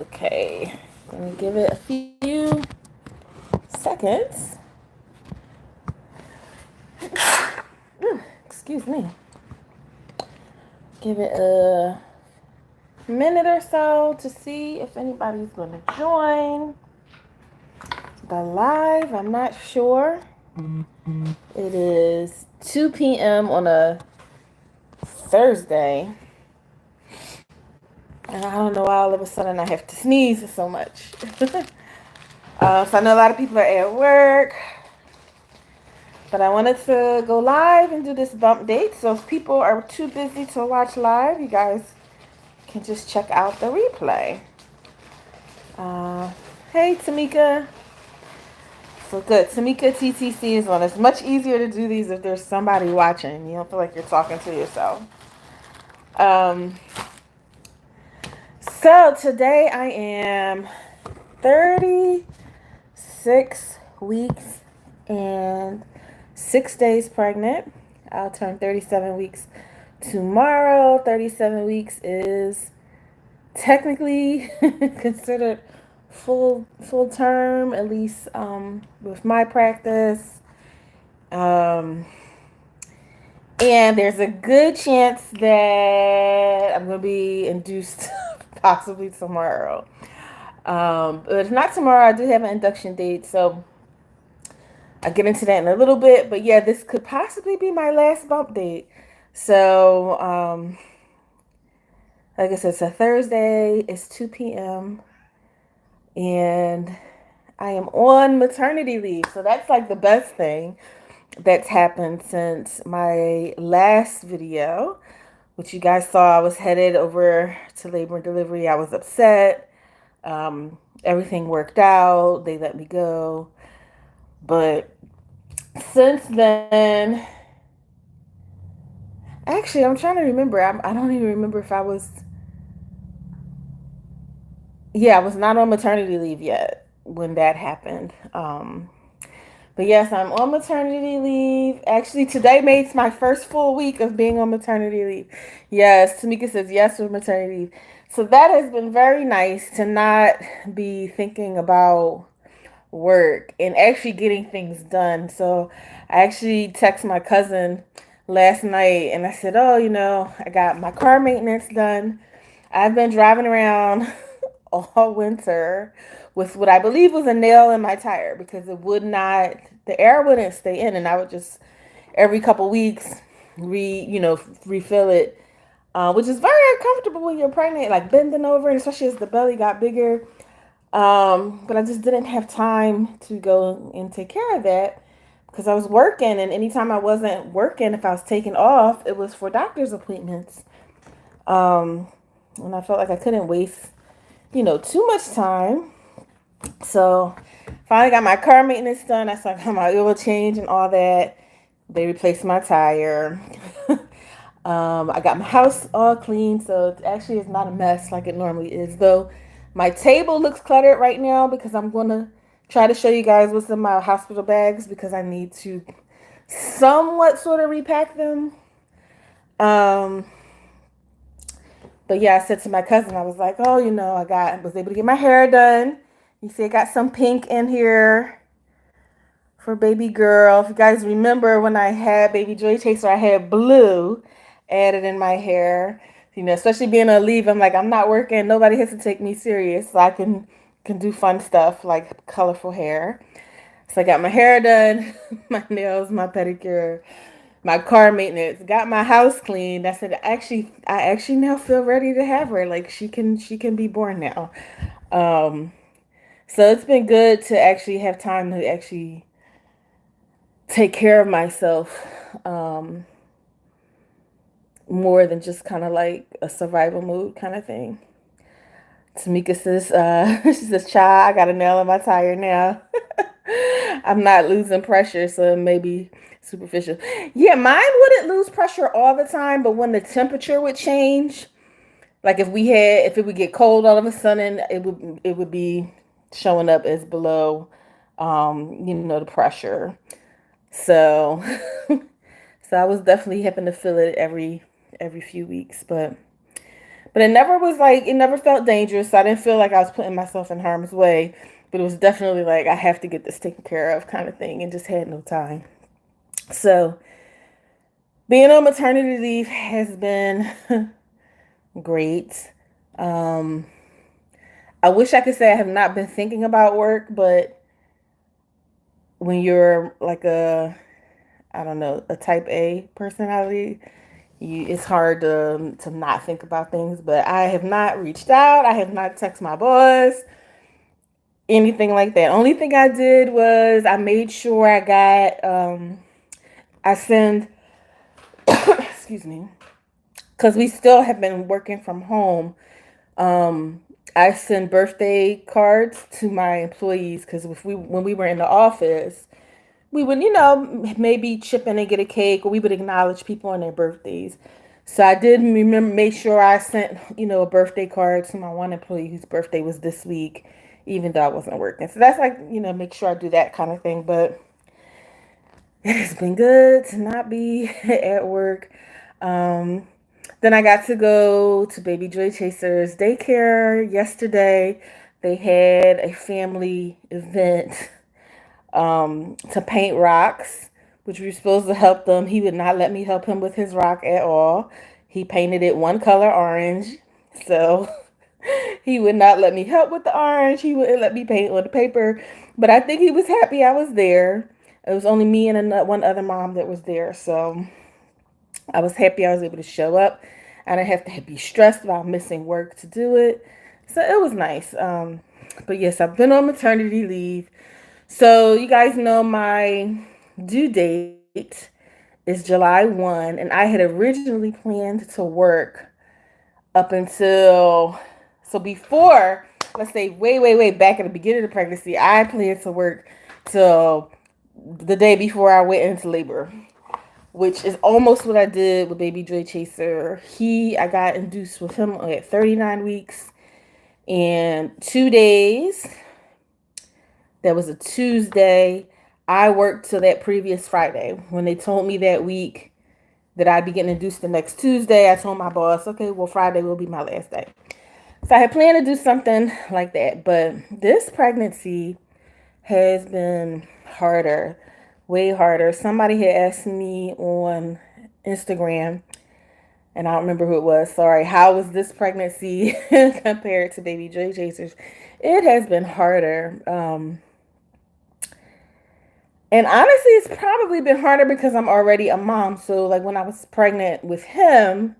Okay, let me give it a few seconds. Excuse me. Give it a minute or so to see if anybody's going to join the live. I'm not sure. It is 2 p.m. on a Thursday. And I don't know why all of a sudden I have to sneeze so much. So I know a lot of people are at work. But I wanted to go live and do this bump date. So if people are too busy to watch live, you guys can just check out the replay. Hey, Tamika. So good. Tamika TTC is on. It's much easier to do these if there's somebody watching. You don't feel like you're talking to yourself. So today I am 36 weeks and 6 days pregnant. I'll turn 37 weeks tomorrow. 37 weeks is technically considered full term, at least with my practice. And there's a good chance that I'm going to be induced possibly tomorrow. But if not tomorrow, I do have an induction date, so I'll get into that in a little bit. But yeah, this could possibly be my last bump date. So, like I said, it's a Thursday. It's 2 p.m. And I am on maternity leave. So that's like the best thing that's happened since my last video, which you guys saw. I was headed over to labor and delivery. I was upset. Everything worked out. They let me go. But since then, actually, I'm trying to remember. I don't even remember if I was. Yeah, I was not on maternity leave yet when that happened. But yes, I'm on maternity leave. Actually, today makes my first full week of being on maternity leave. Yes, Tamika says yes with maternity leave. So that has been very nice to not be thinking about work and actually getting things done. So I actually texted my cousin last night and I said, oh, I got my car maintenance done. I've been driving around all winter with what I believe was a nail in my tire because the air wouldn't stay in, and I would just every couple weeks refill it, which is very uncomfortable when you're pregnant, like bending over, and especially as the belly got bigger. But I just didn't have time to go and take care of that because I was working, and anytime I wasn't working, if I was taking off, it was for doctor's appointments. And I felt like I couldn't waste, too much time. So finally got my car maintenance done. I started got my oil change and all that. They replaced my tire. I got my house all clean, so it actually is not a mess like it normally is. Though my table looks cluttered right now because I'm going to try to show you guys what's in my hospital bags because I need to somewhat sort of repack them. But yeah, I said to my cousin, I was like, oh, I was able to get my hair done. You see, I got some pink in here for baby girl. If you guys remember when I had baby Joy Chaser, I had blue added in my hair. Especially being on leave, I'm like, I'm not working. Nobody has to take me serious. So I can do fun stuff like colorful hair. So I got my hair done, my nails, my pedicure, my car maintenance, got my house cleaned. I said, I actually now feel ready to have her. Like she can be born now. So it's been good to actually have time to actually take care of myself, more than just kind of like a survival mode kind of thing. Tamika says, she says, child, I got a nail in my tire now. I'm not losing pressure, so it may be superficial. Yeah, mine wouldn't lose pressure all the time, but when the temperature would change, like if it would get cold all of a sudden, it would be showing up as below, the pressure. So, so I was definitely having to feel it every few weeks, but But it never felt dangerous. So I didn't feel like I was putting myself in harm's way. But it was definitely like, I have to get this taken care of kind of thing, and just had no time. So being on maternity leave has been great. Um, I wish I could say I have not been thinking about work, but when you're like I don't know, a type A personality, it's hard to not think about things. But I have not reached out. I have not texted my boss, anything like that. Only thing I did was I made sure I send, excuse me, because we still have been working from home. Um, I send birthday cards to my employees, because if when we were in the office, we would, maybe chip in and get a cake, or we would acknowledge people on their birthdays. So I did remember, make sure I sent, a birthday card to my one employee whose birthday was this week, even though I wasn't working. So that's like, make sure I do that kind of thing. But it has been good to not be at work. Um, then I got to go to Baby Joy Chaser's daycare yesterday. They had a family event to paint rocks, which we were supposed to help them. He would not let me help him with his rock at all. He painted it one color orange. So he would not let me help with the orange. He wouldn't let me paint on the paper. But I think he was happy I was there. It was only me and one other mom that was there. So I was happy I was able to show up. I didn't have to be stressed about missing work to do it. So it was nice. But yes, I've been on maternity leave. So you guys know my due date is July 1, and I had originally planned to work up until, so before, let's say way back at the beginning of the pregnancy, I planned to work till the day before I went into labor, which is almost what I did with Baby Joy Chaser. I got induced with him at 39 weeks and 2 days. That was a Tuesday. I worked till that previous Friday. When they told me that week that I'd be getting induced the next Tuesday, I told my boss, okay, well, Friday will be my last day. So I had planned to do something like that. But this pregnancy has been harder, way harder. Somebody had asked me on Instagram, and I don't remember who it was. Sorry. How was this pregnancy compared to Baby Joy Chasers? It has been harder. And honestly, it's probably been harder because I'm already a mom. So, like, when I was pregnant with him,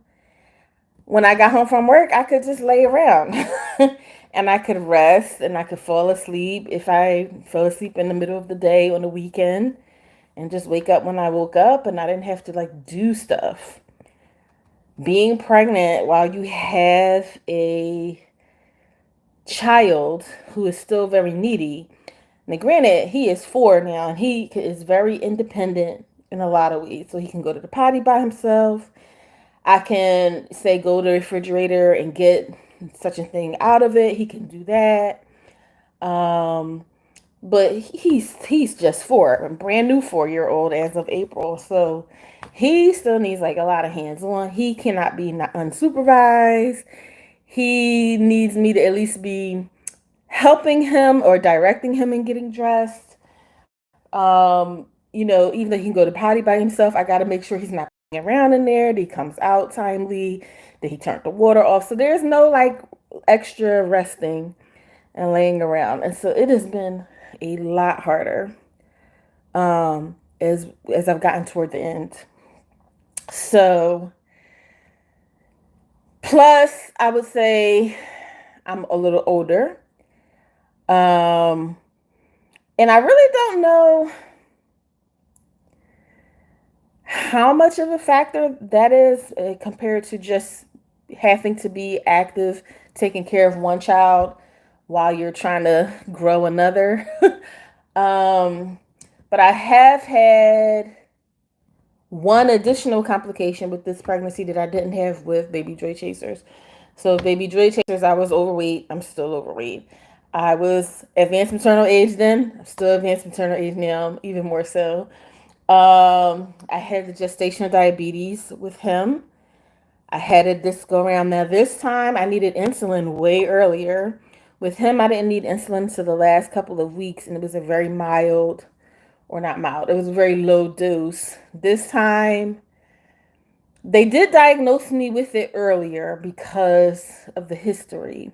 when I got home from work, I could just lay around and I could rest and I could fall asleep if I fell asleep in the middle of the day on the weekend, and just wake up when I woke up, and I didn't have to like do stuff. Being pregnant while you have a child who is still very needy. Now, granted, he is 4 now, and he is very independent in a lot of ways. So he can go to the potty by himself. I can say go to the refrigerator and get such a thing out of it. He can do that. But he's just 4, a brand new 4-year-old as of April. So he still needs like a lot of hands on. He cannot be unsupervised. He needs me to at least be helping him or directing him in getting dressed. Even though he can go to potty by himself, I got to make sure he's not around in there, that he comes out timely, that he turned the water off. So there's no like extra resting and laying around. And so it has been a lot harder as I've gotten toward the end. So plus I would say I'm a little older. And I really don't know how much of a factor that is compared to just having to be active, taking care of one child while you're trying to grow another. But I have had one additional complication with this pregnancy that I didn't have with Baby Joy Chasers. So Baby Joy Chasers, I was overweight. I'm still overweight. I was advanced maternal age then. I'm still advanced maternal age now, even more so. I had the gestational diabetes with him. I had it this go around. Now, this time I needed insulin way earlier. With him, I didn't need insulin to the last couple of weeks, and it was a very mild, or not mild, it was a very low dose. This time, they did diagnose me with it earlier because of the history.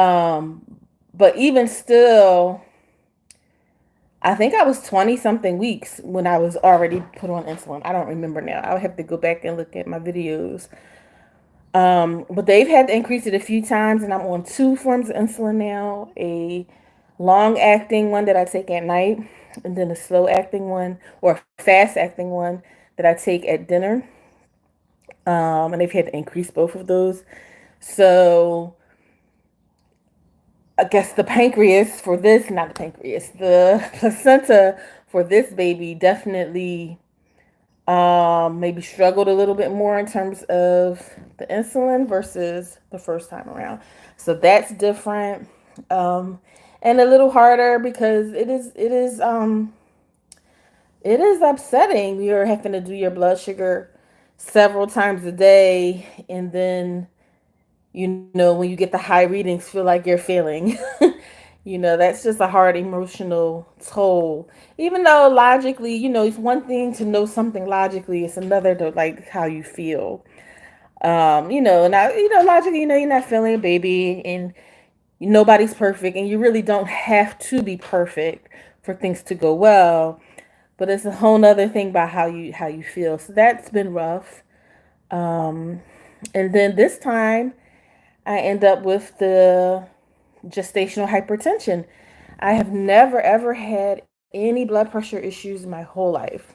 Um, but even still, I think I was 20 something weeks when I was already put on insulin. I don't remember now. I'll have to go back and look at my videos. But they've had to increase it a few times, and I'm on two forms of insulin now, a long acting one that I take at night, and then a slow acting one or fast acting one that I take at dinner. And they've had to increase both of those. So I guess the pancreas for this, not the pancreas, the placenta for this baby definitely maybe struggled a little bit more in terms of the insulin versus the first time around. So that's different. And a little harder because it is upsetting. You're having to do your blood sugar several times a day, and then when you get the high readings, feel like you're failing. That's just a hard emotional toll. Even though logically, it's one thing to know something logically, it's another to like how you feel. And logically, you're not feeling a baby, and nobody's perfect, and you really don't have to be perfect for things to go well. But it's a whole nother thing about how you feel. So that's been rough. And then this time, I end up with the gestational hypertension. I have never ever had any blood pressure issues my whole life.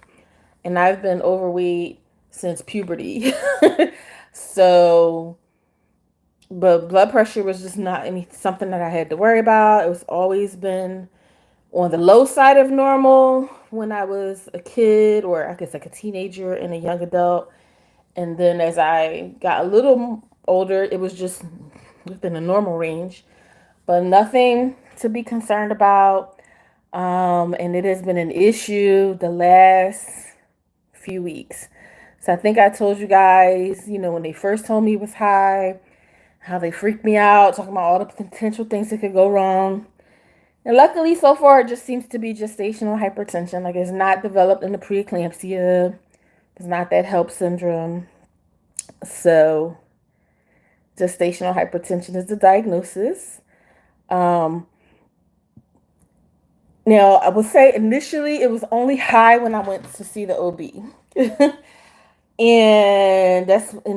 And I've been overweight since puberty. So, but blood pressure was just not something that I had to worry about. It was always been on the low side of normal when I was a kid, or I guess like a teenager and a young adult. And then as I got a little older, it was just within the normal range, but nothing to be concerned about. And it has been an issue the last few weeks. So I think I told you guys, when they first told me it was high, how they freaked me out, talking about all the potential things that could go wrong. And luckily, so far, it just seems to be gestational hypertension. Like, it's not developed in the preeclampsia. It's not that HELP syndrome. So gestational hypertension is the diagnosis. Now, I would say initially it was only high when I went to see the OB. And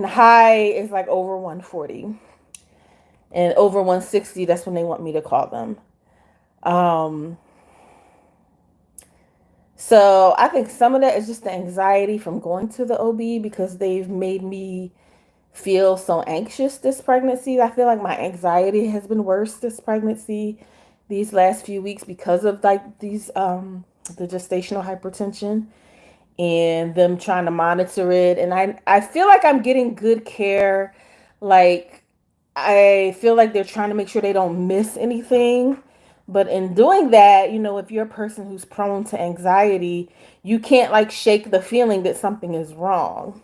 high is like over 140. And over 160, that's when they want me to call them. So I think some of that is just the anxiety from going to the OB, because they've made me feel so anxious this pregnancy. I feel like my anxiety has been worse this pregnancy, these last few weeks, because of like the gestational hypertension and them trying to monitor it. And I feel like I'm getting good care. Like, I feel like they're trying to make sure they don't miss anything. But in doing that, if you're a person who's prone to anxiety, you can't like shake the feeling that something is wrong.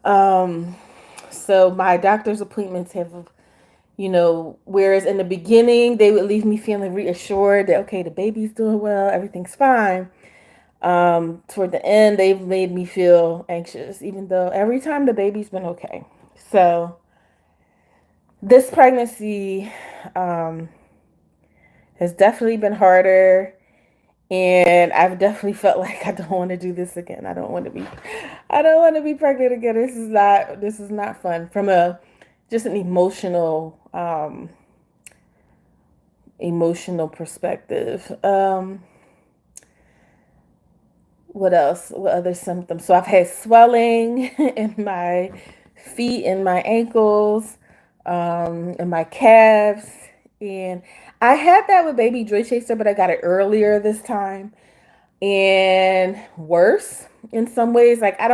So my doctor's appointments have, whereas in the beginning they would leave me feeling reassured that, okay, the baby's doing well, everything's fine. Toward the end, they've made me feel anxious, even though every time the baby's been okay. So this pregnancy, has definitely been harder. And I've definitely felt like I don't want to do this again. I don't want to be pregnant again. This is not fun from just an emotional perspective. What else? What other symptoms? So I've had swelling in my feet and my ankles, and my calves. And I had that with baby Joy Chaser, but I got it earlier this time. And worse in some ways. Like, I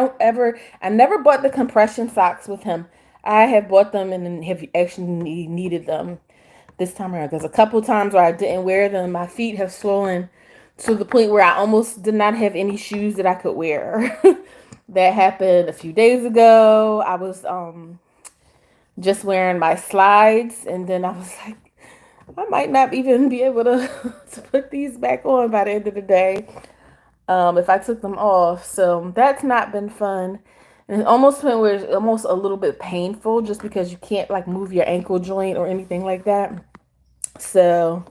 never bought the compression socks with him. I have bought them and have actually needed them this time around. There's a couple times where I didn't wear them. My feet have swollen to the point where I almost did not have any shoes that I could wear. That happened a few days ago. I was just wearing my slides, and then I was like, I might not even be able to, to put these back on by the end of the day if I took them off. So that's not been fun. And it almost went where it's almost a little bit painful just because you can't like move your ankle joint or anything like that. So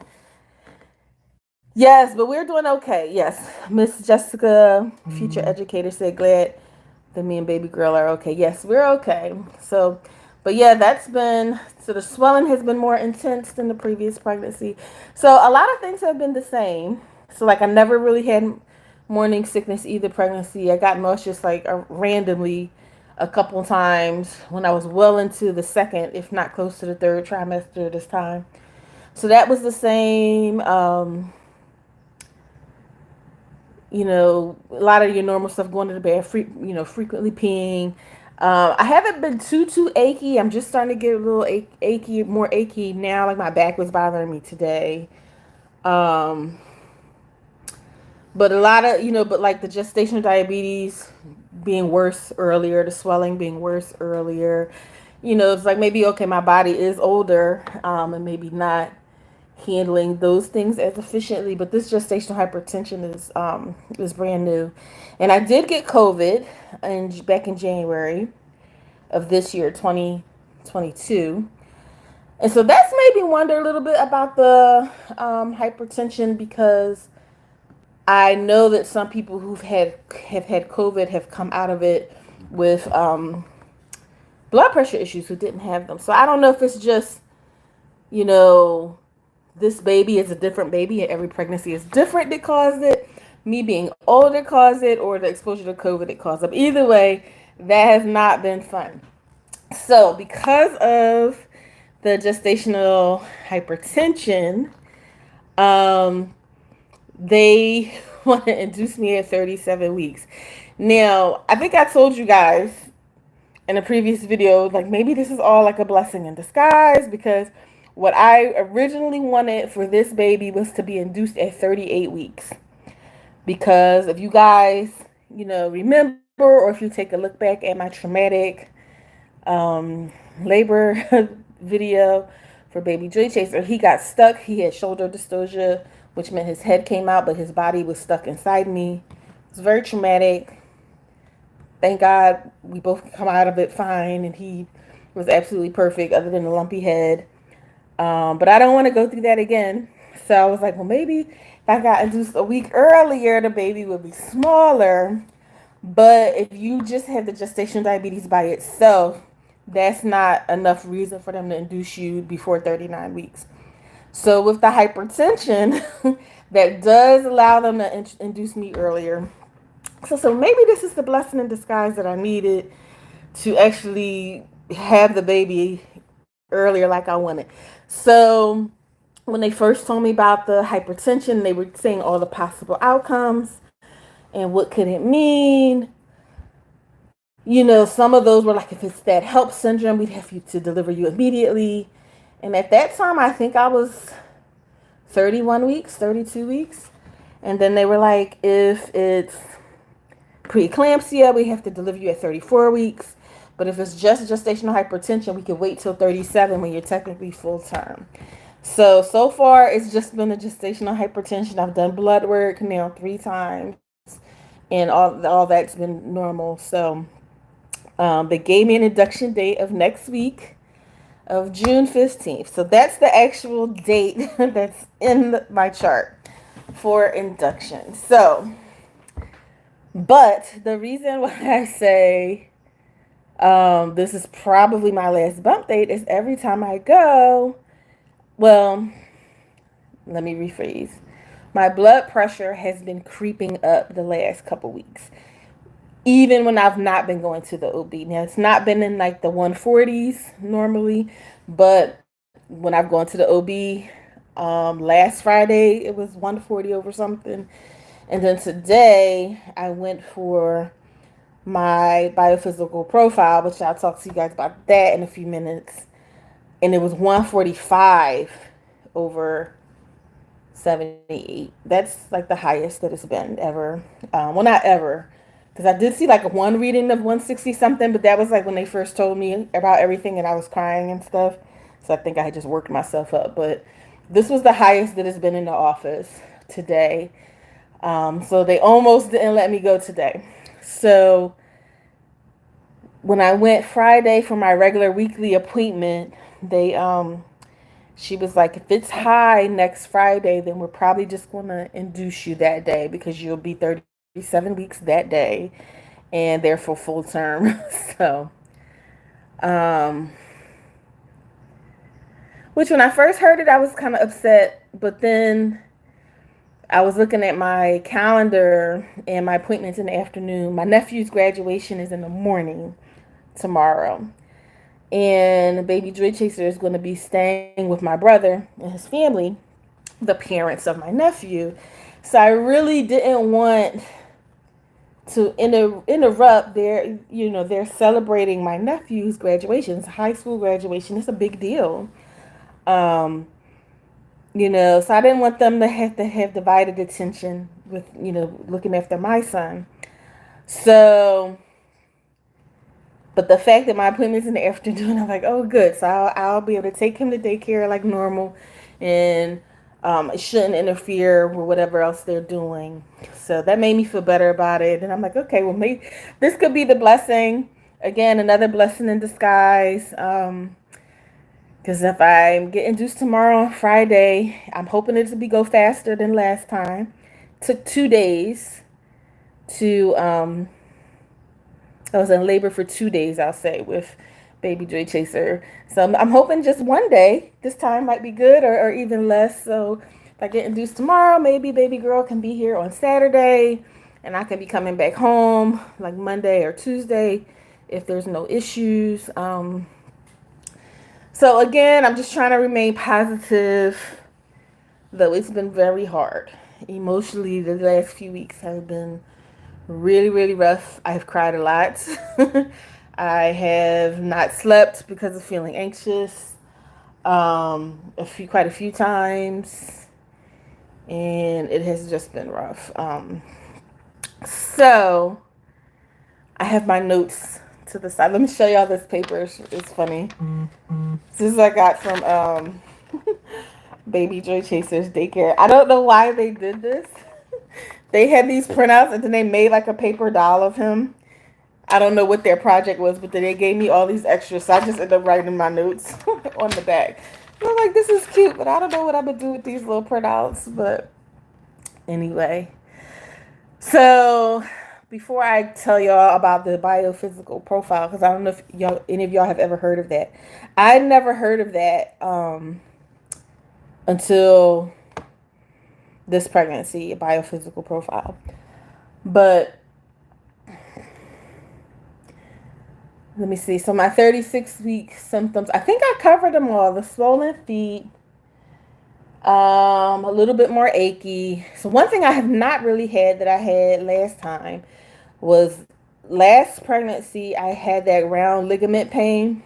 yes, but we're doing okay. Yes, Miss Jessica, future educator, said glad that me and baby girl are okay. Yes, we're okay. So, but yeah, that's been, so the swelling has been more intense than the previous pregnancy. So a lot of things have been the same. So like I never really had morning sickness either pregnancy. I got nauseous like randomly a couple times when I was well into the second, if not close to the third trimester this time. So that was the same. A lot of your normal stuff, going to the bed, frequently peeing. I haven't been too achy. I'm just starting to get a little achy, more achy now. Like my back was bothering me today. Um, but a lot of, but like the gestational diabetes being worse earlier, the swelling being worse earlier. It's like maybe, okay, my body is older, and maybe not handling those things as efficiently, but this gestational hypertension is brand new. And I did get COVID back in January of this year, 2022. And so that's made me wonder a little bit about the hypertension, because I know that some people have had COVID have come out of it with blood pressure issues who didn't have them. So I don't know if it's just, you know, this baby is a different baby and every pregnancy is different that caused it, me being older caused it, or the exposure to COVID that caused it. Either way, that has not been fun. So because of the gestational hypertension, they want to induce me at 37 weeks. Now, I think I told you guys in a previous video, like maybe this is all like a blessing in disguise, because what I originally wanted for this baby was to be induced at 38 weeks. Because if you guys, remember, or if you take a look back at my traumatic labor video for baby Joy Chaser, he got stuck. He had shoulder dystocia, which meant his head came out, but his body was stuck inside me. It was very traumatic. Thank God we both come out of it fine, and he was absolutely perfect other than the lumpy head. But I don't want to go through that again. So I was like, well, maybe if I got induced a week earlier, the baby would be smaller. But if you just have the gestational diabetes by itself, that's not enough reason for them to induce you before 39 weeks. So with the hypertension, that does allow them to induce me earlier. So maybe this is the blessing in disguise that I needed to actually have the baby earlier like I wanted. So when they first told me about the hypertension, they were saying all the possible outcomes and what could it mean. Some of those were like, if it's that HELP syndrome, we'd have to deliver you immediately. And at that time, I think I was 31 weeks, 32 weeks. And then they were like, if it's preeclampsia, we have to deliver you at 34 weeks. But if it's just gestational hypertension, we can wait till 37 when you're technically full term. So far, it's just been a gestational hypertension. I've done blood work now 3 times, and all that's been normal. So they gave me an induction date of next week of June 15th. So that's the actual date that's in my chart for induction. So, but the reason why I say this is probably my last bump date is every time I go, well, let me rephrase. My blood pressure has been creeping up the last couple weeks, even when I've not been going to the OB. Now, it's not been in like the 140s normally, but when I've gone to the OB, last Friday, it was 140 over something. And then today, I went for my biophysical profile, which I'll talk to you guys about that in a few minutes. And it was 145 over 78. That's like the highest that it's been ever. Well, not ever, because I did see like one reading of 160 something, but that was like when they first told me about everything and I was crying and stuff. So I think I had just worked myself up. But this was the highest that has been in the office today. So they almost didn't let me go today. So when I went Friday for my regular weekly appointment, they she was like, if it's high next Friday, then we're probably just going to induce you that day because you'll be 37 weeks that day and there for full term. So, um, which when I first heard it, I was kind of upset. But then I was looking at my calendar and my appointments in the afternoon. My nephew's graduation is in the morning tomorrow. And baby Joy Chaser is going to be staying with my brother and his family, the parents of my nephew. So I really didn't want to interrupt their, they're celebrating my nephew's graduation. It's high school graduation. It's a big deal. Um, so I didn't want them to have divided attention with, looking after my son. So, but the fact that my appointment's in the afternoon, I'm like, oh, good. So I'll be able to take him to daycare like normal, and it shouldn't interfere with whatever else they're doing. So that made me feel better about it. And I'm like, okay, well, maybe this could be the blessing. Again, another blessing in disguise. Because if I get induced tomorrow on Friday, I'm hoping it to go faster than last time. It took 2 days to I was in labor for 2 days, I'll say, with baby Joy Chaser. So I'm hoping just one day this time might be good, or even less. So if I get induced tomorrow, maybe baby girl can be here on Saturday and I can be coming back home like Monday or Tuesday if there's no issues. So again, I'm just trying to remain positive, though it's been very hard. Emotionally, the last few weeks have been really, really rough. I've cried a lot. I have not slept because of feeling anxious quite a few times, and it has just been rough. So I have my notes to the side. Let me show y'all this paper. It's funny. This is I got from baby Joy Chaser's daycare. I don't know why they did this. They had these printouts and then they made like a paper doll of him. I don't know what their project was, but then they gave me all these extras. So I just ended up writing my notes on the back. And I'm like, this is cute, but I don't know what I'm going to do with these little printouts. But anyway. So before I tell y'all about the biophysical profile, because I don't know if any of y'all have ever heard of that. I never heard of that until this pregnancy, a biophysical profile. But let me see. So my 36-week symptoms, I think I covered them all. The swollen feet, a little bit more achy. So one thing I have not really had that I had last time was last pregnancy, I had that round ligament pain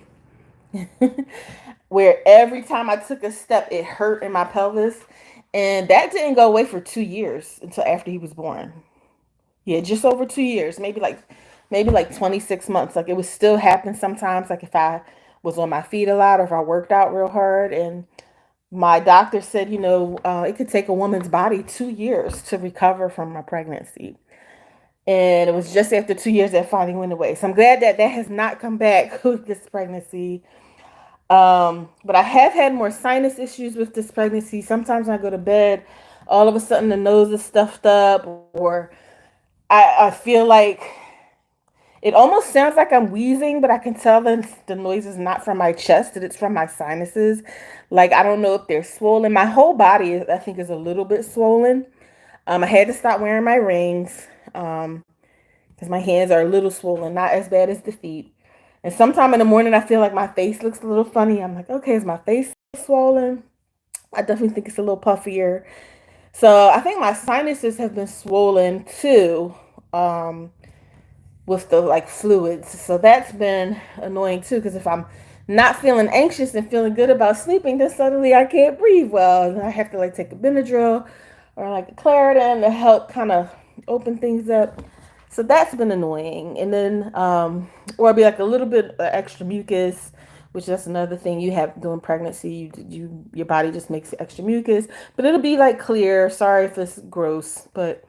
where every time I took a step, it hurt in my pelvis. And that didn't go away for 2 years until after he was born. Yeah, just over 2 years, maybe like 26 months. Like it would still happen sometimes, like if I was on my feet a lot or if I worked out real hard. And my doctor said, it could take a woman's body 2 years to recover from a pregnancy. And it was just after 2 years that finally went away. So I'm glad that has not come back with this pregnancy. But I have had more sinus issues with this pregnancy. Sometimes when I go to bed, all of a sudden the nose is stuffed up, or I feel like it almost sounds like I'm wheezing, but I can tell that the noise is not from my chest, that it's from my sinuses. Like, I don't know if they're swollen. My whole body, I think, is a little bit swollen. I had to stop wearing my rings because my hands are a little swollen, not as bad as the feet. And sometime in the morning, I feel like my face looks a little funny. I'm like, okay, is my face swollen? I definitely think it's a little puffier. So I think my sinuses have been swollen too, with the like fluids. So that's been annoying too, because if I'm not feeling anxious and feeling good about sleeping, then suddenly I can't breathe well. And I have to like take a Benadryl or like a Claritin to help kind of open things up. So that's been annoying. And then, or it'll be like a little bit extra mucus, which that's another thing you have during pregnancy. Your body just makes extra mucus, but it'll be like clear. Sorry if it's gross, but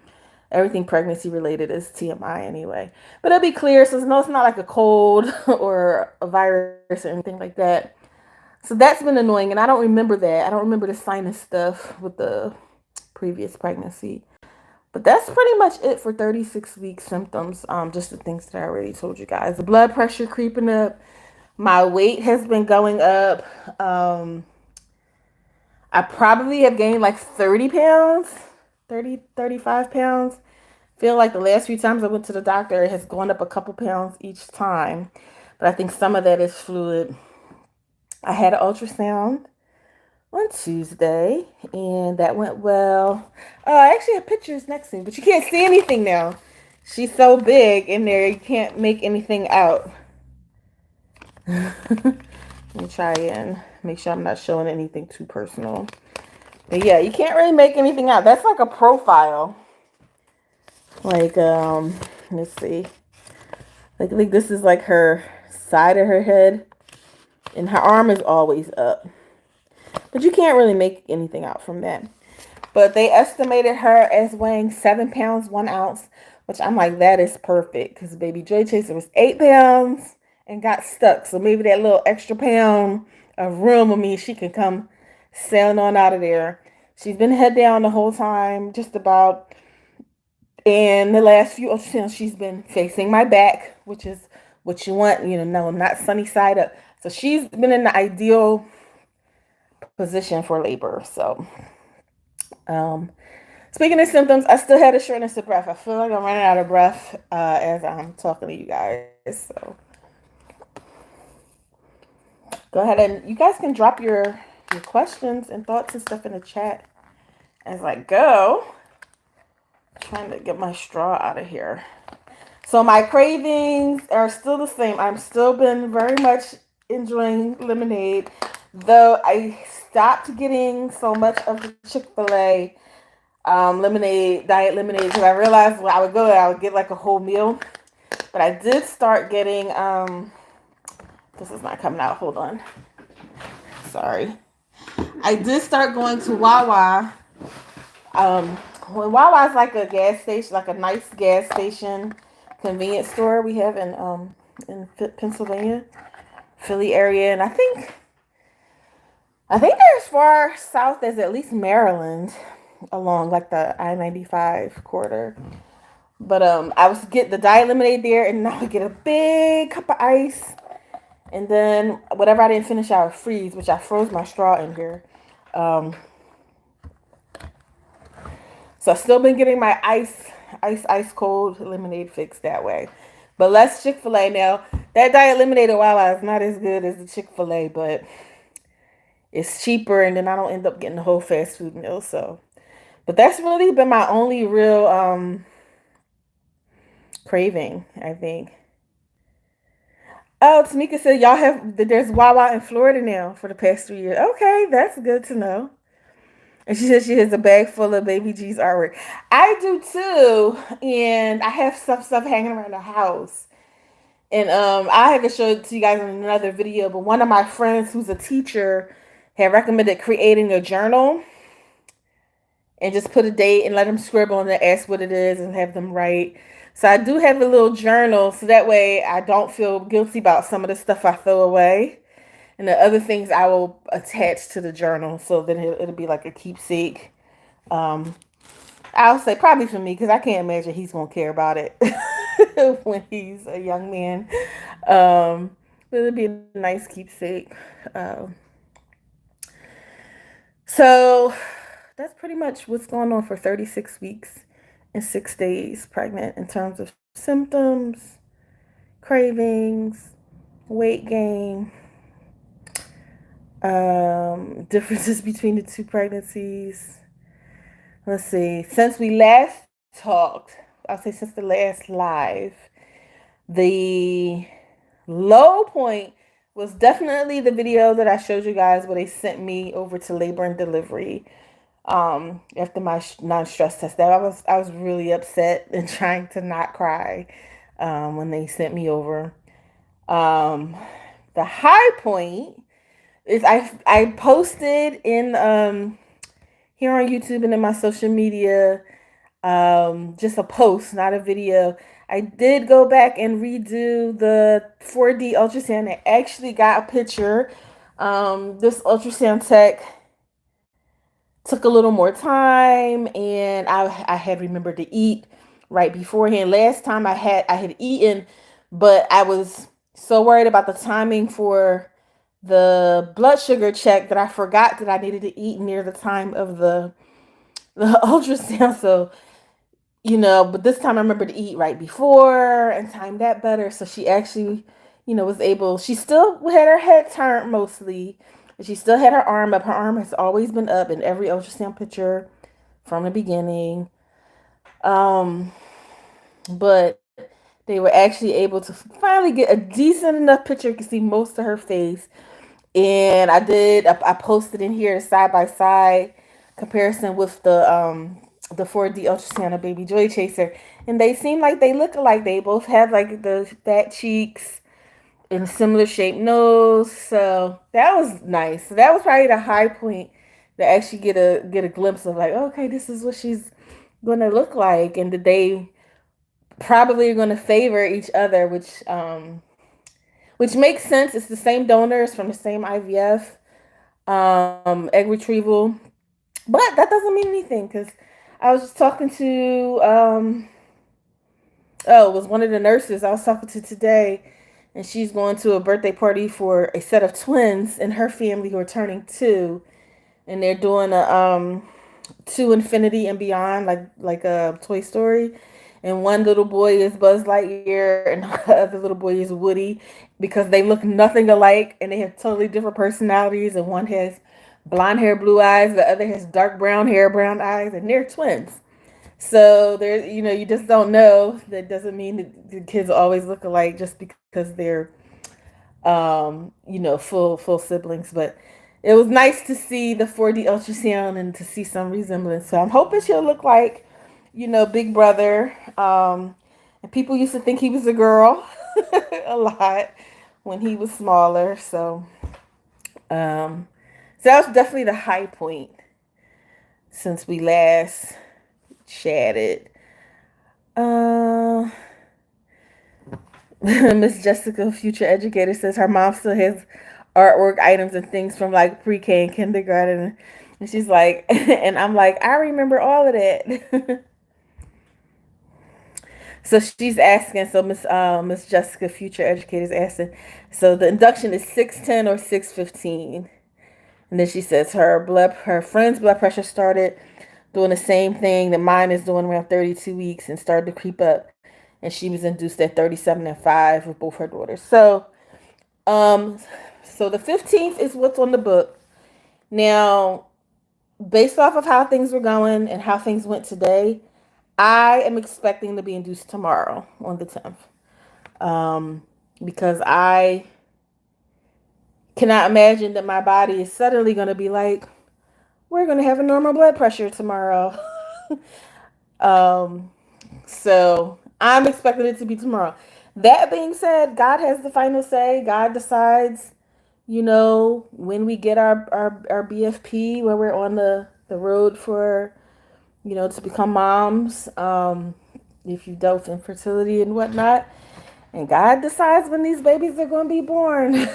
everything pregnancy related is TMI anyway. But it'll be clear, so no, it's not like a cold or a virus or anything like that. So that's been annoying, and I don't remember that. I don't remember the sinus stuff with the previous pregnancy. But that's pretty much it for 36 week symptoms. Just the things that I already told you guys. The blood pressure creeping up. My weight has been going up. I probably have gained like 30 pounds, 35 pounds. Feel like the last few times I went to the doctor, it has gone up a couple pounds each time. But I think some of that is fluid. I had an ultrasound on Tuesday, and that went well. I actually have pictures next to me, but you can't see anything now. She's so big in there, you can't make anything out. Let me try and make sure I'm not showing anything too personal. But yeah, you can't really make anything out. That's like a profile. Like, let's see. Like this is like her side of her head, and her arm is always up. But you can't really make anything out from that. But they estimated her as weighing 7 pounds, 1 ounce, which I'm like, that is perfect. Because baby Joy Chaser was 8 pounds and got stuck. So maybe that little extra pound of room with me, she can come sailing on out of there. She's been head down the whole time, just about. And the last few ultrasounds, she's been facing my back, which is what you want, no, not sunny side up. So she's been in the ideal position for labor. So, speaking of symptoms, I still had a shortness of breath. I feel like I'm running out of breath as I'm talking to you guys. So, go ahead and you guys can drop your questions and thoughts and stuff in the chat as I go. Trying to get my straw out of here. So my cravings are still the same. I'm still been very much enjoying lemonade, though I stopped getting so much of the Chick-fil-A lemonade, diet lemonade, because I realized when I would go there, I would get like a whole meal. But I did start getting, this is not coming out, hold on. Sorry. I did start going to Wawa. When Wawa is like a gas station, like a nice gas station convenience store we have in Pennsylvania, Philly area, and I think they're as far south as at least Maryland, along like the I-95 corridor. But I was get the diet lemonade there, and I would get a big cup of ice, and then whatever I didn't finish, I would freeze, which I froze my straw in here. So I've still been getting my ice cold lemonade fix that way. But less Chick-fil-A now. That diet lemonade at Wawa is not as good as the Chick-fil-A, but it's cheaper, and then I don't end up getting the whole fast food meal. So, but that's really been my only real craving, I think. Oh, Tamika said there's Wawa in Florida now for the past 3 years. Okay, that's good to know. And she said she has a bag full of Baby G's artwork. I do too. And I have stuff hanging around the house. And I have to show it to you guys in another video. But one of my friends who's a teacher had recommended creating a journal. And just put a date and let them scribble and then ask what it is and have them write. So I do have a little journal. So that way I don't feel guilty about some of the stuff I throw away. And the other things I will attach to the journal, so then it'll be like a keepsake. I'll say probably for me, because I can't imagine he's going to care about it when he's a young man. But it'll be a nice keepsake. So that's pretty much what's going on for 36 weeks and 6 days pregnant in terms of symptoms, cravings, weight gain. Differences between the two pregnancies. Let's see. Since we last talked, I'll say since the last live, the low point was definitely the video that I showed you guys where they sent me over to labor and delivery after my non-stress test. That I was really upset and trying to not cry when they sent me over. Um, the high point is I posted in here on YouTube and in my social media, just a post, not a video. I did go back and redo the 4D ultrasound. I actually got a picture. This ultrasound tech took a little more time, and I had remembered to eat right beforehand. Last time I had eaten, but I was so worried about the timing for the blood sugar check that I forgot that I needed to eat near the time of the ultrasound. So, but this time I remember to eat right before and time that better. So she actually, was able, she still had her head turned mostly. And she still had her arm up. Her arm has always been up in every ultrasound picture from the beginning. But they were actually able to finally get a decent enough picture. You can see most of her face. And I posted in here side by side comparison with the 4D ultrasound of baby Joy Chaser, and they seem like they look alike. They both have like the fat cheeks and similar shaped nose, so that was nice. So that was probably the high point to actually get a glimpse of like, okay, this is what she's gonna look like, and that they probably are gonna favor each other, which makes sense. It's the same donors from the same IVF, egg retrieval, but that doesn't mean anything because I was just talking to it was one of the nurses I was talking to today, and she's going to a birthday party for a set of twins in her family who are turning 2, and they're doing a to infinity and beyond, like a Toy Story. And one little boy is Buzz Lightyear, and the other little boy is Woody, because they look nothing alike and they have totally different personalities. And one has blonde hair, blue eyes, the other has dark brown hair, brown eyes, and they're twins. So there, you just don't know. That doesn't mean that the kids always look alike just because they're, full siblings. But it was nice to see the 4D ultrasound and to see some resemblance. So I'm hoping she'll look like, Big Brother. And people used to think he was a girl a lot when he was smaller. So that was definitely the high point since we last chatted. Uh, Miss Jessica, future educator, says her mom still has artwork items and things from like pre-K and kindergarten. And she's like, and I'm like, I remember all of that. So she's asking, so Miss Jessica, future educator, is asking, so the induction is 6:10 or 6:15. And then she says her friend's blood pressure started doing the same thing that mine is doing around 32 weeks and started to creep up. And she was induced at 37 and 5 with both her daughters. Um, so the 15th is what's on the book. Now, based off of how things were going and how things went today, I am expecting to be induced tomorrow on the 10th. Because I cannot imagine that my body is suddenly going to be like, we're going to have a normal blood pressure tomorrow. um, so I'm expecting it to be tomorrow. That being said, God has the final say. God decides, when we get our BFP, when we're on the road for, to become moms, if you dealt with infertility and whatnot. And God decides when these babies are going to be born.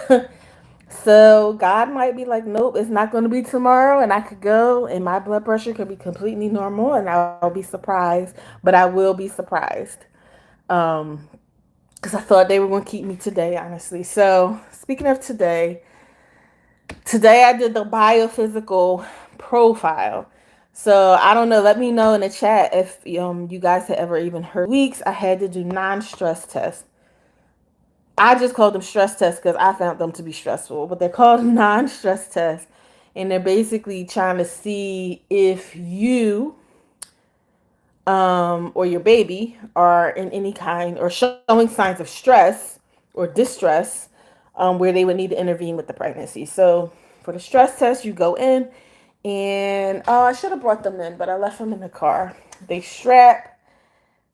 So God might be like, nope, it's not going to be tomorrow, and I could go, and my blood pressure could be completely normal, and I'll be surprised, but I will be surprised, because I thought they were going to keep me today, honestly. So speaking of today I did the biophysical profile. So I don't know. Let me know in the chat if you guys had ever even heard. Weeks I had to do non-stress tests. I just called them stress tests because I found them to be stressful, but they're called non-stress tests. And they're basically trying to see if you or your baby are in any kind or showing signs of stress or distress where they would need to intervene with the pregnancy. So for the stress test, you go in, and I should have brought them in, but I left them in the car. They strap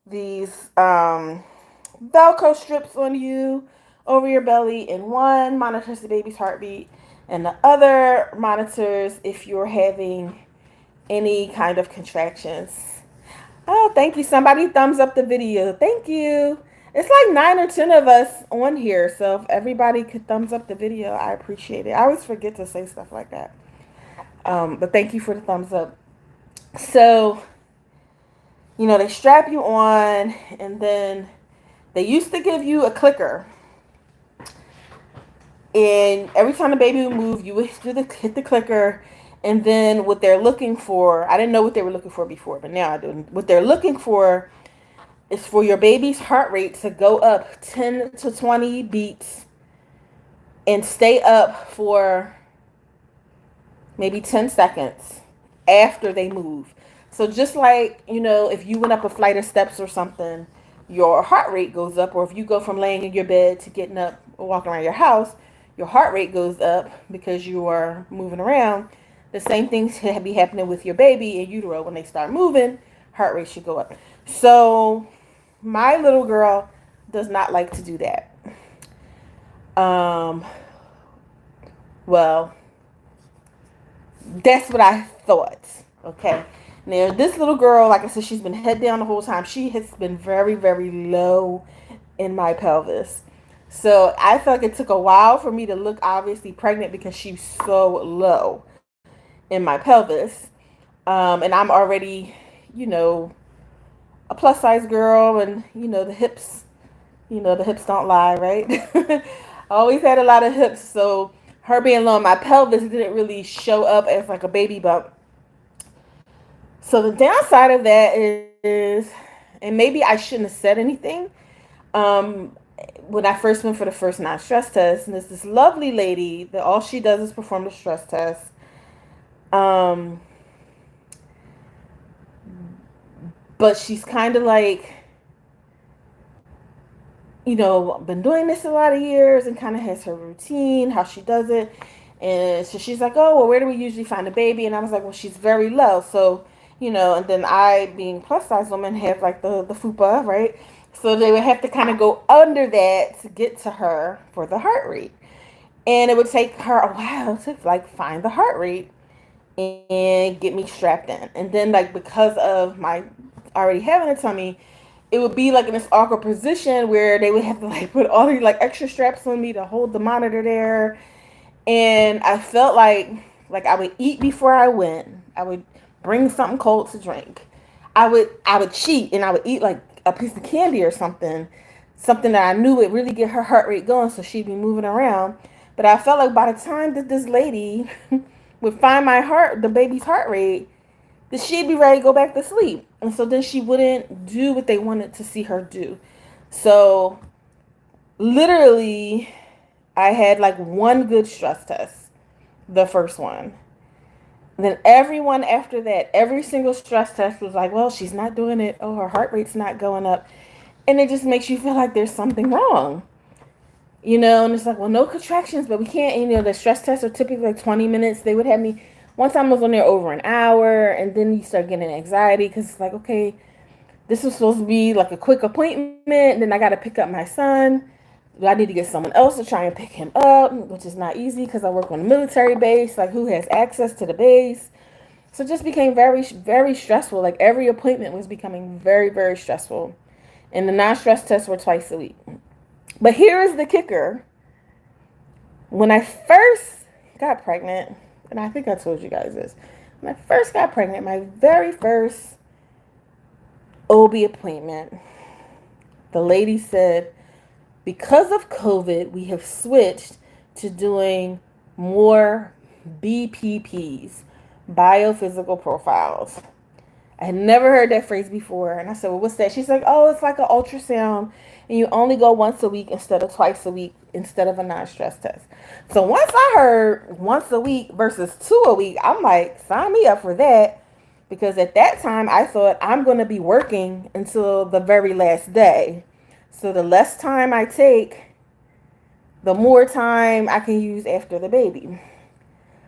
these Velcro strips on you over your belly, and one monitors the baby's heartbeat, and the other monitors if you're having any kind of contractions. Oh, thank you. Somebody thumbs up the video. Thank you. It's like 9 or 10 of us on here, so if everybody could thumbs up the video, I appreciate it. I always forget to say stuff like that. But thank you for the thumbs up. So, they strap you on, and then they used to give you a clicker. And every time the baby would move, you would hit the clicker. And then what they're looking for, I didn't know what they were looking for before, but now I do. What they're looking for is for your baby's heart rate to go up 10 to 20 beats and stay up for maybe 10 seconds after they move. So just like, if you went up a flight of steps or something, your heart rate goes up. Or if you go from laying in your bed to getting up or walking around your house, your heart rate goes up because you are moving around. The same things should be happening with your baby in utero. When they start moving, heart rate should go up. So my little girl does not like to do that. Well, that's what I thought. Okay. Now, this little girl, like I said, she's been head down the whole time. She has been very, very low in my pelvis. So I felt like it took a while for me to look obviously pregnant because she's so low in my pelvis. And I'm already, a plus size girl, and, the hips don't lie, right? I always had a lot of hips. So her being low in my pelvis didn't really show up as like a baby bump. So the downside of that is, and maybe I shouldn't have said anything, when I first went for the first non-stress test, and there's this lovely lady that all she does is perform the stress test. But she's kind of like, been doing this a lot of years and kind of has her routine, how she does it. And so she's like, oh, well, where do we usually find a baby? And I was like, well, she's very low. So, and then I, being plus size woman, have like the fupa, right? So they would have to kind of go under that to get to her for the heart rate. And it would take her a while to like find the heart rate and get me strapped in. And then like, because of my already having a tummy, it would be like in this awkward position where they would have to like put all these like extra straps on me to hold the monitor there. And I felt like I would eat before I went. I would bring something cold to drink. I would cheat, and I would eat like a piece of candy or something that I knew would really get her heart rate going, so she'd be moving around. But I felt like by the time that this lady would find the baby's heart rate, that she'd be ready to go back to sleep. And so then she wouldn't do what they wanted to see her do. So literally, I had like one good stress test, the first one. And then everyone after that, every single stress test was like, well, she's not doing it. Oh, her heart rate's not going up. And it just makes you feel like there's something wrong. And it's like, well, no contractions, but we can't, the stress tests are typically like 20 minutes. They would have me, one time I was on there over an hour, and then you start getting anxiety because it's like, okay, this was supposed to be like a quick appointment, and then I got to pick up my son. I need to get someone else to try and pick him up, which is not easy because I work on a military base, like who has access to the base. So it just became very, very stressful. Like every appointment was becoming very, very stressful. And the non-stress tests were twice a week. But here is the kicker. When I first got pregnant, and I think I told you guys this, when I first got pregnant, my very first OB appointment, the lady said, because of COVID, we have switched to doing more BPPs, biophysical profiles. I had never heard that phrase before. And I said, well, what's that? She's like, oh, it's like an ultrasound. And you only go once a week instead of twice a week instead of a non-stress test. So once I heard once a week versus 2 a week, I'm like, sign me up for that. Because at that time, I thought I'm going to be working until the very last day. So the less time I take the more time I can use after the baby.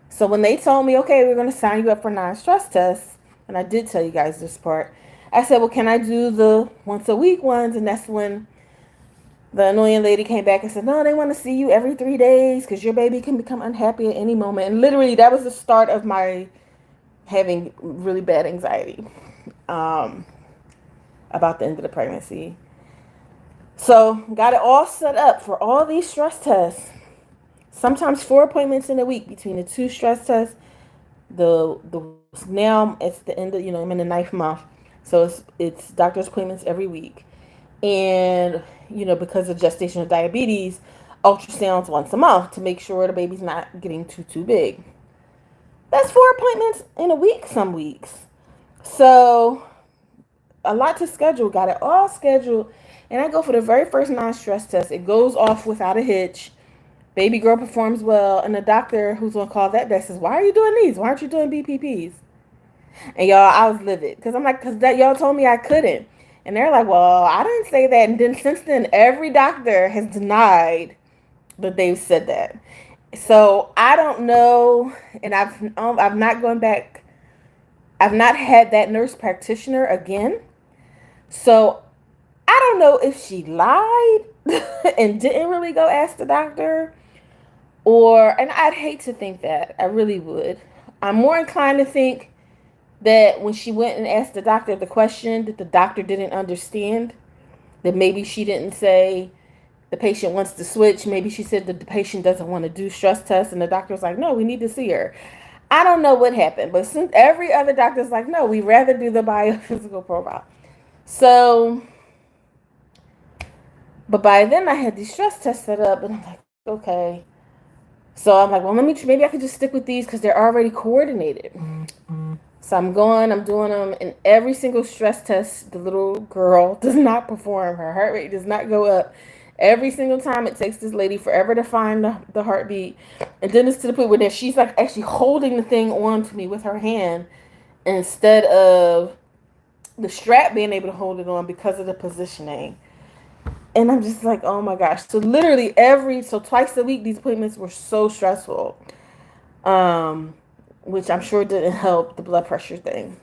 So when they told me, okay, we're going to sign you up for non-stress tests, and I did tell you guys this part, I said, well, can I do the once a week ones? And that's when the annoying lady came back and said, no, they want to see you every 3 days because your baby can become unhappy at any moment. And literally, that was the start of my having really bad anxiety um, about the end of the pregnancy. So, got it all set up for all these stress tests. Sometimes 4 appointments in a week between the two stress tests. The now it's the end of, I'm in the ninth month, so it's doctor's appointments every week, and because of gestational diabetes, ultrasounds once a month to make sure the baby's not getting too big. That's 4 appointments in a week some weeks. So a lot to schedule. Got it all scheduled, and I go for the very first non-stress test. It goes off without a hitch. Baby girl performs well, and the doctor who's on call that day says, "Why are you doing these? Why aren't you doing BPPs?" And y'all, I was livid because I'm like, because that y'all told me I couldn't, and they're like, "Well, I didn't say that." And then since then, every doctor has denied that they've said that. So I don't know, and I've not gone back. I've not had that nurse practitioner again. So I don't know if she lied and didn't really go ask the doctor, and I'd hate to think that. I really would. I'm more inclined to think that when she went and asked the doctor the question that the doctor didn't understand, that maybe she didn't say the patient wants to switch. Maybe she said that the patient doesn't want to do stress tests, and the doctor was like, no, we need to see her. I don't know what happened, but since every other doctor's like, no, we'd rather do the biophysical profile. So, but by then I had these stress tests set up, and I'm like, okay. So I'm like, well, maybe I could just stick with these because they're already coordinated. So I'm doing them, and every single stress test, the little girl does not perform. Her heart rate does not go up. Every single time it takes this lady forever to find the heartbeat. And then it's to the point where she's like actually holding the thing on to me with her hand instead of the strap being able to hold it on because of the positioning. And I'm just like, oh my gosh. So literally twice a week, these appointments were so stressful. Which I'm sure didn't help the blood pressure thing.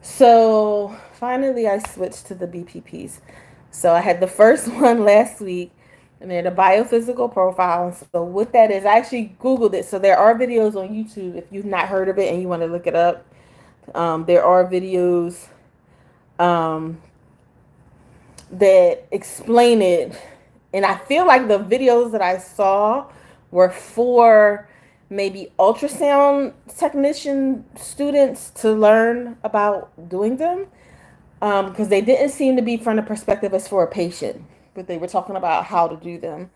So finally I switched to the BPPs. So I had the first one last week, and then the biophysical profile. And so what that is, I actually Googled it. So there are videos on YouTube if you've not heard of it and you want to look it up. There are videos that explain it. And I feel like the videos that I saw were for maybe ultrasound technician students to learn about doing them, because they didn't seem to be from the perspective as for a patient, but they were talking about how to do them.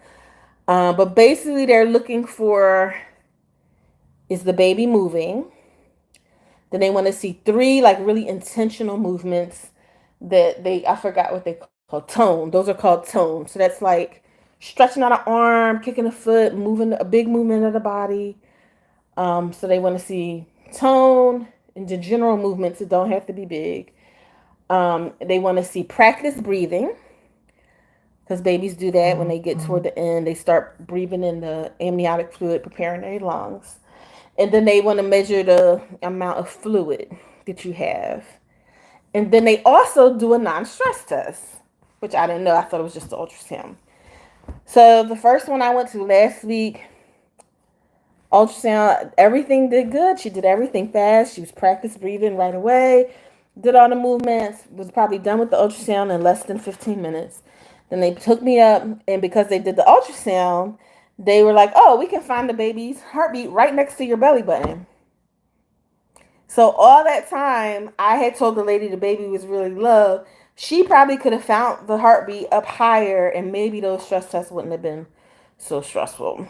But basically they're looking for, is the baby moving? Then they want to see 3 like really intentional movements that I forgot what they call tone. Those are called tone. So that's like stretching out an arm, kicking a foot, moving a big movement of the body. So they want to see tone and the general movements that don't have to be big. They want to see practice breathing, because babies do that when they get toward the end. They start breathing in the amniotic fluid, preparing their lungs. And then they want to measure the amount of fluid that you have. And then they also do a non-stress test, which I didn't know. I thought it was just the ultrasound. So the first one I went to last week, ultrasound, everything did good. She did everything fast. She was practice breathing right away, did all the movements, was probably done with the ultrasound in less than 15 minutes. Then they took me up, and because they did the ultrasound, they were like, oh, we can find the baby's heartbeat right next to your belly button. So all that time, I had told the lady the baby was really low. She probably could have found the heartbeat up higher, and maybe those stress tests wouldn't have been so stressful.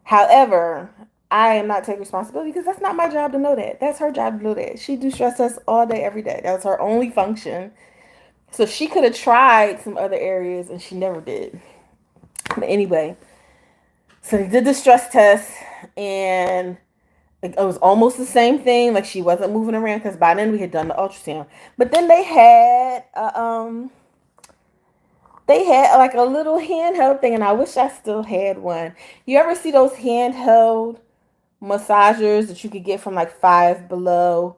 However, I am not taking responsibility because that's not my job to know that. That's her job to know that. She do stress tests all day, every day. That was her only function. So she could have tried some other areas, and she never did. But anyway, so they did the stress test, and it was almost the same thing. Like, she wasn't moving around because by then we had done the ultrasound. But then they had they had like a little handheld thing, and I wish I still had one. You ever see those handheld massagers that you could get from like Five Below,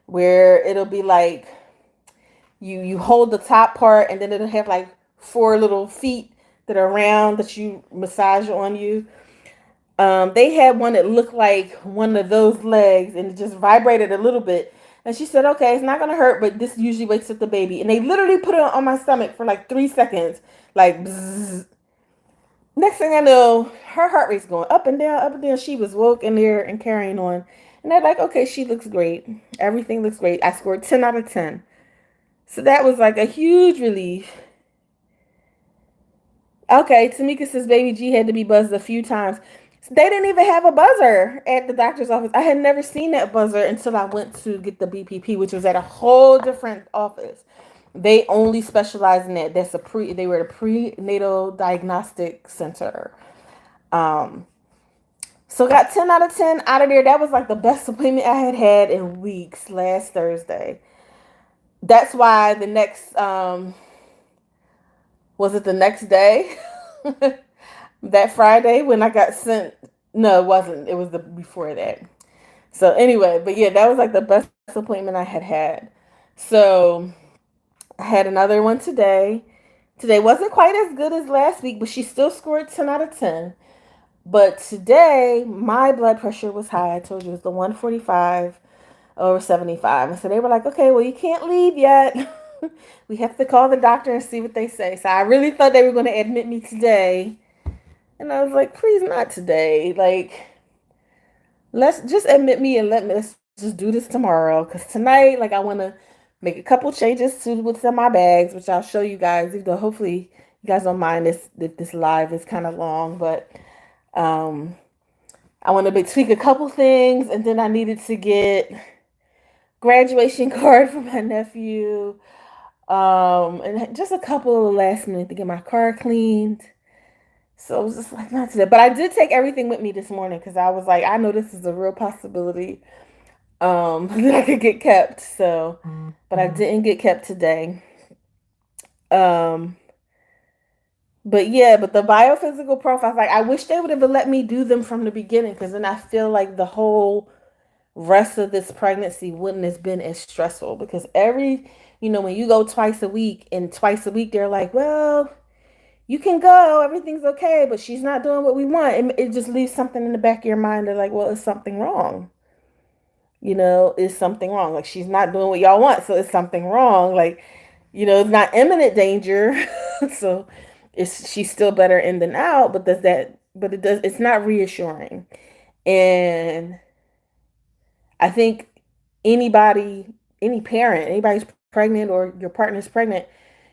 where it'll be like you hold the top part, and then it'll have like four little feet that are round that you massage on you. They had one that looked like one of those legs, and it just vibrated a little bit. And she said, "Okay, it's not gonna hurt, but this usually wakes up the baby." And they literally put it on my stomach for like 3 seconds, like bzzz. Next thing I know, her heart rate's going up and down, up and down. She was woke in there and carrying on. And they're like, "Okay, she looks great. Everything looks great." I scored 10 out of 10. So that was like a huge relief. Okay, Tamika says baby G had to be buzzed a few times. They didn't even have a buzzer at the doctor's office. I had never seen that buzzer until I went to get the BPP, which was at a whole different office. They only specialize in that. They were a prenatal diagnostic center. Um, so got 10 out of 10 out of there. That was like the best appointment I had had in weeks last Thursday. That's why the next was it the next day? That Friday when I got sent. No, it wasn't. It was the before that. So anyway, but yeah, that was like the best appointment I had had. So I had another one today. Today wasn't quite as good as last week, but she still scored 10 out of 10. But today, my blood pressure was high. I told you it was the 145 over 75. And so they were like, okay, well, you can't leave yet. We have to call the doctor and see what they say. So I really thought they were going to admit me today. And I was like, please not today. Like, let's just admit me and let's just do this tomorrow. Because tonight, like, I want to make a couple changes to what's in my bags, which I'll show you guys. Even though hopefully you guys don't mind this live is kind of long, but um, I want to tweak a couple things, and then I needed to get graduation card for my nephew, and just a couple of last minute to get my car cleaned. So it was just like not today, but I did take everything with me this morning because I was like, I know this is a real possibility that I could get kept. So, but I didn't get kept today. But yeah, but the biophysical profiles, like I wish they would have let me do them from the beginning because then I feel like the whole rest of this pregnancy wouldn't have been as stressful because when you go twice a week and twice a week, they're like, well, you can go, everything's okay, but she's not doing what we want. It just leaves something in the back of your mind. They're like, well, is something wrong? Is something wrong? Like she's not doing what y'all want, so it's something wrong. Like, it's not imminent danger. So she's still better in than out, but it's not reassuring. And I think any parent, anybody's pregnant or your partner's pregnant,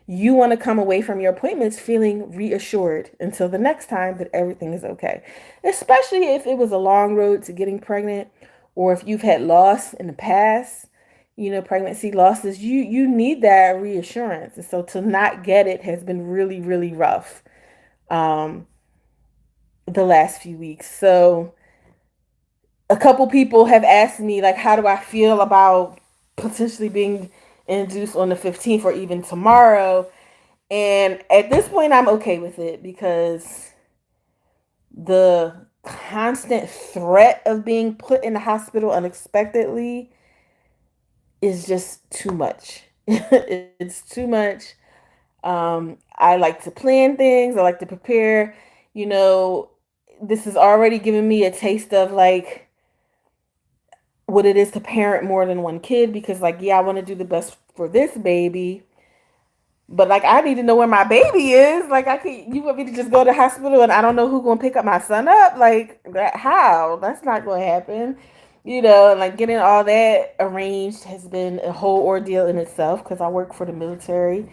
you want to come away from your appointments feeling reassured until the next time that everything is okay. Especially if it was a long road to getting pregnant or if you've had loss in the past, pregnancy losses, you need that reassurance. And so to not get it has been really, really rough the last few weeks. So a couple people have asked me, like, how do I feel about potentially being induced on the 15th or even tomorrow? And at this point, I'm okay with it because the constant threat of being put in the hospital unexpectedly is just too much. It's too much. I like to plan things. I like to prepare. This has already given me a taste of like what it is to parent more than one kid because like, yeah, I want to do the best for this baby. But like, I need to know where my baby is. Like, you want me to just go to the hospital and I don't know who's going to pick up my son up? Like, how? That's not going to happen. And like getting all that arranged has been a whole ordeal in itself because I work for the military.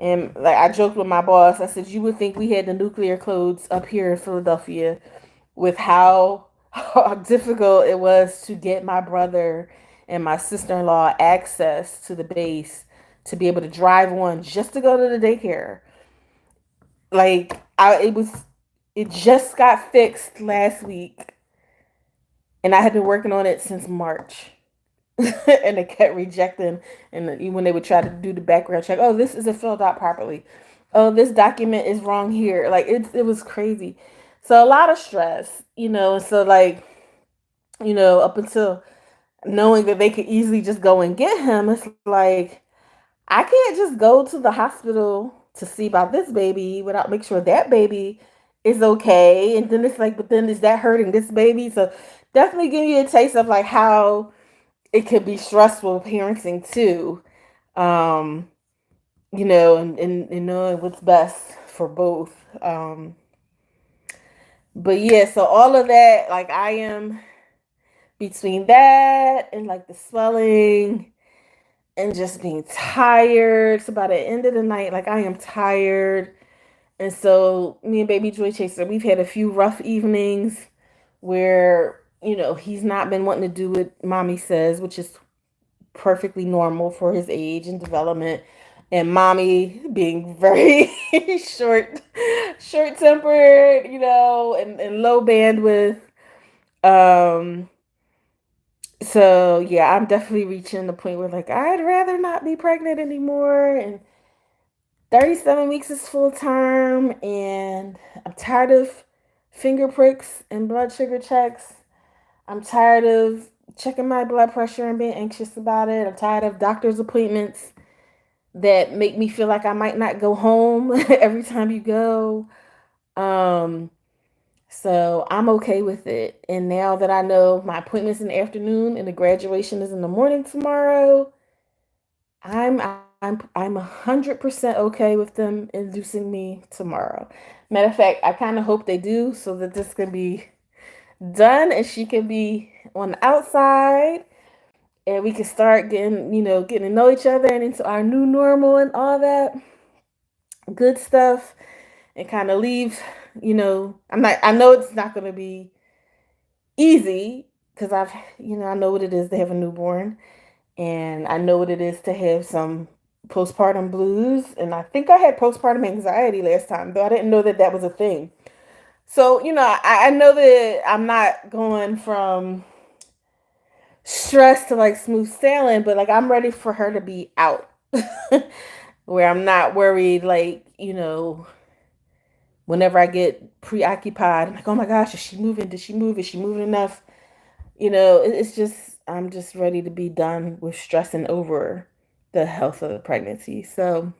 And like, I joked with my boss. I said, you would think we had the nuclear codes up here in Philadelphia with how difficult it was to get my brother and my sister-in-law access to the base to be able to drive one just to go to the daycare. Like it just got fixed last week and I had been working on it since March and they kept rejecting. And when they would try to do the background check, oh, this isn't filled out properly. oh, this document is wrong here. Like it was crazy. So a lot of stress, so like, up until knowing that they could easily just go and get him, it's like I can't just go to the hospital to see about this baby without make sure that baby is okay. And then it's like, but then is that hurting this baby? So definitely give you a taste of like how it could be stressful parenting too. Um, and knowing what's best for both. But yeah, so all of that, like I am between that and like the swelling and just being tired. So by the end of the night, like I am tired. And so me and baby Joy Chaser, we've had a few rough evenings where, he's not been wanting to do what mommy says, which is perfectly normal for his age and development. And mommy being very short tempered, and low bandwidth. Um, so yeah, I'm definitely reaching the point where like I'd rather not be pregnant anymore. And 37 weeks is full term, and I'm tired of finger pricks and blood sugar checks. I'm tired of checking my blood pressure and being anxious about it. I'm tired of doctor's appointments that make me feel like I might not go home every time you go. Um, so I'm okay with it. And now that I know my appointment's in the afternoon and the graduation is in the morning tomorrow, I'm 100% okay with them inducing me tomorrow. Matter of fact, I kind of hope they do so that this can be done and she can be on the outside and we can start getting to know each other and into our new normal and all that good stuff and kind of leave, I know it's not going to be easy because I know what it is to have a newborn and I know what it is to have some postpartum blues. And I think I had postpartum anxiety last time, though I didn't know that that was a thing. So, I know that I'm not going from stress to like smooth sailing, but like I'm ready for her to be out where I'm not worried, like, whenever I get preoccupied, I'm like, oh my gosh, is she moving? Did she move? Is she moving enough? It's just, I'm just ready to be done with stressing over the health of the pregnancy. So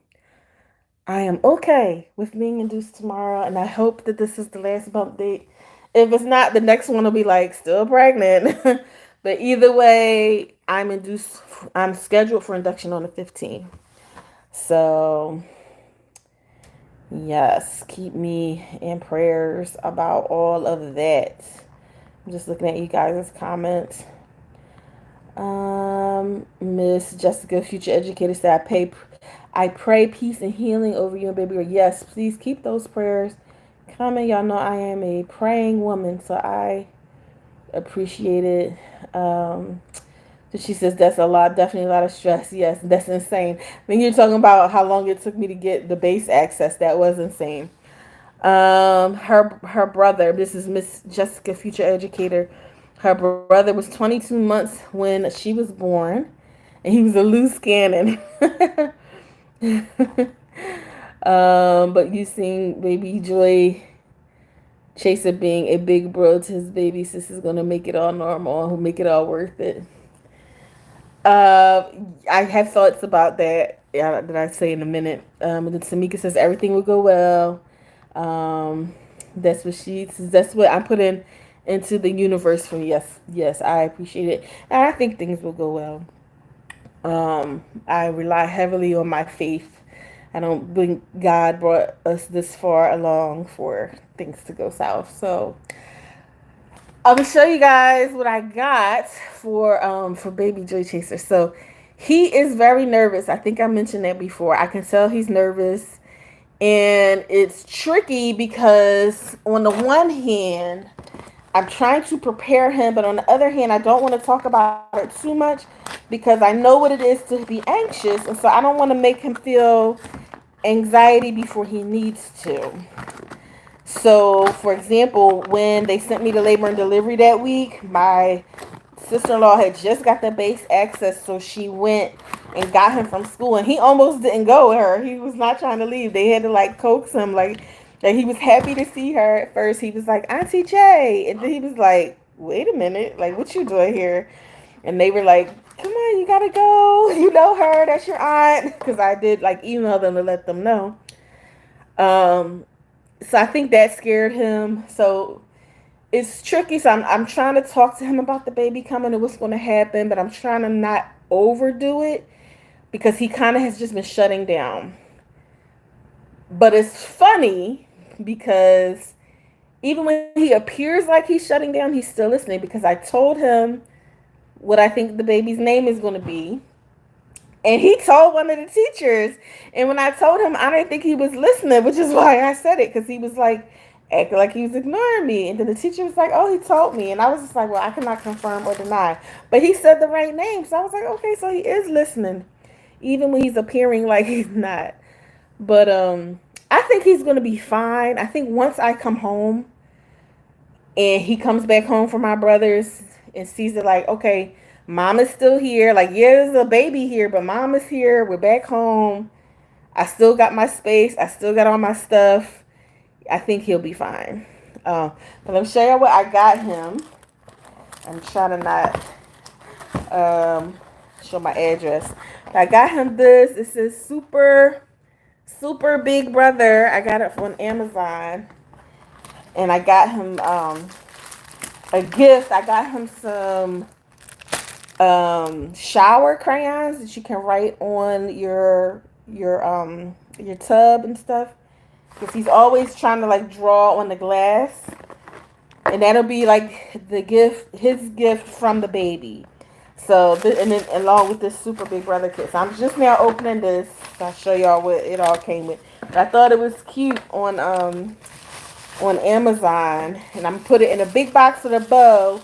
I am okay with being induced tomorrow. And I hope that this is the last bump date. If it's not, the next one will be like still pregnant. But either way, I'm scheduled for induction on the 15th. So yes, keep me in prayers about all of that. I'm just looking at you guys' comments. Miss Jessica, future educator, said, I pray peace and healing over you and baby girl. Yes, please keep those prayers coming. Y'all know I am a praying woman, so I appreciate it. So she says that's a lot, definitely a lot of stress. Yes, that's insane. Then you're talking about how long it took me to get the base access. That was insane. Her brother, this is Miss Jessica, future educator. Her brother was 22 months when she was born, and he was a loose cannon. But you seen baby Joy Chaser being a big bro to his baby sis is gonna make it all normal. Who make it all worth it. I have thoughts about that. Yeah, that I say in a minute. And then Tamika says everything will go well. That's what she says. That's what I'm putting into the universe for me. Yes, I appreciate it, and I think things will go well. I rely heavily on my faith. I don't think God brought us this far along for things to go south. So I'm gonna show you guys what I got for baby Joy Chaser. So he is very nervous. I think I mentioned that before. I can tell he's nervous, and it's tricky because on the one hand, I'm trying to prepare him, but on the other hand, I don't want to talk about it too much because I know what it is to be anxious, and so I don't want to make him feel anxiety before he needs to. So, for example, when they sent me to labor and delivery that week, my sister-in-law had just got the base access, so she went and got him from school, and he almost didn't go with her. He was not trying to leave. They had to like coax him, like that he was happy to see her. At first, he was like, Auntie Jay, and then he was like, wait a minute, like what you doing here? And they were like, come on, you gotta go. You know her, that's your aunt. Because I did like email them to let them know. So I think that scared him. So it's tricky. So I'm trying to talk to him about the baby coming and what's going to happen, but I'm trying to not overdo it because he kind of has just been shutting down. But it's funny because even when he appears like he's shutting down, he's still listening because I told him what I think the baby's name is going to be. And he told one of the teachers. And when I told him, I didn't think he was listening, which is why I said it, because he was like acting like he was ignoring me. And then the teacher was like, oh, he told me. And I was just like, well, I cannot confirm or deny. But he said the right name. So I was like, okay, so he is listening, even when he's appearing like he's not. But I think he's going to be fine. I think once I come home and he comes back home from my brother's and sees it like, okay, mom is still here. Like, yeah, there's a baby here, but mom is here. We're back home. I still got my space. I still got all my stuff. I think he'll be fine. But let me show you what I got him. I'm trying to not show my address. I got him this. This is super big brother. I got it on Amazon. And I got him a gift. I got him some shower crayons that you can write on your tub and stuff, because he's always trying to like draw on the glass, and that'll be like his gift from the baby. So and then along with this super big brother kit. So I'm just now opening this. So I'll show y'all what it all came with. But I thought it was cute on Amazon, and I'm gonna put it in a big box with a bow.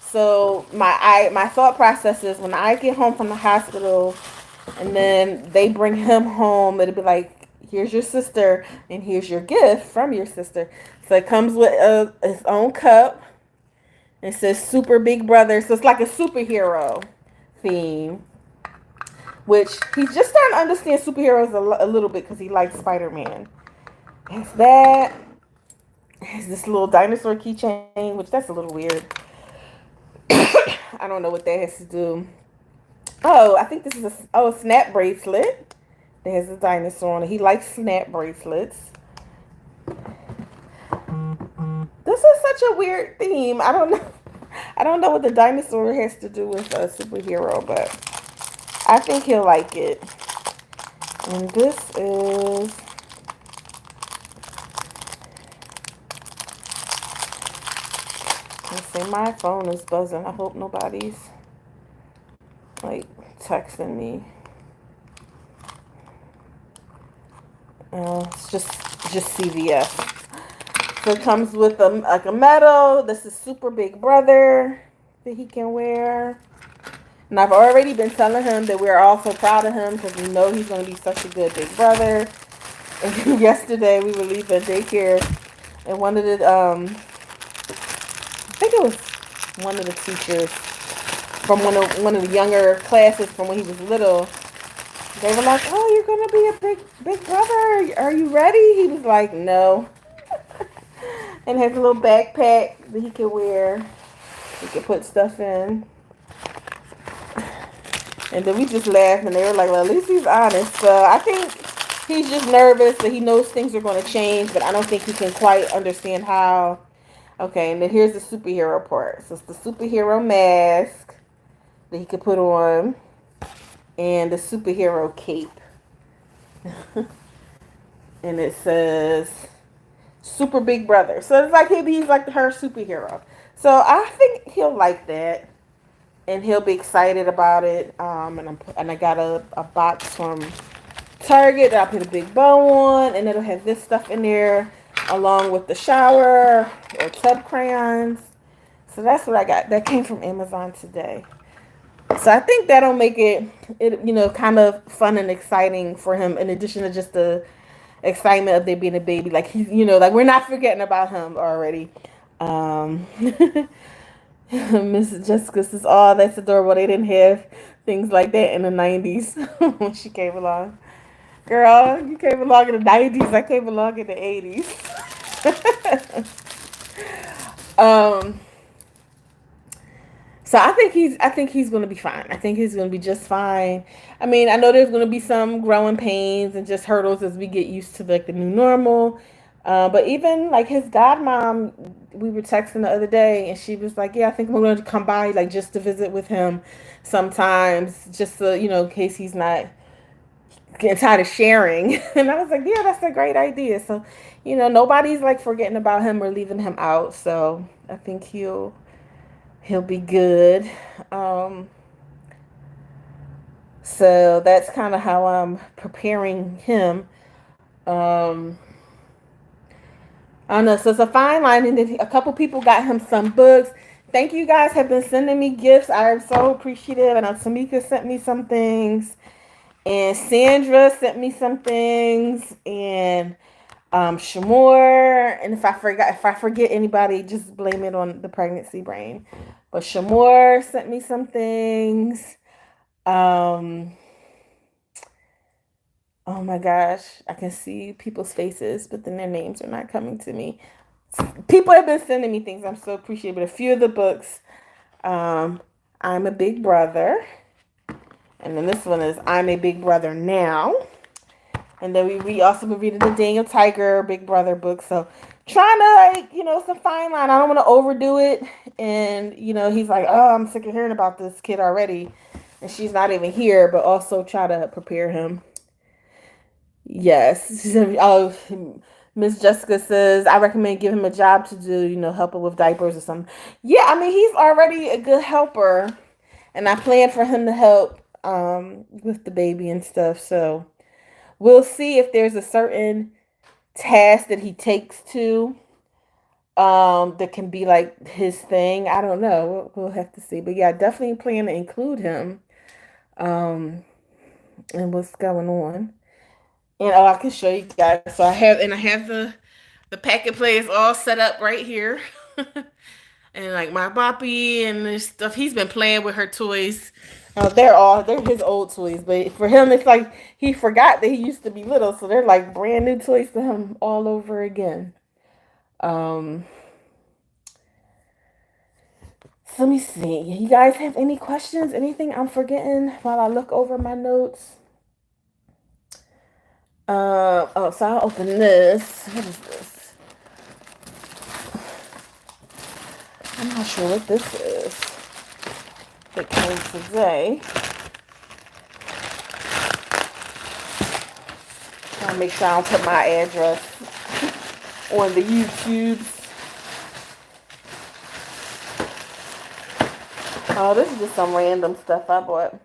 So my thought process is when I get home from the hospital and then they bring him home, it'll be like, here's your sister and here's your gift from your sister. So it comes with its own cup. It says Super Big Brother. So it's like a superhero theme, which he's just starting to understand superheroes a little bit because he likes Spider-Man. It's that. It's this little dinosaur keychain, which that's a little weird. I don't know what that has to do. Oh, I think this is a snap bracelet. That has a dinosaur on it. He likes snap bracelets. This is such a weird theme. I don't know. I don't know what the dinosaur has to do with a superhero, but I think he'll like it. And this is... Let's see, my phone is buzzing. I hope nobody's like texting me. It's just CVS. So it comes with like a medal. This is Super Big Brother that he can wear. And I've already been telling him that we're all so proud of him because we know he's going to be such a good big brother. And yesterday we were leaving daycare, and one of the I think it was one of the teachers from one of the younger classes from when he was little. They were like, "Oh, you're gonna be a big brother. Are you ready?" He was like, "No." And has a little backpack that he can wear. He can put stuff in. And then we just laughed, and they were like, "Well, at least he's honest." So I think he's just nervous that he knows things are going to change, but I don't think he can quite understand how. Okay, and then here's the superhero part. So it's the superhero mask that he could put on, and the superhero cape. And it says Super Big Brother. So it's like he's like her superhero. So I think he'll like that, and he'll be excited about it. And I got a box from Target that I put a big bow on, and it'll have this stuff in there along with the shower or tub crayons. So that's what I got. That came from Amazon today. So I think that'll make it kind of fun and exciting for him, in addition to just the excitement of there being a baby. Like he's, like we're not forgetting about him already. Miss Jessica says, "Oh, that's adorable. They didn't have things like that in the 90s when she came along." Girl, you came along in the 90s. I came along in the 80s. um, so I think he's gonna be fine. I think he's gonna be just fine. I mean, I know there's gonna be some growing pains and just hurdles as we get used to like the new normal. But even like his godmom, we were texting the other day, and she was like, "Yeah, I think we're going to come by like just to visit with him sometimes, just so in case he's not getting tired of sharing." And I was like, "Yeah, that's a great idea." So, nobody's like forgetting about him or leaving him out. So I think he'll be good. Um, so that's kind of how I'm preparing him. Um, I don't know. So it's a fine line, and then a couple people got him some books. Thank you guys have been sending me gifts. I am so appreciative. And Tamika sent me some things, and Sandra sent me some things, and Shamor. And if I forget anybody, just blame it on the pregnancy brain. But Shamor sent me some things. Um, oh my gosh, I can see people's faces, but then their names are not coming to me. People have been sending me things. I'm so appreciative. But a few of the books, um, I'm a Big Brother. And then this one is I'm a Big Brother Now. And then we also been reading the Daniel Tiger Big Brother book. So trying to it's a fine line. I don't want to overdo it. And, he's like, "Oh, I'm sick of hearing about this kid already." And she's not even here, but also try to prepare him. Yes. Oh, Miss Jessica says, "I recommend give him a job to do, helping with diapers or something." Yeah, I mean, he's already a good helper. And I plan for him to help with the baby and stuff. So we'll see if there's a certain task that he takes to that can be like his thing. I don't know. We'll have to see. But yeah, I definitely plan to include him in what's going on. And I can show you guys. So I have the packet plays all set up right here. And like my boppy and this stuff, he's been playing with her toys. They're his old toys, but for him it's like he forgot that he used to be little, so they're like brand new toys to him all over again. Um, so let me see. You guys have any questions? Anything I'm forgetting while I look over my notes? So I'll open this. What is this? I'm not sure what this is. It came today. Trying to make sure I don't put my address on the YouTubes. Oh, this is just some random stuff I bought.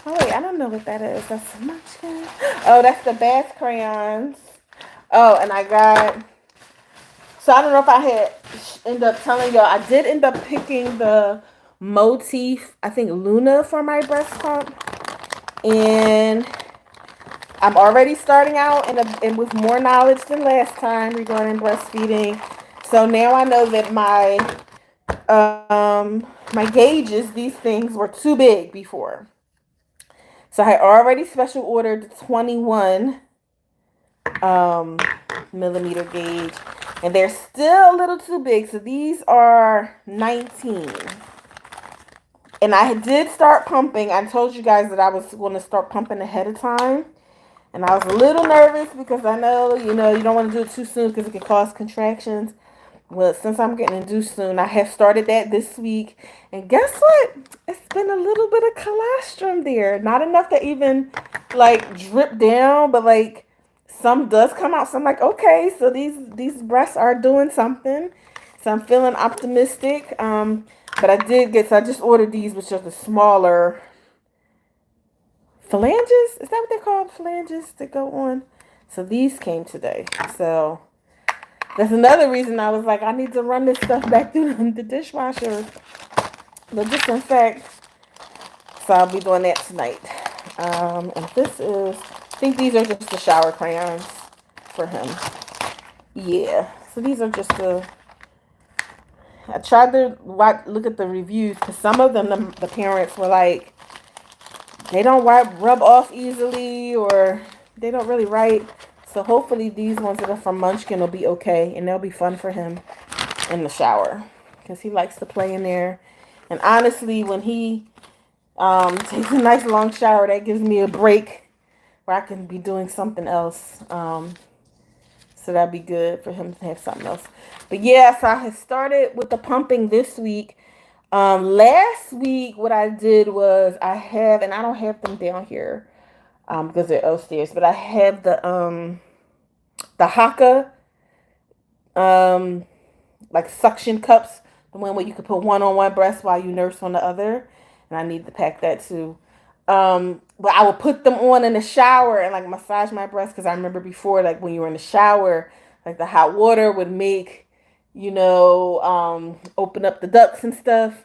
Oh wait, I don't know what that is. That's so much. Oh, that's the bath crayons. Oh, and I got. So I don't know if I had end up telling y'all. I did end up picking the motif. I think Luna for my breast pump, and I'm already starting out and with more knowledge than last time regarding breastfeeding. So now I know that my gauges, these things were too big before. So I already special ordered 21 millimeter gauge, and they're still a little too big. So these are 19. And I did start pumping. I told you guys that I was going to start pumping ahead of time. And I was a little nervous because I know, you don't want to do it too soon because it can cause contractions. Well, since I'm getting induced soon, I have started that this week. And guess what? It's been a little bit of colostrum there. Not enough to even, like, drip down, but, like, some does come out. So I'm like, okay, so these breasts are doing something. So I'm feeling optimistic. But I just ordered these, which are the smaller phalanges. Is that what they're called? Phalanges that go on? So these came today. So that's another reason I was like, I need to run this stuff back through the dishwasher, the disinfect. So I'll be doing that tonight. And this is, I think these are just the shower crayons for him. Yeah. So these are just I tried to look at the reviews because some of them, the parents were like, they don't rub off easily or they don't really write. So hopefully these ones that are from Munchkin will be okay and they'll be fun for him in the shower because he likes to play in there. And honestly, when he takes a nice long shower, that gives me a break where I can be doing something else. So that'd be good for him to have something else. But yeah, so I had started with the pumping this week. Last week, what I did was and I don't have them down here, because they're upstairs, but I have the Haka, um, like suction cups, the one where you could put one on one breast while you nurse on the other. And I need to pack that too. But I would put them on in the shower and like massage my breast because I remember before, like when you were in the shower, like the hot water would make, open up the ducts and stuff.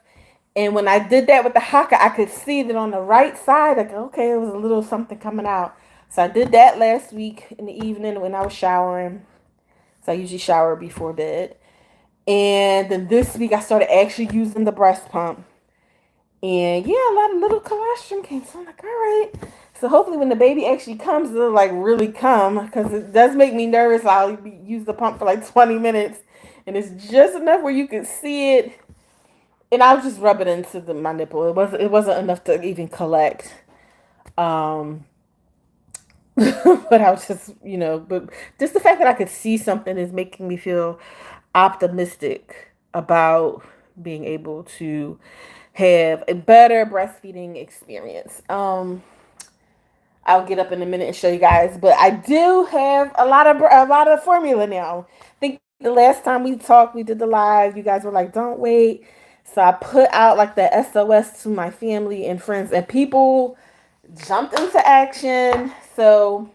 And when I did that with the haka, I could see that on the right side, like, okay, it was a little something coming out. So I did that last week in the evening when I was showering. So I usually shower before bed. And then this week I started actually using the breast pump. And yeah, a lot of little colostrum came. So I'm like, all right. So hopefully when the baby actually comes, it'll like really come. Because it does make me nervous. I'll use the pump for like 20 minutes. And it's just enough where you can see it. And I was just rubbing it into my nipple. It wasn't enough to even collect. Um, but I was just, but just the fact that I could see something is making me feel optimistic about being able to have a better breastfeeding experience. I'll get up in a minute and show you guys, but I do have a lot of formula now. I think the last time we talked, we did the live. You guys were like, "Don't wait." So I put out like the SOS to my family and friends, and people jumped into action. So,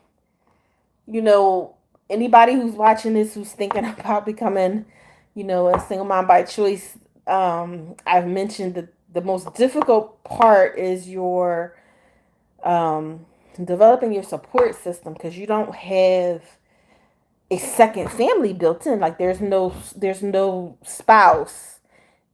you know, anybody who's watching this who's thinking about becoming, a single mom by choice, I've mentioned that the most difficult part is your developing your support system because you don't have a second family built in. Like there's no spouse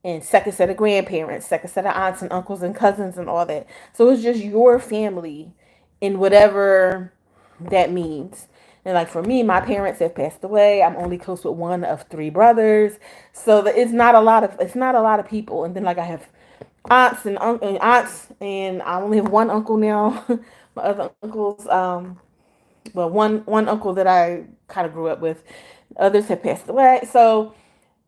and second set of grandparents, second set of aunts and uncles and cousins and all that. So it's just your family in whatever that means. And like for me, my parents have passed away. I'm only close with one of three brothers. So it's not a lot of people. And then like I have aunts and I only have one uncle now. My other uncles, well, one uncle that I kind of grew up with, others have passed away. So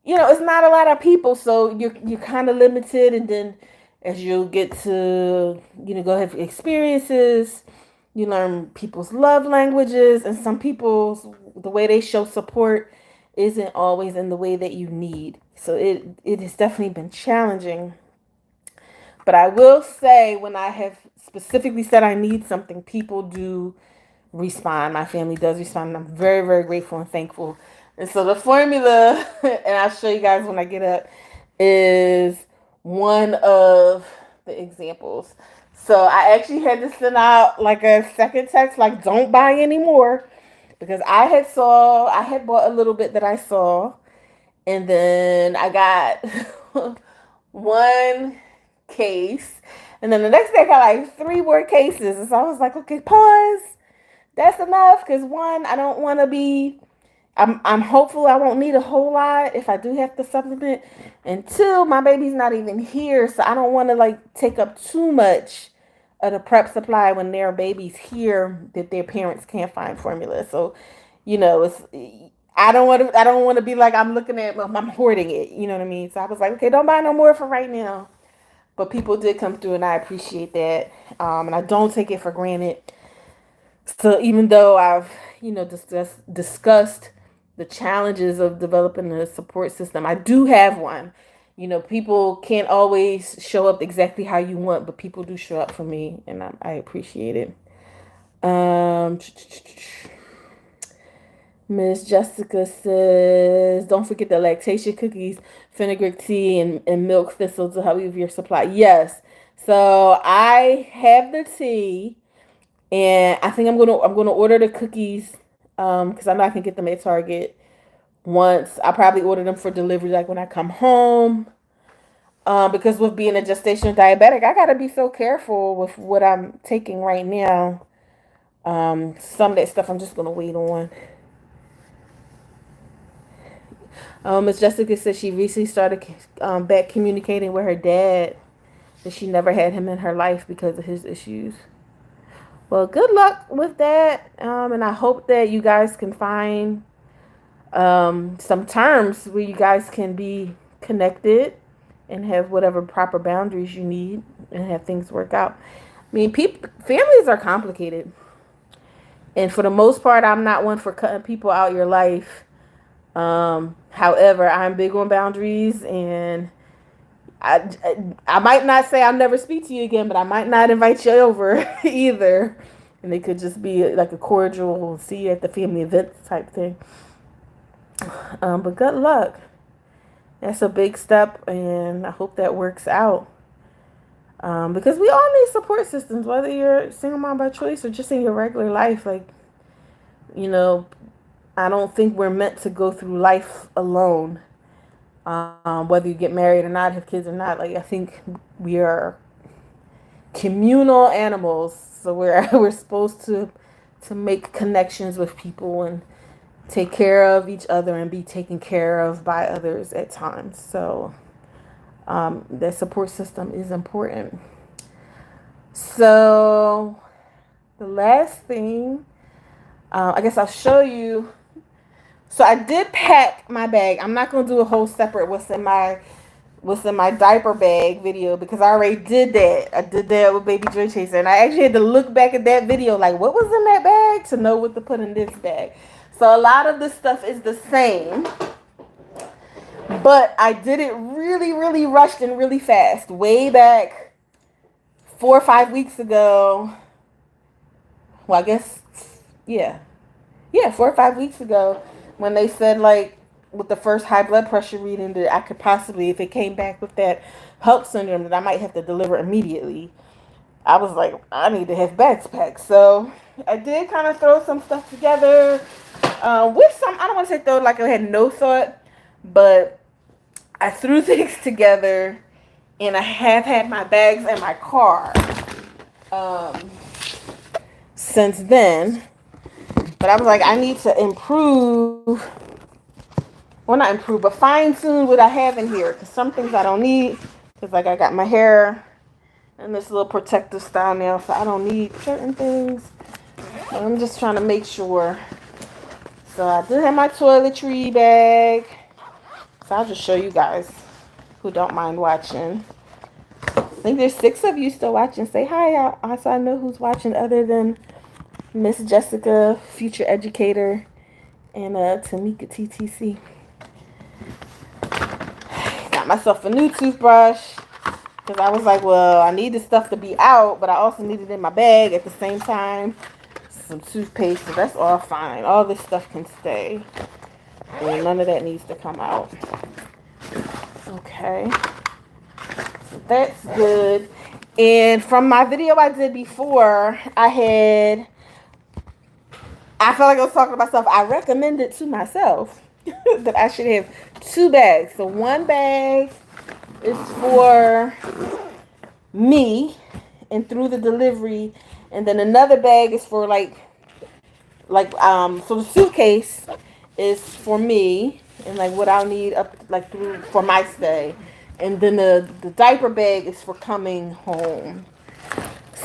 it's not a lot of people, so you're kind of limited. And then as you get to go have experiences, you learn people's love languages, and some people's the way they show support isn't always in the way that you need. So it has definitely been challenging. But I will say when I have specifically said I need something, people do respond. My family does respond, and I'm very, very grateful and thankful. And so the formula, and I'll show you guys when I get up, is one of the examples. So I actually had to send out like a second text, like don't buy anymore, because I had bought a little bit that I saw, and then I got one case, and then the next day I got like three more cases, and so I was like, okay, pause. That's enough, because one, I don't want to be. I'm hopeful I won't need a whole lot if I do have to supplement, and two, my baby's not even here, so I don't want to like take up too much of the prep supply when their baby's here that their parents can't find formula. So, it's I don't want to be like I'm hoarding it. You know what I mean? So I was like, okay, don't buy no more for right now. But people did come through, and I appreciate that. And I don't take it for granted. So even though I've, discussed the challenges of developing a support system, I do have one. People can't always show up exactly how you want, but people do show up for me, and I appreciate it. Um, Miss Jessica says, don't forget the lactation cookies, fenugreek tea, and milk thistle to help you with your supply. Yes. So I have the tea, and I think I'm gonna order the cookies, because I know I can get them at Target. once. I probably order them for delivery like when I come home. Because with being a gestational diabetic, I gotta be so careful with what I'm taking right now. Some of that stuff I'm just gonna wait on. Miss Jessica said she recently started back communicating with her dad. That she never had him in her life because of his issues. Well, good luck with that. And I hope that you guys can find some terms where you guys can be connected and have whatever proper boundaries you need and have things work out. I mean, families are complicated. And for the most part, I'm not one for cutting people out your life. However, I'm big on boundaries, and I might not say I'll never speak to you again, but I might not invite you over either. And it could just be like a cordial see you at the family event type thing. But good luck. That's a big step, and I hope that works out. Because we all need support systems, whether you're a single mom by choice or just in your regular life. Like, you know, I don't think we're meant to go through life alone. Whether you get married or not, have kids or not. Like, I think we are communal animals, so we're supposed to make connections with people and take care of each other and be taken care of by others at times. So that support system is important. So the last thing, I guess I'll show you. So I did pack my bag. I'm not going to do a whole separate what's in my diaper bag video because I already did that. I did that with Baby Joy Chaser. And I actually had to look back at that video like what was in that bag to know what to put in this bag. So a lot of the stuff is the same. But I did it really, really rushed and really fast. Way back 4 or 5 weeks ago. Well, I guess, yeah. Yeah, 4 or 5 weeks ago. When they said, like, with the first high blood pressure reading that I could possibly, if it came back with that HELP syndrome, that I might have to deliver immediately. I was like, I need to have bags packed. So I did kind of throw some stuff together with some, I don't want to say throw like I had no thought, but I threw things together and I have had my bags in my car since then. But I was like, I need to improve, well, not improve, but fine-tune what I have in here. Because some things I don't need. Because, like, I got my hair in this little protective style now. So I don't need certain things. But I'm just trying to make sure. So I do have my toiletry bag. So I'll just show you guys who don't mind watching. I think there's 6 of you still watching. Say hi, so I know who's watching other than Miss Jessica, future educator, and Tamika TTC. Got myself a new toothbrush because I was like, well, I need this stuff to be out, but I also need it in my bag at the same time. Some toothpaste, so that's all fine. All this stuff can stay. And none of that needs to come out. Okay. So that's good. And from my video I did before, I felt like I was talking to myself. I recommended to myself that I should have 2 bags. So one bag is for me and through the delivery, and then another bag is for so the suitcase is for me and like what I'll need up like through for my stay, and then the diaper bag is for coming home.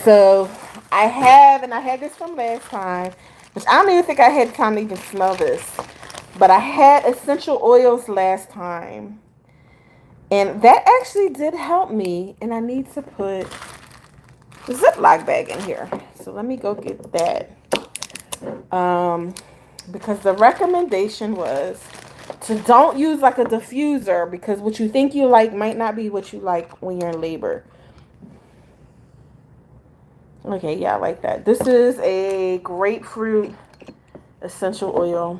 So I had this from last time, which I don't even think I had time to even smell this. But I had essential oils last time. And that actually did help me. And I need to put the Ziploc bag in here. So let me go get that. Because the recommendation was to don't use like a diffuser, because what you think you like might not be what you like when you're in labor. Okay, yeah, I like that. This is a grapefruit essential oil.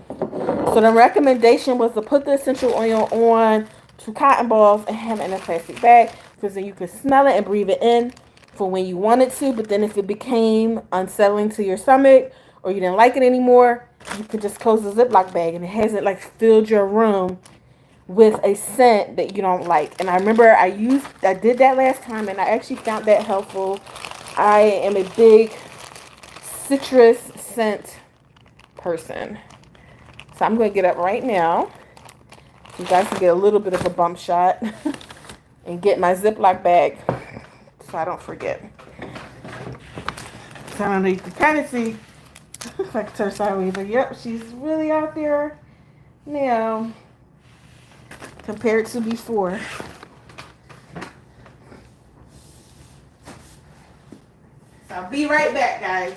So the recommendation was to put the essential oil on 2 cotton balls and have it in a plastic bag, because then you can smell it and breathe it in for when you wanted to. But then if it became unsettling to your stomach, or you didn't like it anymore, you could just close the Ziploc bag and it hasn't like filled your room with a scent that you don't like. And I remember I did that last time and I actually found that helpful. I am a big citrus scent person. So I'm going to get up right now so you guys can get a little bit of a bump shot and get my Ziploc bag so I don't forget. So I don't know, you can kind of see if I can turn sideways, but yep, she's really out there now compared to before. So I'll be right back, guys.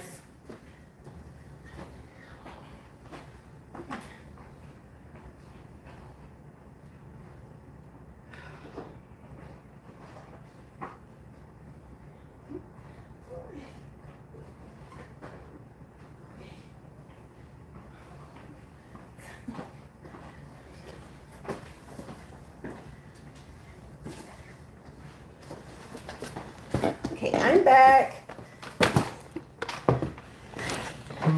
Okay, I'm back.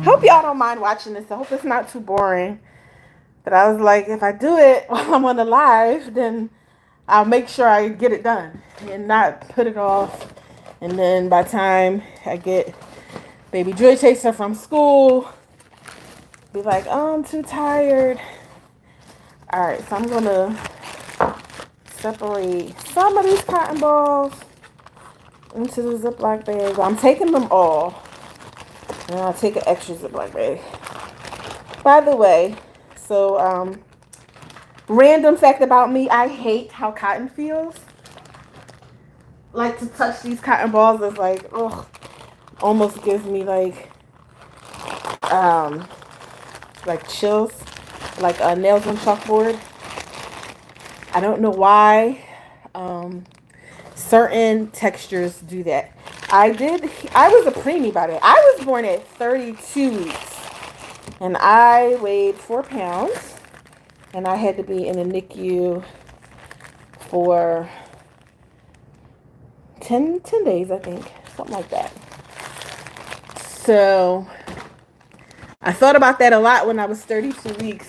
Hope y'all don't mind watching this. I hope it's not too boring. But I was like, if I do it while I'm on the live, then I'll make sure I get it done and not put it off. And then by the time I get baby Joy Chaser from school, be like, oh, I'm too tired. All right, so I'm going to separate some of these cotton balls into the Ziploc bag. I'm taking them all. And I'll take an extra Ziploc bag. By the way, so random fact about me, I hate how cotton feels. Like to touch these cotton balls is like, ugh, almost gives me like chills, like nails on chalkboard. I don't know why certain textures do that. I was a preemie by the way. I was born at 32 weeks and I weighed 4 pounds and I had to be in a NICU for 10 days, I think, something like that. So I thought about that a lot when I was 32 weeks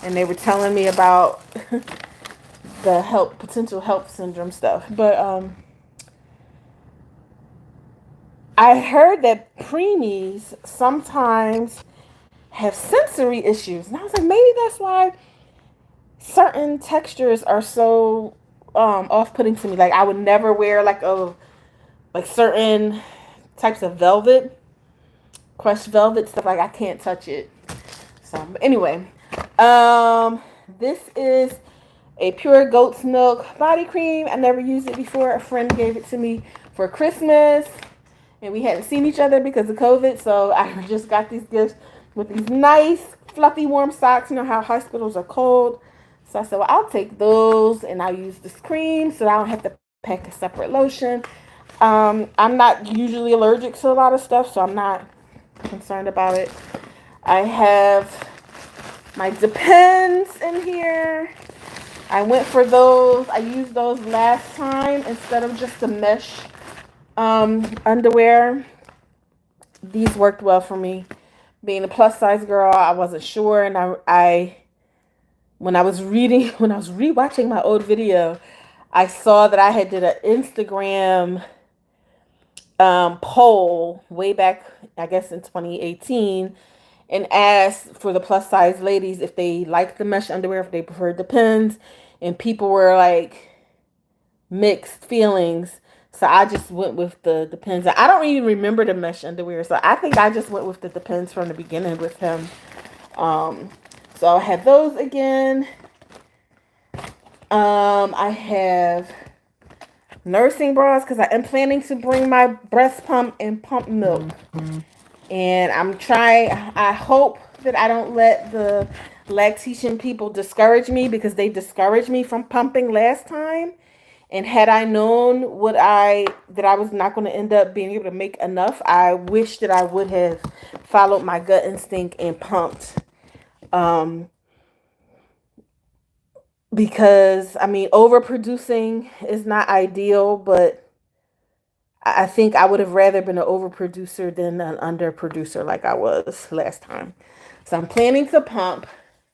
and they were telling me about the potential HELP syndrome stuff. But I heard that preemies sometimes have sensory issues. And I was like, maybe that's why certain textures are so off-putting to me. Like I would never wear like certain types of velvet, crushed velvet stuff. Like I can't touch it. So but anyway, this is a pure goat's milk body cream. I never used it before. A friend gave it to me for Christmas. And we hadn't seen each other because of COVID. So I just got these gifts with these nice, fluffy, warm socks. You know how hospitals are cold. So I said, well, I'll take those and I'll use this cream so that I don't have to pack a separate lotion. I'm not usually allergic to a lot of stuff, so I'm not concerned about it. I have my Depends in here. I went for those. I used those last time instead of just the mesh underwear. These worked well for me. Being a plus size girl, I wasn't sure, and when I was rewatching my old video, I saw that I had did an Instagram poll way back, I guess in 2018, and asked for the plus size ladies if they liked the mesh underwear, if they preferred Depends, and people were like mixed feelings. So I just went with the Depends. I don't even remember the mesh underwear. So I think I just went with the Depends from the beginning with him. So I have those again. I have nursing bras because I am planning to bring my breast pump and pump milk. And I hope that I don't let the lactation people discourage me because they discouraged me from pumping last time. And had I known that I was not going to end up being able to make enough, I wish that I would have followed my gut instinct and pumped. Because, I mean, overproducing is not ideal, but I think I would have rather been an overproducer than an underproducer like I was last time. So I'm planning to pump.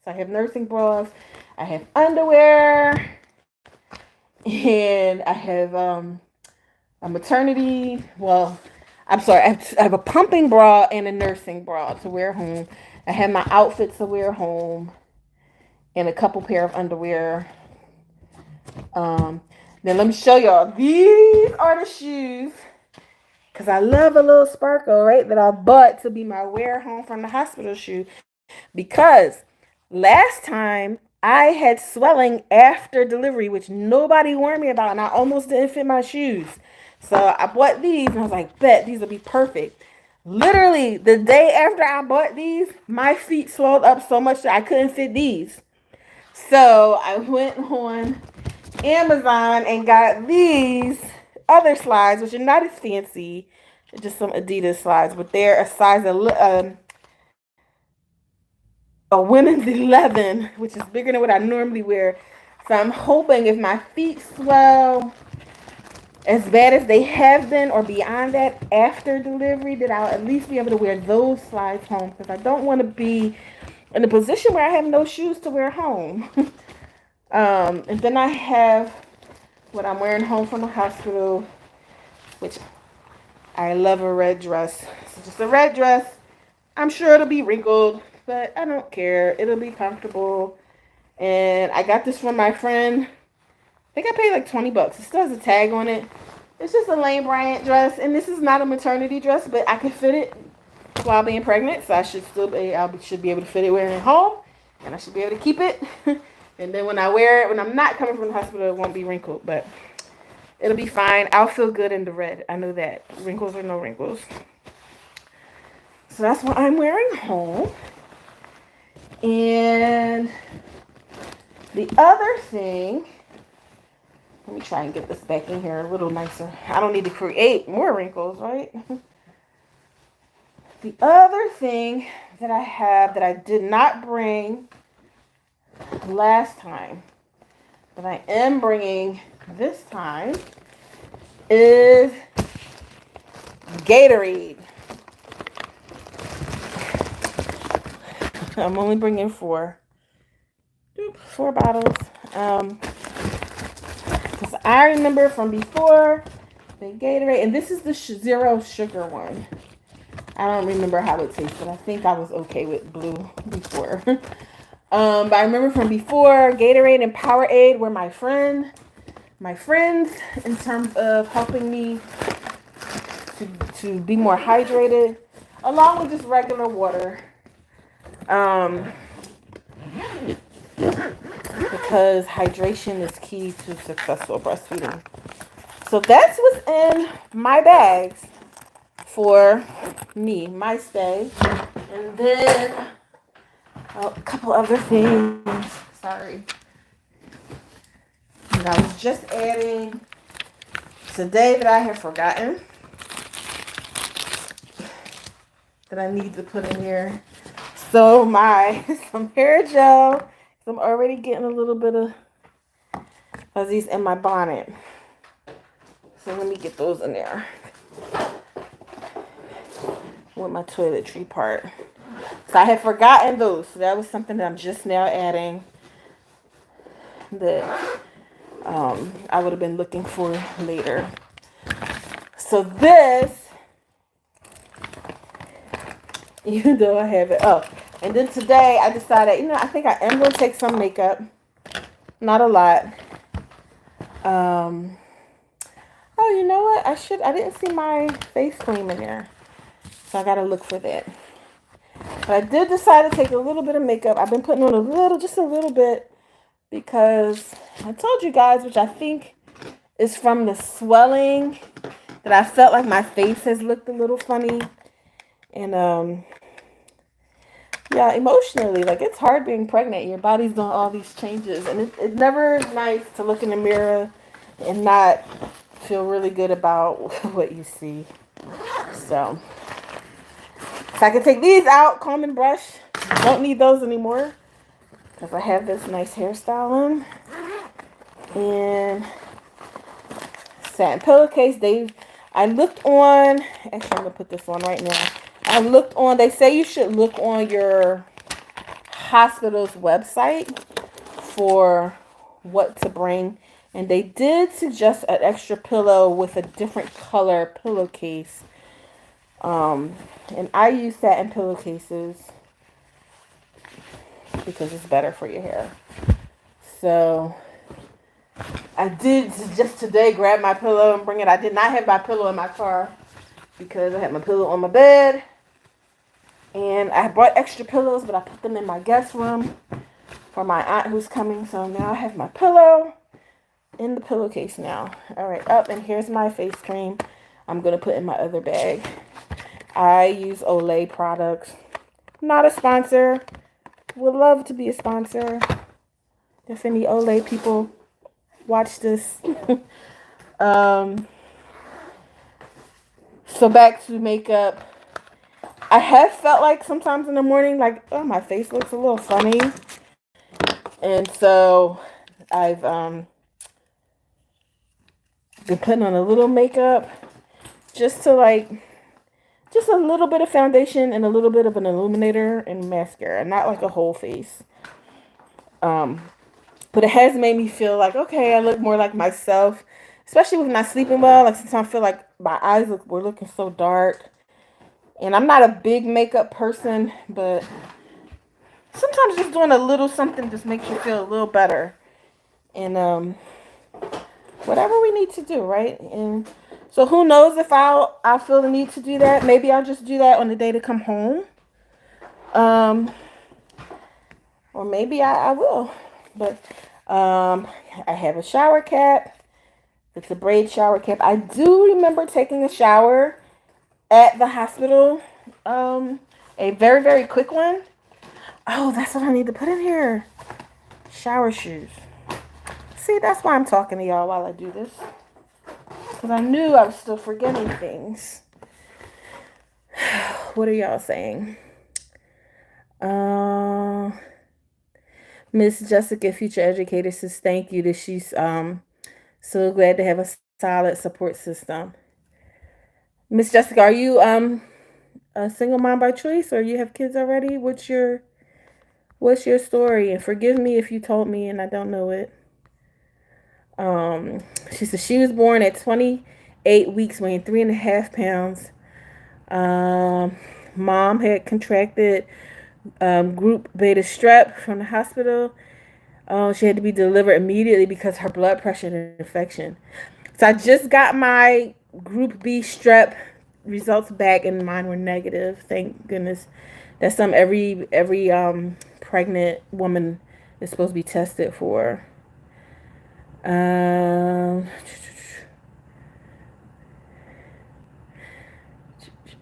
So I have nursing bras, I have underwear, and I have a maternity. Well, I'm sorry. I have a pumping bra and a nursing bra to wear home. I have my outfits to wear home, and a couple pair of underwear. Um, then let me show y'all. These are the shoes. Because I love a little sparkle, right? That I bought to be my wear home from the hospital shoe. Because last time I had swelling after delivery, which nobody warned me about, and I almost didn't fit my shoes. So I bought these, and I was like, bet these will be perfect. Literally, the day after I bought these, my feet swelled up so much that I couldn't fit these. So I went on Amazon and got these other slides, which are not as fancy. They're just some Adidas slides, but they're a size of a women's 11, which is bigger than what I normally wear. So I'm hoping if my feet swell as bad as they have been or beyond that after delivery, that I'll at least be able to wear those slides home, because I don't want to be in a position where I have no shoes to wear home. And then I have what I'm wearing home from the hospital, which I love, a red dress. So just a red dress. I'm sure it'll be wrinkled, but I don't care. It'll be comfortable. And I got this from my friend. I think I paid like $20. It still has a tag on it. It's just a Lane Bryant dress, and this is not a maternity dress, but I can fit it while being pregnant, so I should should be able to fit it wearing it home, and I should be able to keep it. And then when I wear it, when I'm not coming from the hospital, it won't be wrinkled, but it'll be fine. I'll feel good in the red. I know that. Wrinkles or no wrinkles. So that's what I'm wearing home. And the other thing, let me try and get this back in here a little nicer. I don't need to create more wrinkles, right? The other thing that I have that I did not bring last time, but I am bringing this time, is Gatorade. I'm only bringing four bottles. Because I remember from before the Gatorade, and this is the zero sugar one. I don't remember how it tastes, but I think I was okay with blue before. But I remember from before, Gatorade and Powerade were my friends in terms of helping me to be more hydrated, along with just regular water. Because hydration is key to successful breastfeeding. So that's what's in my bags for me, my stay. And then a couple other things. Sorry. And I was just adding today that I have forgotten that I need to put in here. So some hair gel. I'm already getting a little bit of fuzzies in my bonnet. So let me get those in there with my toiletry part. So I had forgotten those. So that was something that I'm just now adding that I would have been looking for later. So this, even though I have it, and then today I decided, I think I am going to take some makeup. Not a lot. Oh, you know what? I didn't see my face cream in there. So I got to look for that. But I did decide to take a little bit of makeup. I've been putting on just a little bit, because I told you guys, which I think is from the swelling, that I felt like my face has looked a little funny. And, yeah, emotionally, like, it's hard being pregnant. Your body's doing all these changes. And it's never nice to look in the mirror and not feel really good about what you see. So I can take these out, comb and brush. Don't need those anymore, because I have this nice hairstyle on. And satin pillowcase. I looked on, actually I'm going to put this on right now. I looked on, they say you should look on your hospital's website for what to bring. And they did suggest an extra pillow with a different color pillowcase. And I use satin pillowcases because it's better for your hair. So I did just today grab my pillow and bring it. I did not have my pillow in my car because I had my pillow on my bed. And I brought extra pillows, but I put them in my guest room for my aunt who's coming. So now I have my pillow in the pillowcase now. All right, up, and here's my face cream I'm going to put in my other bag. I use Olay products. Not a sponsor. Would love to be a sponsor. If any Olay people watch this. So back to makeup. I have felt like sometimes in the morning, like, oh, my face looks a little funny. And so I've been putting on a little makeup just a little bit of foundation and a little bit of an illuminator and mascara, not like a whole face. But it has made me feel like, okay, I look more like myself, especially with not sleeping well. Like sometimes I feel like my eyes were looking so dark. And I'm not a big makeup person, but sometimes just doing a little something just makes you feel a little better. And whatever we need to do, right? And so who knows if I'll feel the need to do that. Maybe I'll just do that on the day to come home. Or maybe I will. But I have a shower cap. It's a braid shower cap. I do remember taking a shower at the hospital. A very, very quick one. Oh, that's what I need to put in here. Shower shoes. See, that's why I'm talking to y'all while I do this. Because I knew I was still forgetting things. What are y'all saying? Miss Jessica, future educator, says thank you. That she's so glad to have a solid support system. Miss Jessica, are you a single mom by choice, or you have kids already? What's your story? And forgive me if you told me and I don't know it. She said she was born at 28 weeks, weighing 3.5 pounds. Mom had contracted group beta strep from the hospital. She had to be delivered immediately because her blood pressure and infection. So I just got my group B strep results back, and mine were negative. Thank goodness. That's something every pregnant woman is supposed to be tested for.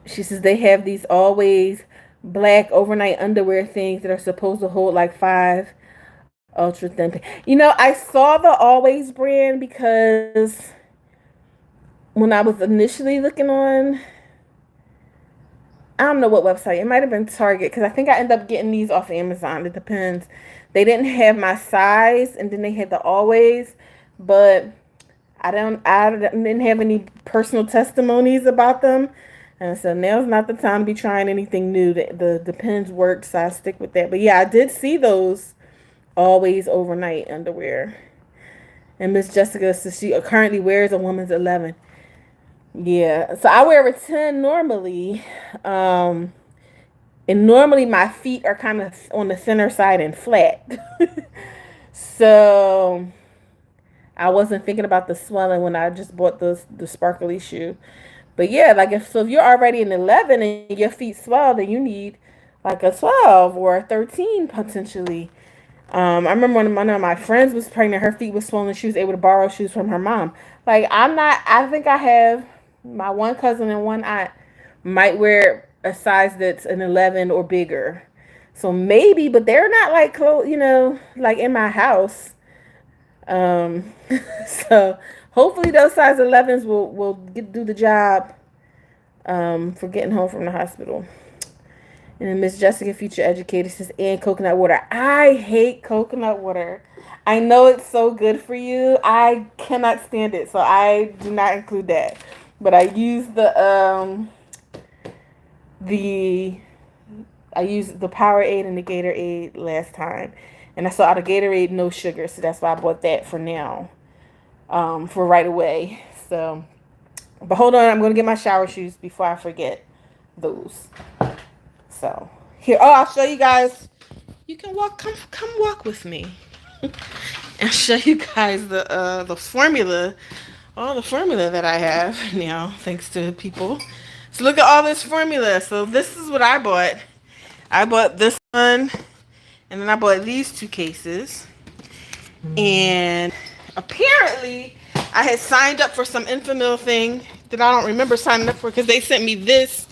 She says they have these always black overnight underwear things that are supposed to hold like 5 ultra thin. You know, I saw the Always brand because when I was initially looking on, I don't know what website. It might have been Target, because I think I ended up getting these off Amazon. It depends. They didn't have my size, and then they had the Always, but I didn't have any personal testimonies about them. And so now's not the time to be trying anything new. The Depends worked, so I stick with that. But yeah, I did see those Always overnight underwear. And Miss Jessica says she currently wears a woman's 11. Yeah, so I wear a 10 normally. And normally my feet are kind of on the center side and flat. So I wasn't thinking about the swelling when I just bought the sparkly shoe. But yeah, like if you're already an 11 and your feet swell, then you need like a 12 or a 13 potentially. I remember when one of my friends was pregnant, her feet was swollen. She was able to borrow shoes from her mom. Like I think I have my one cousin and one aunt might wear a size that's an 11 or bigger. So maybe, but they're not like close, like in my house. So hopefully those size 11s will do the job for getting home from the hospital. And then Miss Jessica, future educator, says, and coconut water. I hate coconut water. I know it's so good for you. I cannot stand it, so I do not include that. But I used the I used the Powerade and the Gatorade last time, and I saw the Gatorade no sugar, so that's why I bought that for now, for right away. So, but hold on, I'm gonna get my shower shoes before I forget those. So here, oh, I'll show you guys. You can walk, come walk with me, and show you guys the formula, all the formula that I have now, thanks to people. So look at all this formula. So this is what I bought. I bought this one, and then I bought these 2 cases. And apparently, I had signed up for some Infamil thing that I don't remember signing up for because they sent me this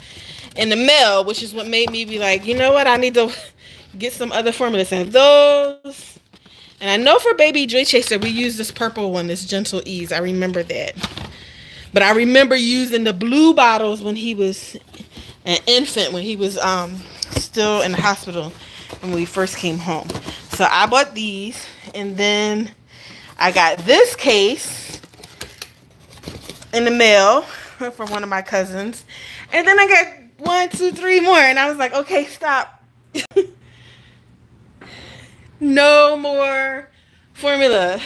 in the mail, which is what made me be like, you know what, I need to get some other formulas. And those, and I know for Baby Joy Chaser, we use this purple one, this Gentle Ease. I remember that. But I remember using the blue bottles when he was an infant, when he was still in the hospital when we first came home. So I bought these, and then I got this case in the mail from one of my cousins, and then I got 1, 2, 3 more, and I was like, okay, stop. No more formula.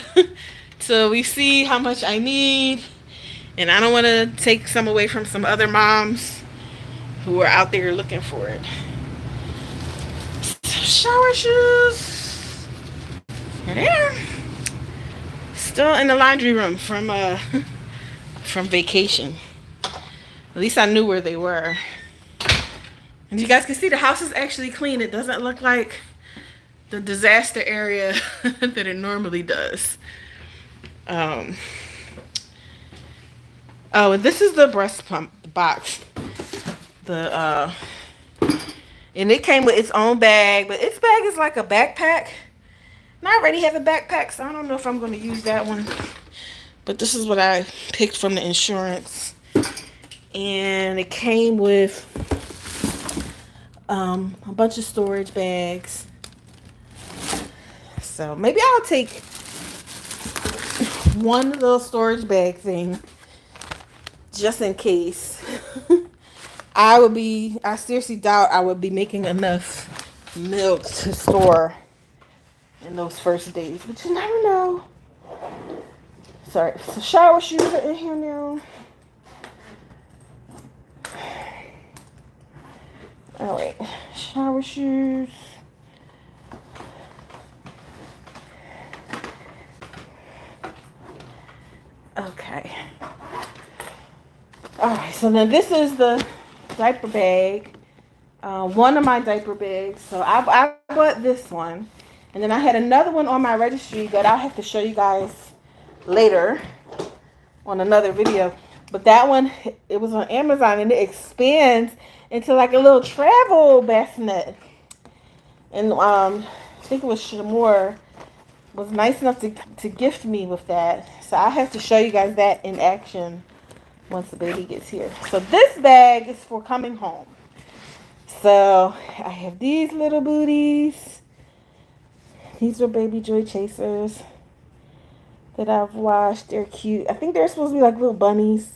So we see how much I need, and I don't want to take some away from some other moms who are out there looking for it. Shower shoes. They're there. Still in the laundry room from vacation. At least I knew where they were. And you guys can see the house is actually clean. It doesn't look like the disaster area that it normally does. Oh, and this is the breast pump box. And it came with its own bag, but its bag is like a backpack. And I already have a backpack, so I don't know if I'm going to use that one. But this is what I picked from the insurance. And it came with a bunch of storage bags. So maybe I'll take one little storage bag thing just in case. I seriously doubt I would be making enough milk to store in those first days, but you never know. Sorry, so shower shoes are in here now. All right, shower shoes. Okay. All right, so then this is the diaper bag. One of my diaper bags. So I bought this one. And then I had another one on my registry that I'll have to show you guys later on another video. But that one, it was on Amazon, and it expands into like a little travel bassinet. And I think it was Shamor was nice enough to gift me with that. So I'll have to show you guys that in action once the baby gets here. So this bag is for coming home. So I have these little booties. These are Baby Joy Chasers that I've washed. They're cute. I think they're supposed to be like little bunnies.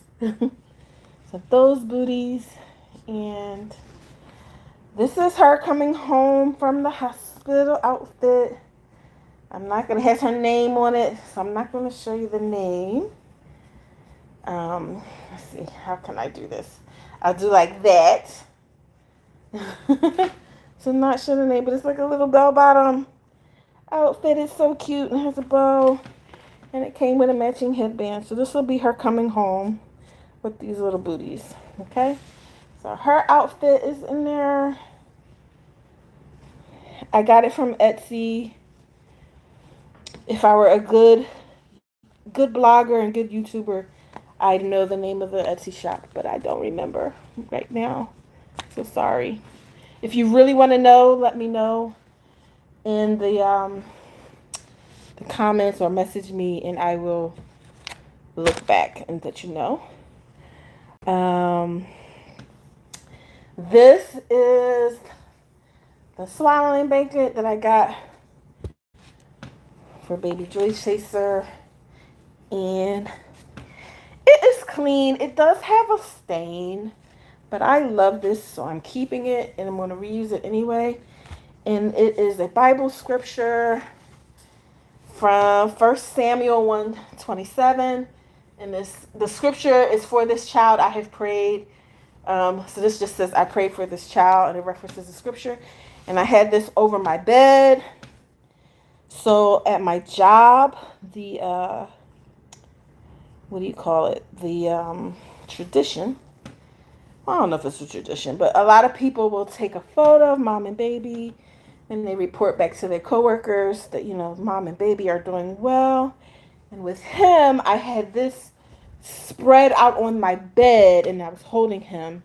So those booties. And this is her coming home from the hospital outfit. I'm not going to have her name on it, so I'm not going to show you the name. Let's see. How can I do this? I'll do like that. So not show the name, but it's like a little bell-bottom outfit. Is so cute and has a bow, and it came with a matching headband. So this will be her coming home with these little booties. Okay, so her outfit is in there. I got it from Etsy. If I were a good blogger and good YouTuber, I'd know the name of the Etsy shop, but I don't remember right now, so sorry. If you really want to know, let me know in the comments or message me, and I will look back and let you know. This is the swallowing blanket that I got for Baby Joy Chaser, and it is clean. It does have a stain, but I love this, so I'm keeping it, and I'm going to reuse it anyway. And it is a Bible scripture from 1 Samuel 1:27. And the scripture is, for this child I have prayed. So this just says, I prayed for this child, and it references the scripture. And I had this over my bed. So at my job, the, what do you call it? The tradition. I don't know if it's a tradition, but a lot of people will take a photo of mom and baby, and they report back to their coworkers that, mom and baby are doing well. And with him, I had this spread out on my bed, and I was holding him.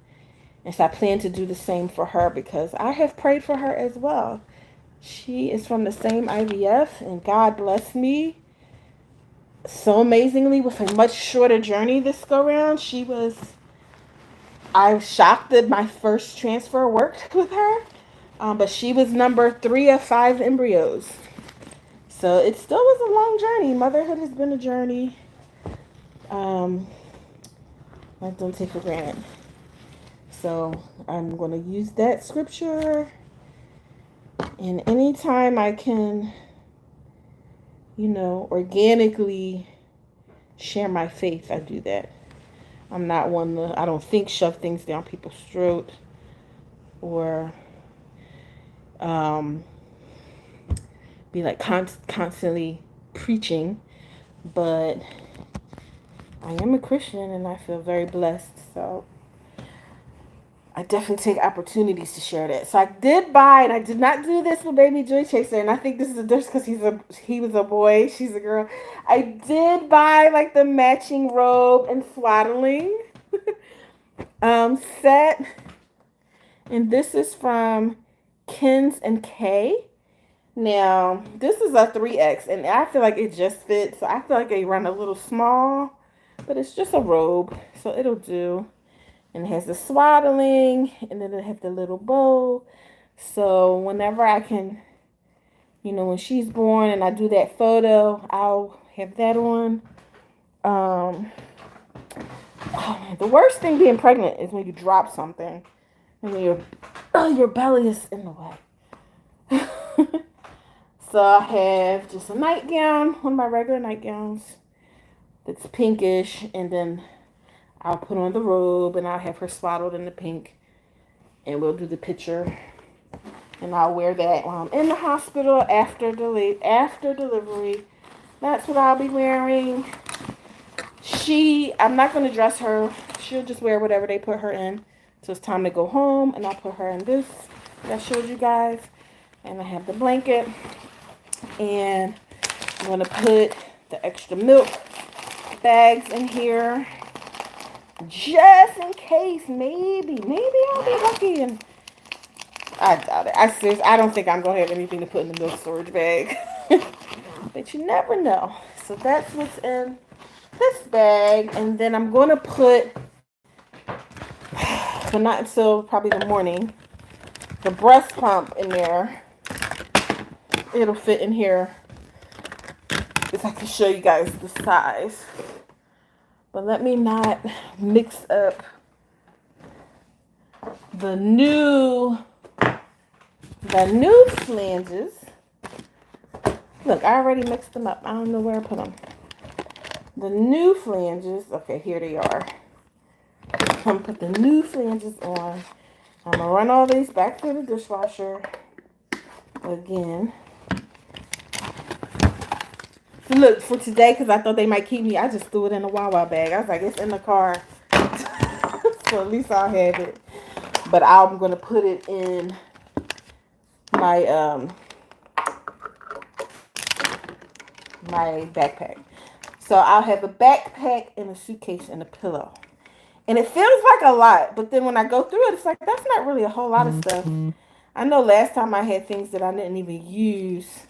And so I plan to do the same for her, because I have prayed for her as well. She is from the same IVF, and God blessed me so amazingly with a much shorter journey this go round. I was shocked that my first transfer worked with her, but she was number 3 of 5 embryos. So it still was a long journey. Motherhood has been a journey. I don't take for granted. So I'm going to use that scripture. And anytime I can, organically share my faith, I do that. I'm not one to, I don't think, shove things down people's throat or be like constantly preaching. But I am a Christian, and I feel very blessed. So I definitely take opportunities to share that. So I did buy, and I did not do this with baby Joy Chaser, and I think this is a difference because he was a boy, she's a girl. I did buy like the matching robe and swaddling set, and this is from Kins and K. Now this is a 3X, and I feel like it just fits. So I feel like they run a little small, but it's just a robe, so it'll do. And it has the swaddling, and then it has the little bow. So whenever I can, when she's born and I do that photo, I'll have that on. The worst thing being pregnant is when you drop something and your belly is in the way. So I have just a nightgown, one of my regular nightgowns that's pinkish, and then I'll put on the robe, and I'll have her swaddled in the pink, and we'll do the picture, and I'll wear that while I'm in the hospital after delivery. That's what I'll be wearing. I'm not going to dress her. She'll just wear whatever they put her in. So it's time to go home, and I'll put her in this that I showed you guys, and I have the blanket, and I'm going to put the extra milk bags in here. Just in case, maybe I'll be lucky, and I doubt it. I don't think I'm going to have anything to put in the milk storage bag, but you never know. So that's what's in this bag, and then I'm going to put, but not until probably the morning, the breast pump in there. It'll fit in here if I can show you guys the size. But let me not mix up the new flanges. Look, I already mixed them up. I don't know where I put them. The new flanges. Okay, here they are. I'm going to put the new flanges on. I'm going to run all these back through the dishwasher again. Look, for today, because I thought they might keep me, I just threw it in a Wawa bag. I was like, it's in the car. So at least I'll have it. But I'm going to put it in my my backpack. So I'll have a backpack and a suitcase and a pillow. And it feels like a lot, but then when I go through it, it's like, that's not really a whole lot of stuff. I know last time I had things that I didn't even use.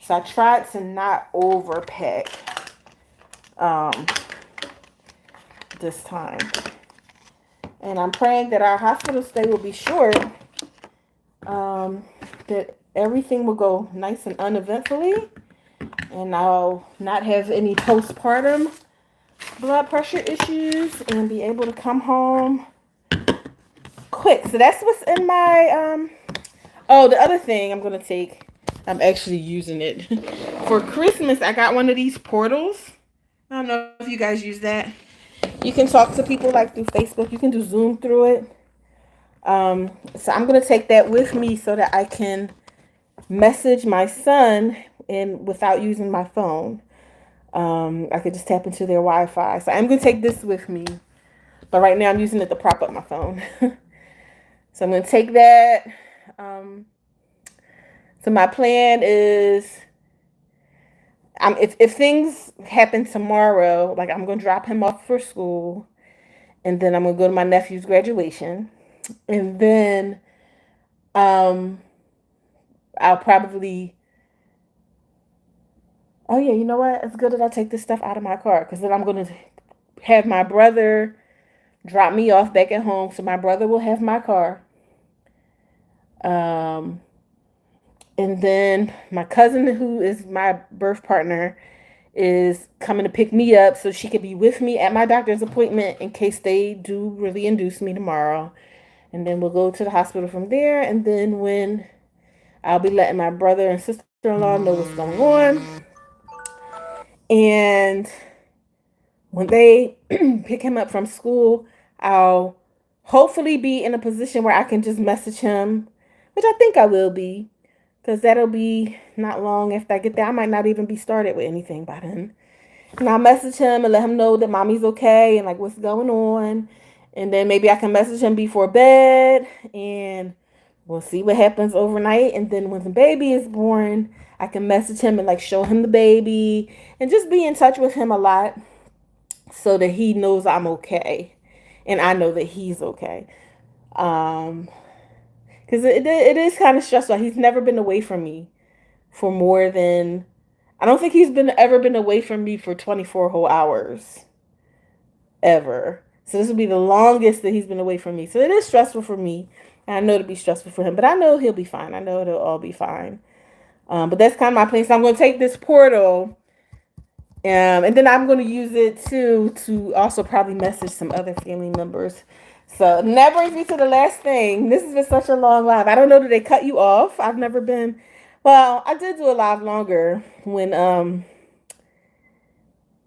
So I tried to not overpack this time. And I'm praying that our hospital stay will be short. That everything will go nice and uneventfully. And I'll not have any postpartum blood pressure issues and be able to come home quick. So that's what's in my oh, the other thing I'm gonna take, I'm actually using it. For Christmas, I got one of these portals. I don't know if you guys use that. You can talk to people like through Facebook. You can do Zoom through it. So I'm gonna take that with me so that I can message my son and without using my phone. I could just tap into their Wi-Fi. So I'm gonna take this with me. But right now I'm using it to prop up my phone. So I'm gonna take that. Um, so my plan is, if things happen tomorrow, like I'm gonna drop him off for school, and then I'm gonna go to my nephew's graduation, and then um, I'll probably. Oh yeah, you know what? It's good that I take this stuff out of my car because then I'm gonna have my brother drop me off back at home, so my brother will have my car. Um, and then my cousin, who is my birth partner, is coming to pick me up so she could be with me at my doctor's appointment in case they do really induce me tomorrow. And then we'll go to the hospital from there. And then when I'll be letting my brother and sister-in-law know what's going on. And when they pick him up from school, I'll hopefully be in a position where I can just message him, which I think I will be, because that'll be not long after I get there. I might not even be started with anything by then. And I'll message him and let him know that mommy's okay and like what's going on. And then maybe I can message him before bed and we'll see what happens overnight. And then when the baby is born, I can message him and like show him the baby and just be in touch with him a lot so that he knows I'm okay and I know that he's okay. Um, because it is kind of stressful. He's never been away from me for more than, I don't think he's been away from me for 24 whole hours ever. So this will be the longest that he's been away from me. So it is stressful for me. And I know it'll be stressful for him, but I know he'll be fine. I know it'll all be fine. But that's kind of my plan. So I'm going to take this portal, and then I'm going to use it to also probably message some other family members. So that brings me to the last thing. This has been such a long live. I don't know, do they cut you off? I've never been. Well, I did do a live longer when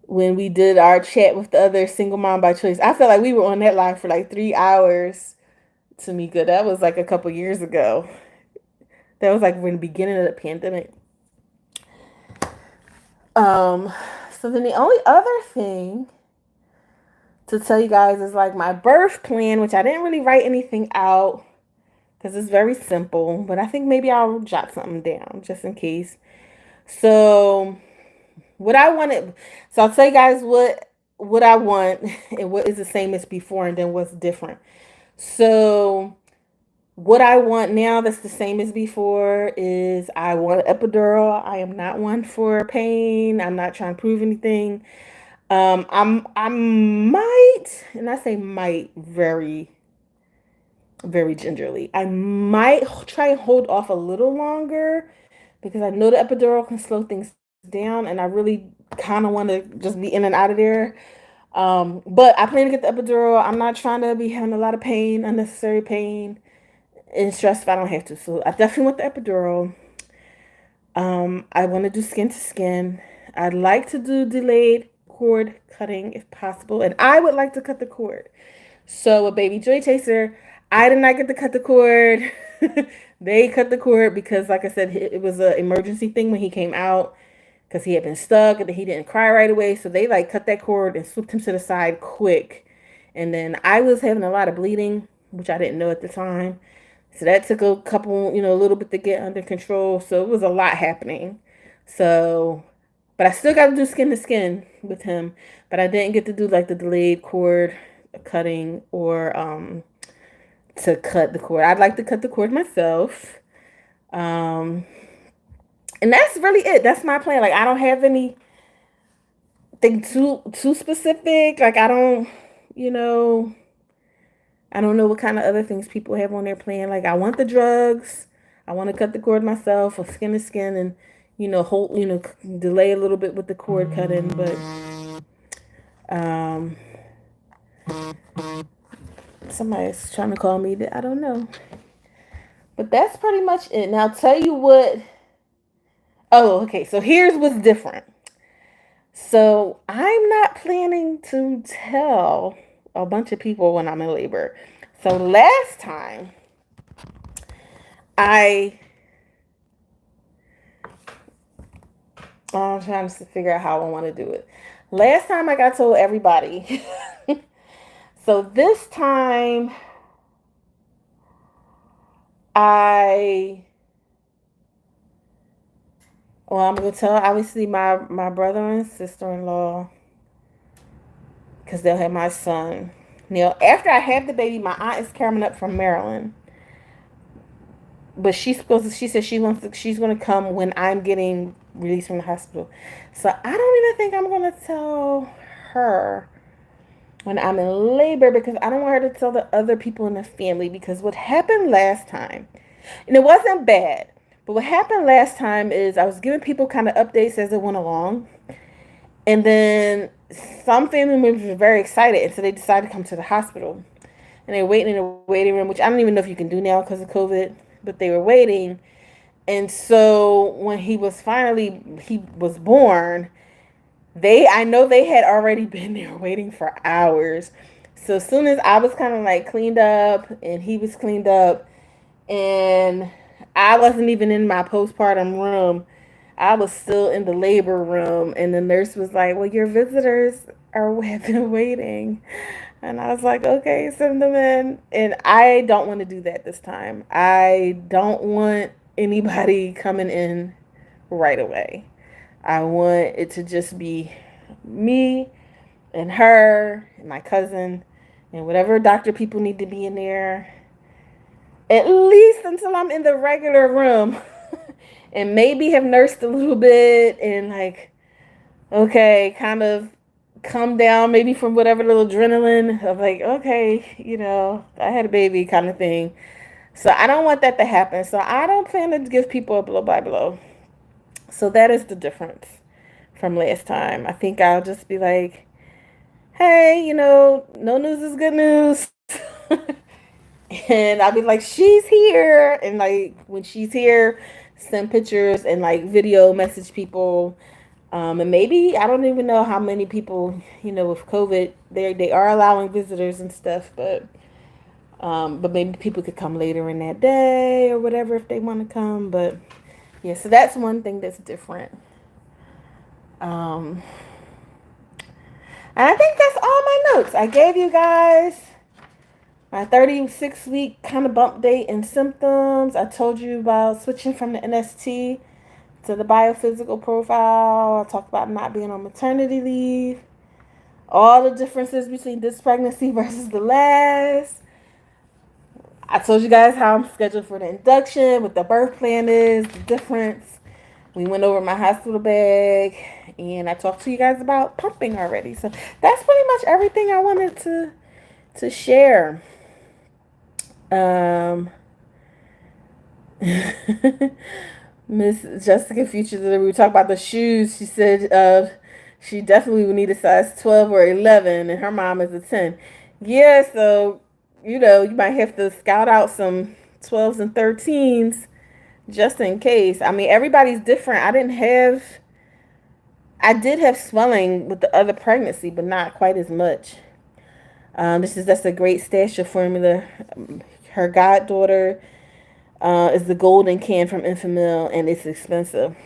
we did our chat with the other single mom by choice. I felt like we were on that live for like 3 hours. Tamika, that was like a couple years ago. That was like in the beginning of the pandemic. Um, so then the only other thing to tell you guys is like my birth plan, which I didn't really write anything out because it's very simple, but I think maybe I'll jot something down just in case. So what I wanted, so I'll tell you guys what I want and what is the same as before and then what's different. So what I want now that's the same as before is I want an epidural. I am not one for pain. I'm not trying to prove anything. I might, and I say might very, very gingerly. I might try and hold off a little longer because I know the epidural can slow things down, and I really kind of want to just be in and out of there. But I plan to get the epidural. I'm not trying to be having a lot of pain, unnecessary pain, and stress if I don't have to. So I definitely want the epidural. I want to do skin to skin. I'd like to do delayed cord cutting if possible, and I would like to cut the cord. So with Baby Joy Chaser, I did not get to cut the cord. They cut the cord because, like I said, it was an emergency thing when he came out because he had been stuck and he didn't cry right away. So they like cut that cord and swooped him to the side quick. And then I was having a lot of bleeding, which I didn't know at the time. So that took a couple, a little bit to get under control. So it was a lot happening. So, but I still got to do skin to skin with him. But I didn't get to do like the delayed cord cutting or to cut the cord. I'd like to cut the cord myself. And that's really it. That's my plan. Like I don't have anything too specific. Like I don't know what kind of other things people have on their plan. Like I want the drugs. I want to cut the cord myself or skin to skin and, delay a little bit with the cord cutting. But Um, Somebody's trying to call me. I don't know. But that's pretty much it. Now, I'll tell you what. Oh, okay. So here's what's different. So I'm not planning to tell a bunch of people when I'm in labor. So last time I I'm trying to figure out how I want to do it. Last time I got told everybody. So this time I I'm gonna tell obviously my brother and sister-in-law because they'll have my son. Now after I have the baby, my aunt is coming up from Maryland, but she said she's gonna come when I'm getting released from the hospital. So I don't even think I'm gonna tell her when I'm in labor because I don't want her to tell the other people in the family because what happened last time, and it wasn't bad, but what happened last time is I was giving people kind of updates as it went along, and then some family members were very excited, and so they decided to come to the hospital, and they were waiting in the waiting room, which I don't even know if you can do now because of COVID, but they were waiting, and so when he was born, I know they had already been there waiting for hours. So as soon as I was kind of like cleaned up and he was cleaned up and I wasn't even in my postpartum room, I was still in the labor room and the nurse was like, well, your visitors have been waiting. And I was like, okay, send them in. And I don't want to do that this time. I don't want anybody coming in right away. I want it to just be me and her and my cousin and whatever doctor people need to be in there. At least until I'm in the regular room and maybe have nursed a little bit and like, okay, kind of come down maybe from whatever little adrenaline of like, okay, I had a baby kind of thing. So I don't want that to happen. So I don't plan to give people a blow by blow. So that is the difference from last time. I think I'll just be like, hey, no news is good news. And I'll be like, she's here. And like, when she's here, send pictures and like video message people. And maybe, I don't even know how many people, with COVID, they are allowing visitors and stuff, but maybe people could come later in that day or whatever if they want to come. But yeah, so that's one thing that's different. And I think that's all my notes. I gave you guys my 36-week kind of bump date and symptoms. I told you about switching from the NST to the biophysical profile. I talked about not being on maternity leave. All the differences between this pregnancy versus the last. I told you guys how I'm scheduled for the induction, what the birth plan is, the difference. We went over my hospital bag, and I talked to you guys about pumping already. So that's pretty much everything I wanted to share. Miss Jessica Future, we talked about the shoes. She said she definitely would need a size 12 or 11, and her mom is a 10. Yeah, so you might have to scout out some 12s and 13s just in case. I mean, everybody's different. I did have swelling with the other pregnancy, but not quite as much. That's a great stash of formula. Her goddaughter is the golden can from Infamil, and it's expensive.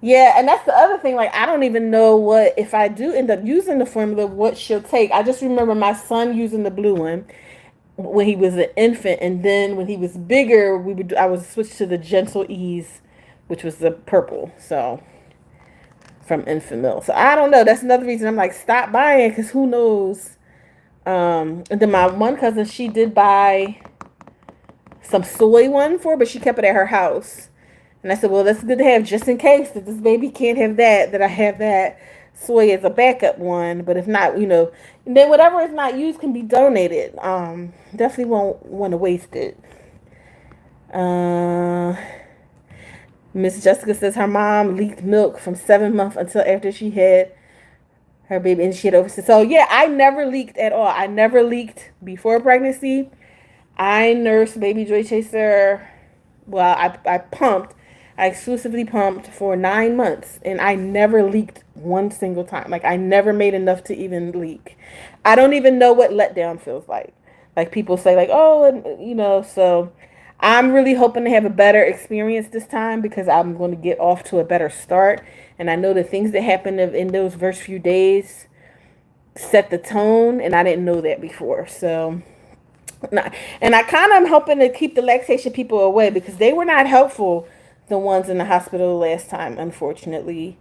Yeah, and that's the other thing. Like, I don't even know what, if I do end up using the formula, what she'll take. I just remember my son using the blue one when he was an infant, and then when he was bigger, I was switched to the Gentle Ease, which was the purple. So from Infamil. So I don't know. That's another reason I'm like, stop buying, because who knows. And then my one cousin, she did buy some soy one for her, but she kept it at her house. And I said, well, that's good to have just in case that this baby can't have that I have that soy as a backup one. But if not, and then whatever is not used can be donated. Definitely won't want to waste it. Miss Jessica says her mom leaked milk from 7 months until after she had her baby, and she had overseas. So yeah, I never leaked at all. I never leaked before pregnancy. I nursed baby Joy Chaser. Well, I pumped. I exclusively pumped for 9 months, and I never leaked one single time. Like I never made enough to even leak. I don't even know what letdown feels like. Like people say, like, oh, and, So I'm really hoping to have a better experience this time because I'm going to get off to a better start. And I know the things that happened in those first few days set the tone, and I didn't know that before. So, and I kind of am hoping to keep the lactation people away because they were not helpful, the ones in the hospital last time, unfortunately.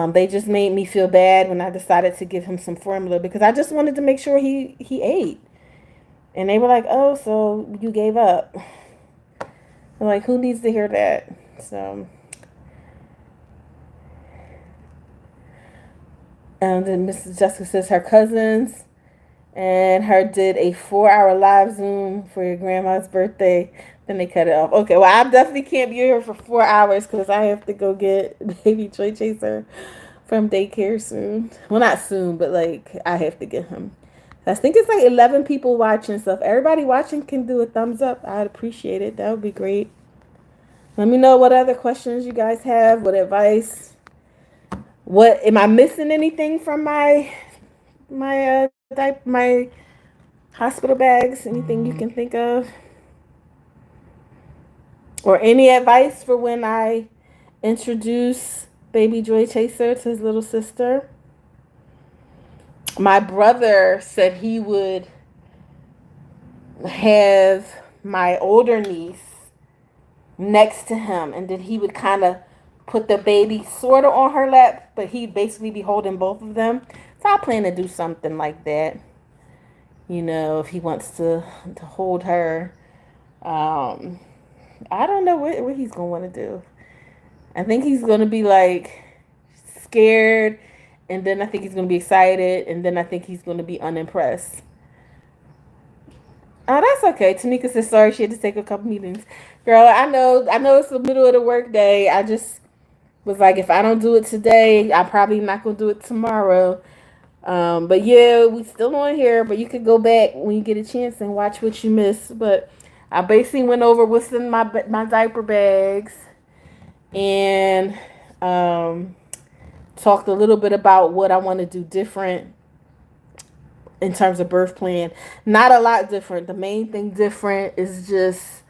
They just made me feel bad when I decided to give him some formula because I just wanted to make sure he ate. And they were like, oh, so you gave up. I'm like, who needs to hear that? So, then Mrs. Jessica says her cousins and her did a 4-hour live Zoom for your grandma's birthday. Then they cut it off. Okay, well, I definitely can't be here for 4 hours because I have to go get baby Joy Chaser from daycare soon. Well, not soon, but like I have to get him. I think it's like 11 people watching. So if everybody watching can do a thumbs up, I'd appreciate it. That would be great. Let me know what other questions you guys have. What advice? What am I missing anything from my hospital bags? Anything you can think of? Or any advice for when I introduce baby Joy Chaser to his little sister? My brother said he would have my older niece next to him, and then he would kind of put the baby sort of on her lap, but he'd basically be holding both of them. So I plan to do something like that. If he wants to hold her. I don't know what he's going to want to do. I think he's going to be like scared, and then I think he's going to be excited, and then I think he's going to be unimpressed. Oh, that's okay. Tanika says sorry she had to take a couple meetings. Girl, I know it's the middle of the work day. I just was like, if I don't do it today, I'm probably not going to do it tomorrow. But yeah, we still on here, but you could go back when you get a chance and watch what you missed. But I basically went over what's in my diaper bags and talked a little bit about what I want to do different in terms of birth plan. Not a lot different. The main thing different is just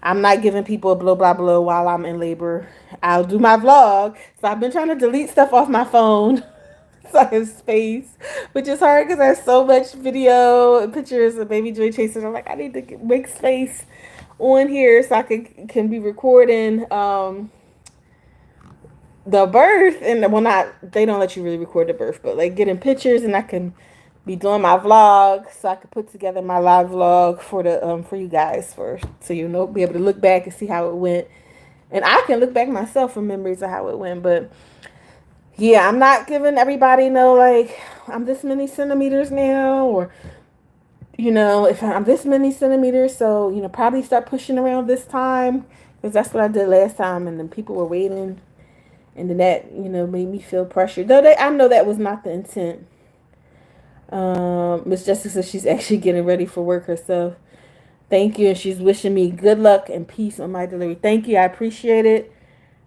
I'm not giving people a blow blah blow while I'm in labor. I'll do my vlog. So I've been trying to delete stuff off my phone so I have space, which is hard because I have so much video and pictures of baby Joy Chaser. I'm like, I need to make space on here so I can be recording the birth, and well, not they don't let you really record the birth, but like getting pictures, and I can be doing my vlog, so I could put together my live vlog for the for you guys first, so be able to look back and see how it went, and I can look back myself for memories of how it went. But yeah, I'm not giving everybody like I'm this many centimeters now, or if I'm this many centimeters, so probably start pushing around this time because that's what I did last time, and then people were waiting. And then that, made me feel pressured. Though I know that was not the intent. Miss Jessica says she's actually getting ready for work herself. Thank you. And she's wishing me good luck and peace on my delivery. Thank you. I appreciate it.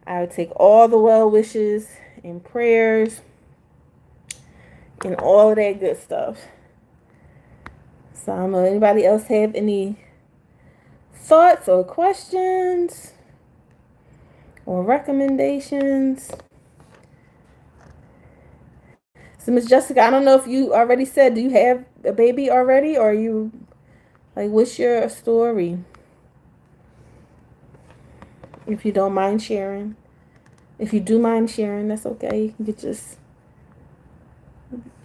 I would take all the well wishes and prayers and all of that good stuff. So I don't know. Anybody else have any thoughts or questions or recommendations? So Miss Jessica, I don't know if you already said, do you have a baby already, or are you like, what's your story? If you don't mind sharing. If you do mind sharing, that's okay. You can just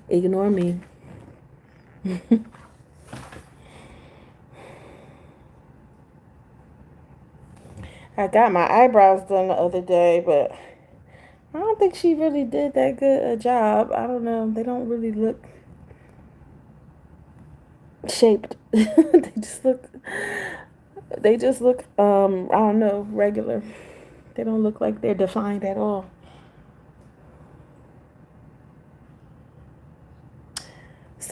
ignore me. I got my eyebrows done the other day, but I don't think she really did that good a job. I don't know. They don't really look shaped. They just look I don't know, regular. They don't look like they're defined at all.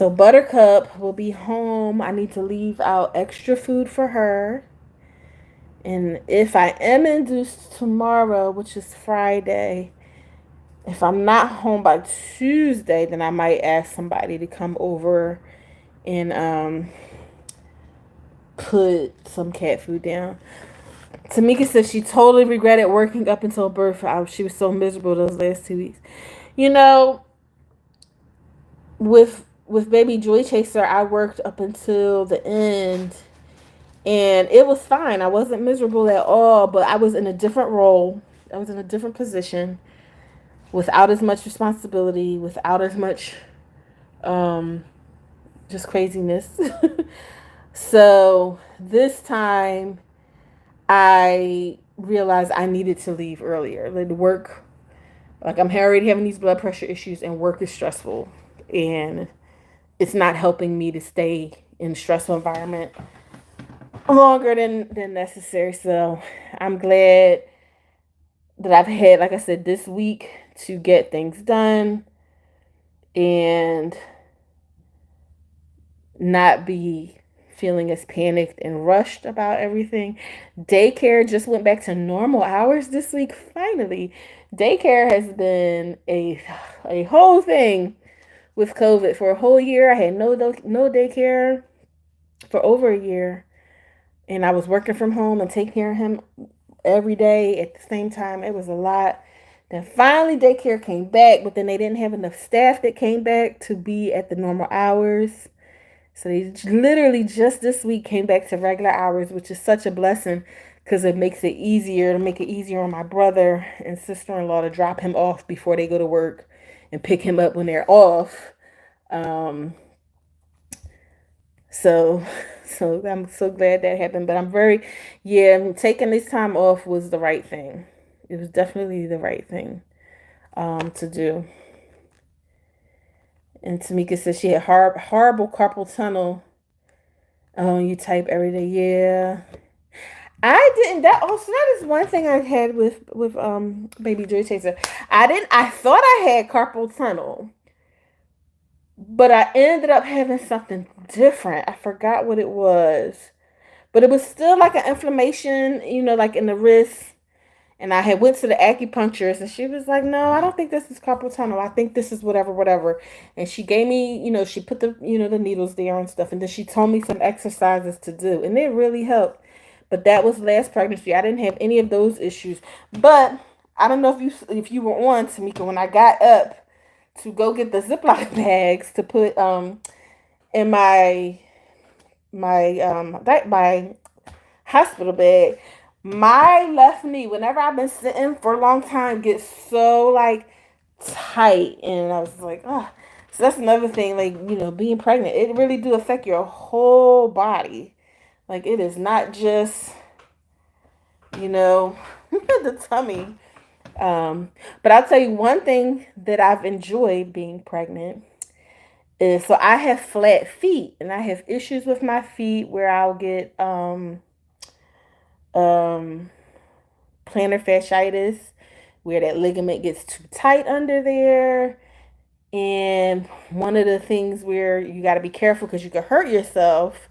So Buttercup will be home. I need to leave out extra food for her. And if I am induced tomorrow, which is Friday, if I'm not home by Tuesday, then I might ask somebody to come over and put some cat food down. Tamika says she totally regretted working up until birth. She was so miserable those last 2 weeks. You know, with baby Joy Chaser, I worked up until the end, and it was fine. I wasn't miserable at all, but I was in a different role. I was in a different position, without as much responsibility, without as much um, just craziness. So this time, I realized I needed to leave earlier. Like work, like I'm already having these blood pressure issues, and work is stressful, and it's not helping me to stay in a stressful environment longer than necessary. So I'm glad that I've had, like I said, this week to get things done and not be feeling as panicked and rushed about everything. Daycare just went back to normal hours this week. Finally, daycare has been a whole thing with COVID for a whole year. I had no daycare for over a year, and I was working from home and taking care of him every day at the same time. It was a lot. Then finally daycare came back, but then they didn't have enough staff that came back to be at the normal hours. So they literally just this week came back to regular hours, which is such a blessing because it makes it easier to make it easier on my brother and sister-in-law to drop him off before they go to work and pick him up when they're off. Um, so so I'm so glad that happened. But taking this time off was the right thing. It was definitely the right thing to do. And Tamika says she had horrible carpal tunnel. Oh, you type every day. Yeah. I didn't. That is one thing I had with baby Joy Chaser. I thought I had carpal tunnel, but I ended up having something different. I forgot what it was, but it was still like an inflammation, like in the wrist. And I had went to the acupuncturist, and she was like, "No, I don't think this is carpal tunnel. I think this is whatever, whatever." And she gave me, she put the needles there and stuff, and then she told me some exercises to do, and it really helped. But that was last pregnancy. I didn't have any of those issues. But I don't know if you were on, Tamika, when I got up to go get the Ziploc bags to put in my hospital bag. My left knee, whenever I've been sitting for a long time, gets so like tight, and I was like, oh. So that's another thing, like being pregnant, it really do affect your whole body. Like it is not just the tummy. But I'll tell you one thing that I've enjoyed being pregnant is, so I have flat feet, and I have issues with my feet where I'll get plantar fasciitis, where that ligament gets too tight under there. And one of the things where you got to be careful because you could hurt yourself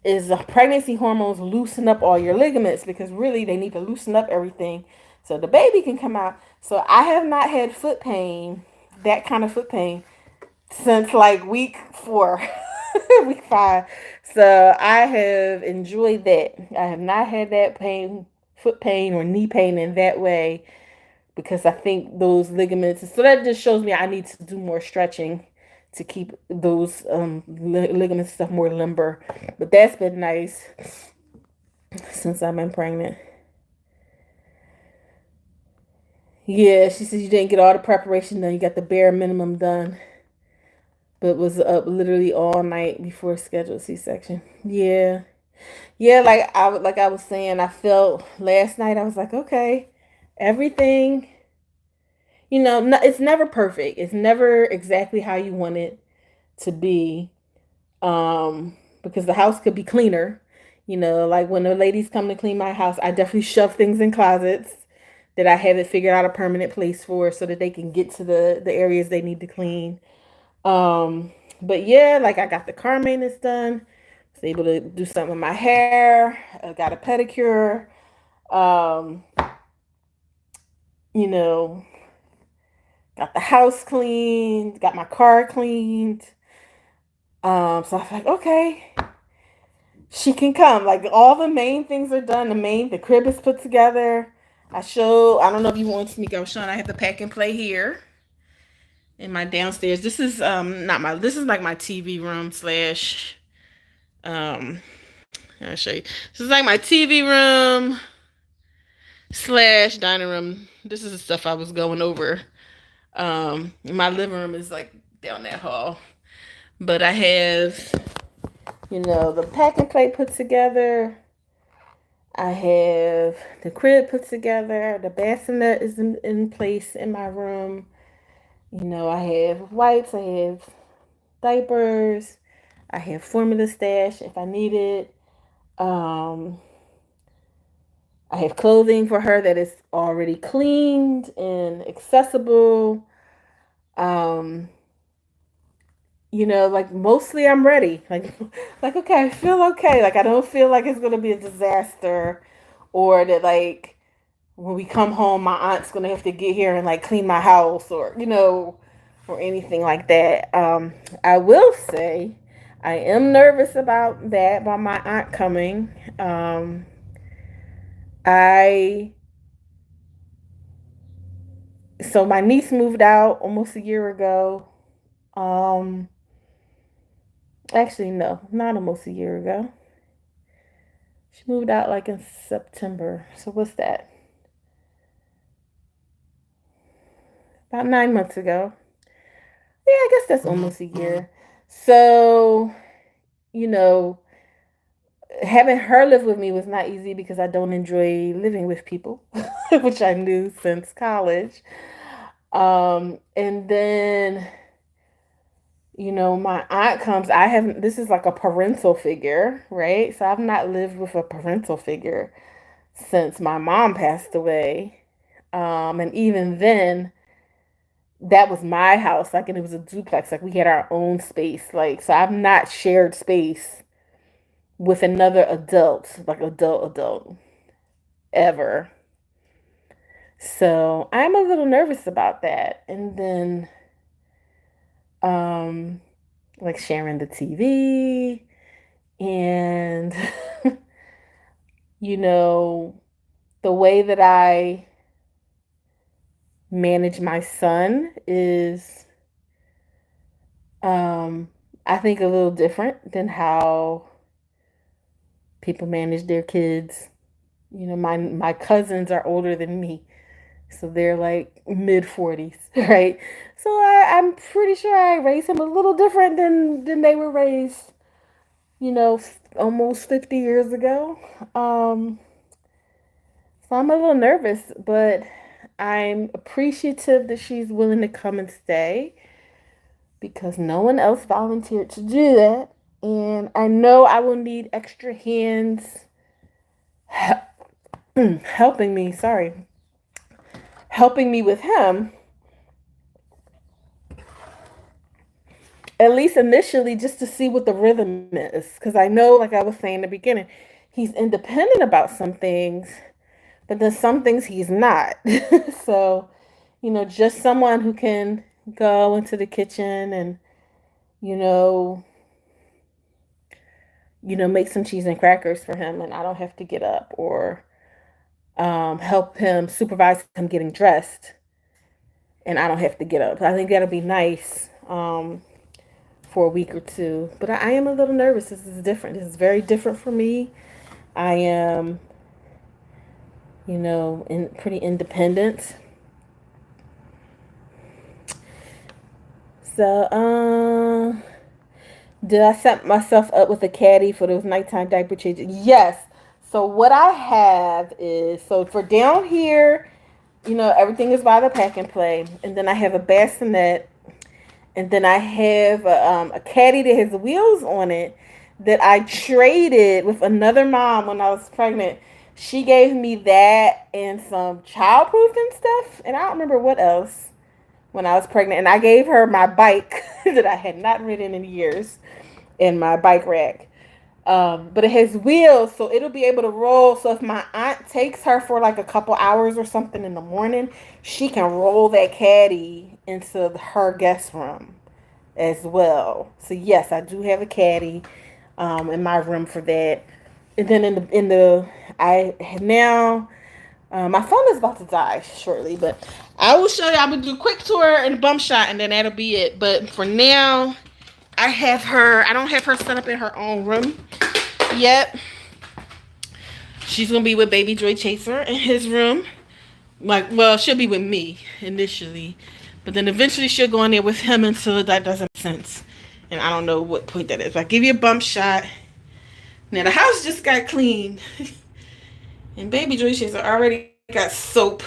is the pregnancy hormones loosen up all your ligaments, because really they need to loosen up everything so the baby can come out. So I have not had foot pain, that kind of foot pain, since like week 4, week 5. So I have enjoyed that. I have not had that pain, foot pain or knee pain in that way, because I think those ligaments. So that just shows me I need to do more stretching to keep those ligaments stuff more limber. But that's been nice since I've been pregnant. Yeah, she says you didn't get all the preparation done. You got the bare minimum done, but was up literally all night before scheduled C-section. Yeah, yeah. Like I was saying, I felt last night. I was like, okay, everything. No, it's never perfect. It's never exactly how you want it to be. Because the house could be cleaner. Like when the ladies come to clean my house, I definitely shove things in closets that I haven't figured out a permanent place for, so that they can get to the areas they need to clean. But yeah, like I got the car maintenance done. Was able to do something with my hair. I got a pedicure. Um, you know, got the house cleaned. Got my car cleaned. So I was like, okay, she can come. Like all the main things are done. The crib is put together. I don't know if you want to see me go, Sean. I have the pack and play here in my downstairs. This is not my this is like my TV room slash um I'll show you. This is like my TV room slash dining room. This is the stuff I was going over. My living room is like down that hall. But I have, the pack and play put together. I have the crib put together. The bassinet is in place in my room. I have wipes. I have diapers. I have formula stash if I need it. Um, I have clothing for her that is already cleaned and accessible. Um, like mostly I'm ready. Like okay, I feel okay. Like I don't feel like it's gonna be a disaster, or that like when we come home, my aunt's gonna have to get here and like clean my house, or anything like that. I will say, I am nervous about my aunt coming. I So my niece moved out almost a year ago. Um, Actually, no, not almost a year ago. She moved out like in September. So what's that? About 9 months ago. Yeah, I guess that's almost a year. So, you know, having her live with me was not easy because I don't enjoy living with people, which I knew since college. And then, my aunt comes. I haven't, this is like a parental figure, right? So I've not lived with a parental figure since my mom passed away. And even then, that was my house, like, and it was a duplex, like we had our own space, like, so I've not shared space with another adult, like adult, ever. So I'm a little nervous about that. And then, um, like sharing the TV and, you know, the way that I manage my son is, um, I think a little different than how people manage their kids. My cousins are older than me, so they're like mid 40s, right? So I'm pretty sure I raised him a little different than they were raised, almost 50 years ago. So I'm a little nervous, but I'm appreciative that she's willing to come and stay because no one else volunteered to do that. And I know I will need extra hands helping me, helping me with him, at least initially, just to see what the rhythm is. Because I know, like I was saying in the beginning, he's independent about some things, but then some things he's not. So, just someone who can go into the kitchen and, you know, make some cheese and crackers for him, and I don't have to get up, or help him supervise him getting dressed, and I don't have to get up. I think that'll be nice. For a week or two. But I am a little nervous. This is different. This is very different for me. I am, pretty independent. So, did I set myself up with a caddy for those nighttime diaper changes? Yes. So what I have is, so for down here, everything is by the pack and play, and then I have a bassinet. And then I have a caddy that has wheels on it that I traded with another mom when I was pregnant. She gave me that and some childproofing stuff, and I don't remember what else. when I was pregnant, and I gave her my bike that I had not ridden in years in my bike rack. But it has wheels, so it'll be able to roll. So if my aunt takes her for like a couple hours or something in the morning, she can roll that caddy into her guest room as well. So yes, I do have a caddy in my room for that. And then in the I now my phone is about to die shortly, but I will show you. I will do a quick tour and a bump shot, and then that'll be it. But for now, I have her. I don't have her set up in her own room yet. She's gonna be with Baby Joy Chaser in his room. Like, well, she'll be with me initially, but then eventually she'll go in there with him until that doesn't make sense. And I don't know what point that is. I give you a bump shot. Now the house just got cleaned, and Baby Joy Chaser already got soap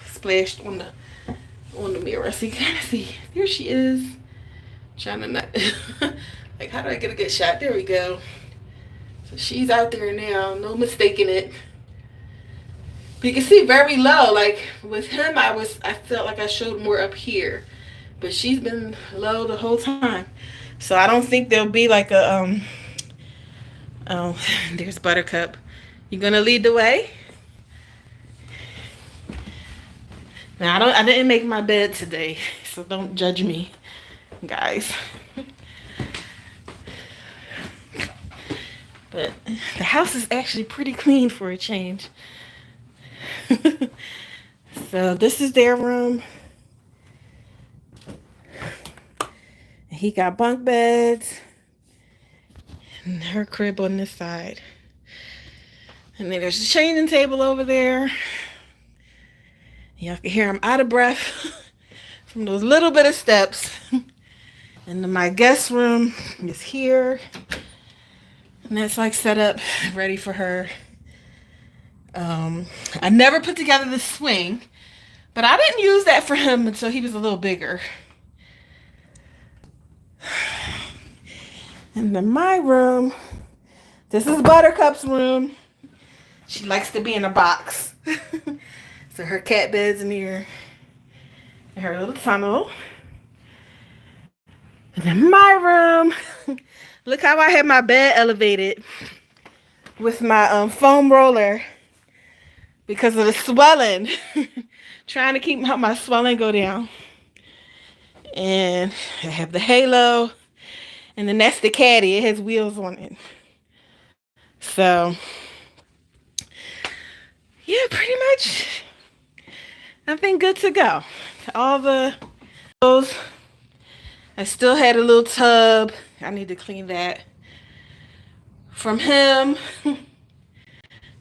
splashed on the mirror. So you kind of see. There she is. Trying to not like, how do I get a good shot? There we go. So she's out there now, no mistaking it. But you can see very low. Like with him, I felt like I showed more up here, but she's been low the whole time. So I don't think there'll be like a oh, there's Buttercup. You gonna lead the way? Now I didn't make my bed today, so don't judge me, guys. But the house is actually pretty clean for a change. So this is their room. He got bunk beds. And her crib on this side. And then there's a changing table over there. Y'all can hear him out of breath from those little bit of steps. And then my guest room is here. And that's like set up, ready for her. I never put together the swing, but I didn't use that for him until he was a little bigger. And then my room, this is Buttercup's room. She likes to be in a box. So her cat bed's in here. And her little tunnel. And then my room. Look how I have my bed elevated with my foam roller because of the swelling. Trying to keep my swelling go down. And I have the halo. And then that's the caddy. It has wheels on it. So, yeah, pretty much I think good to go. All the clothes. I still had a little tub. I need to clean that from him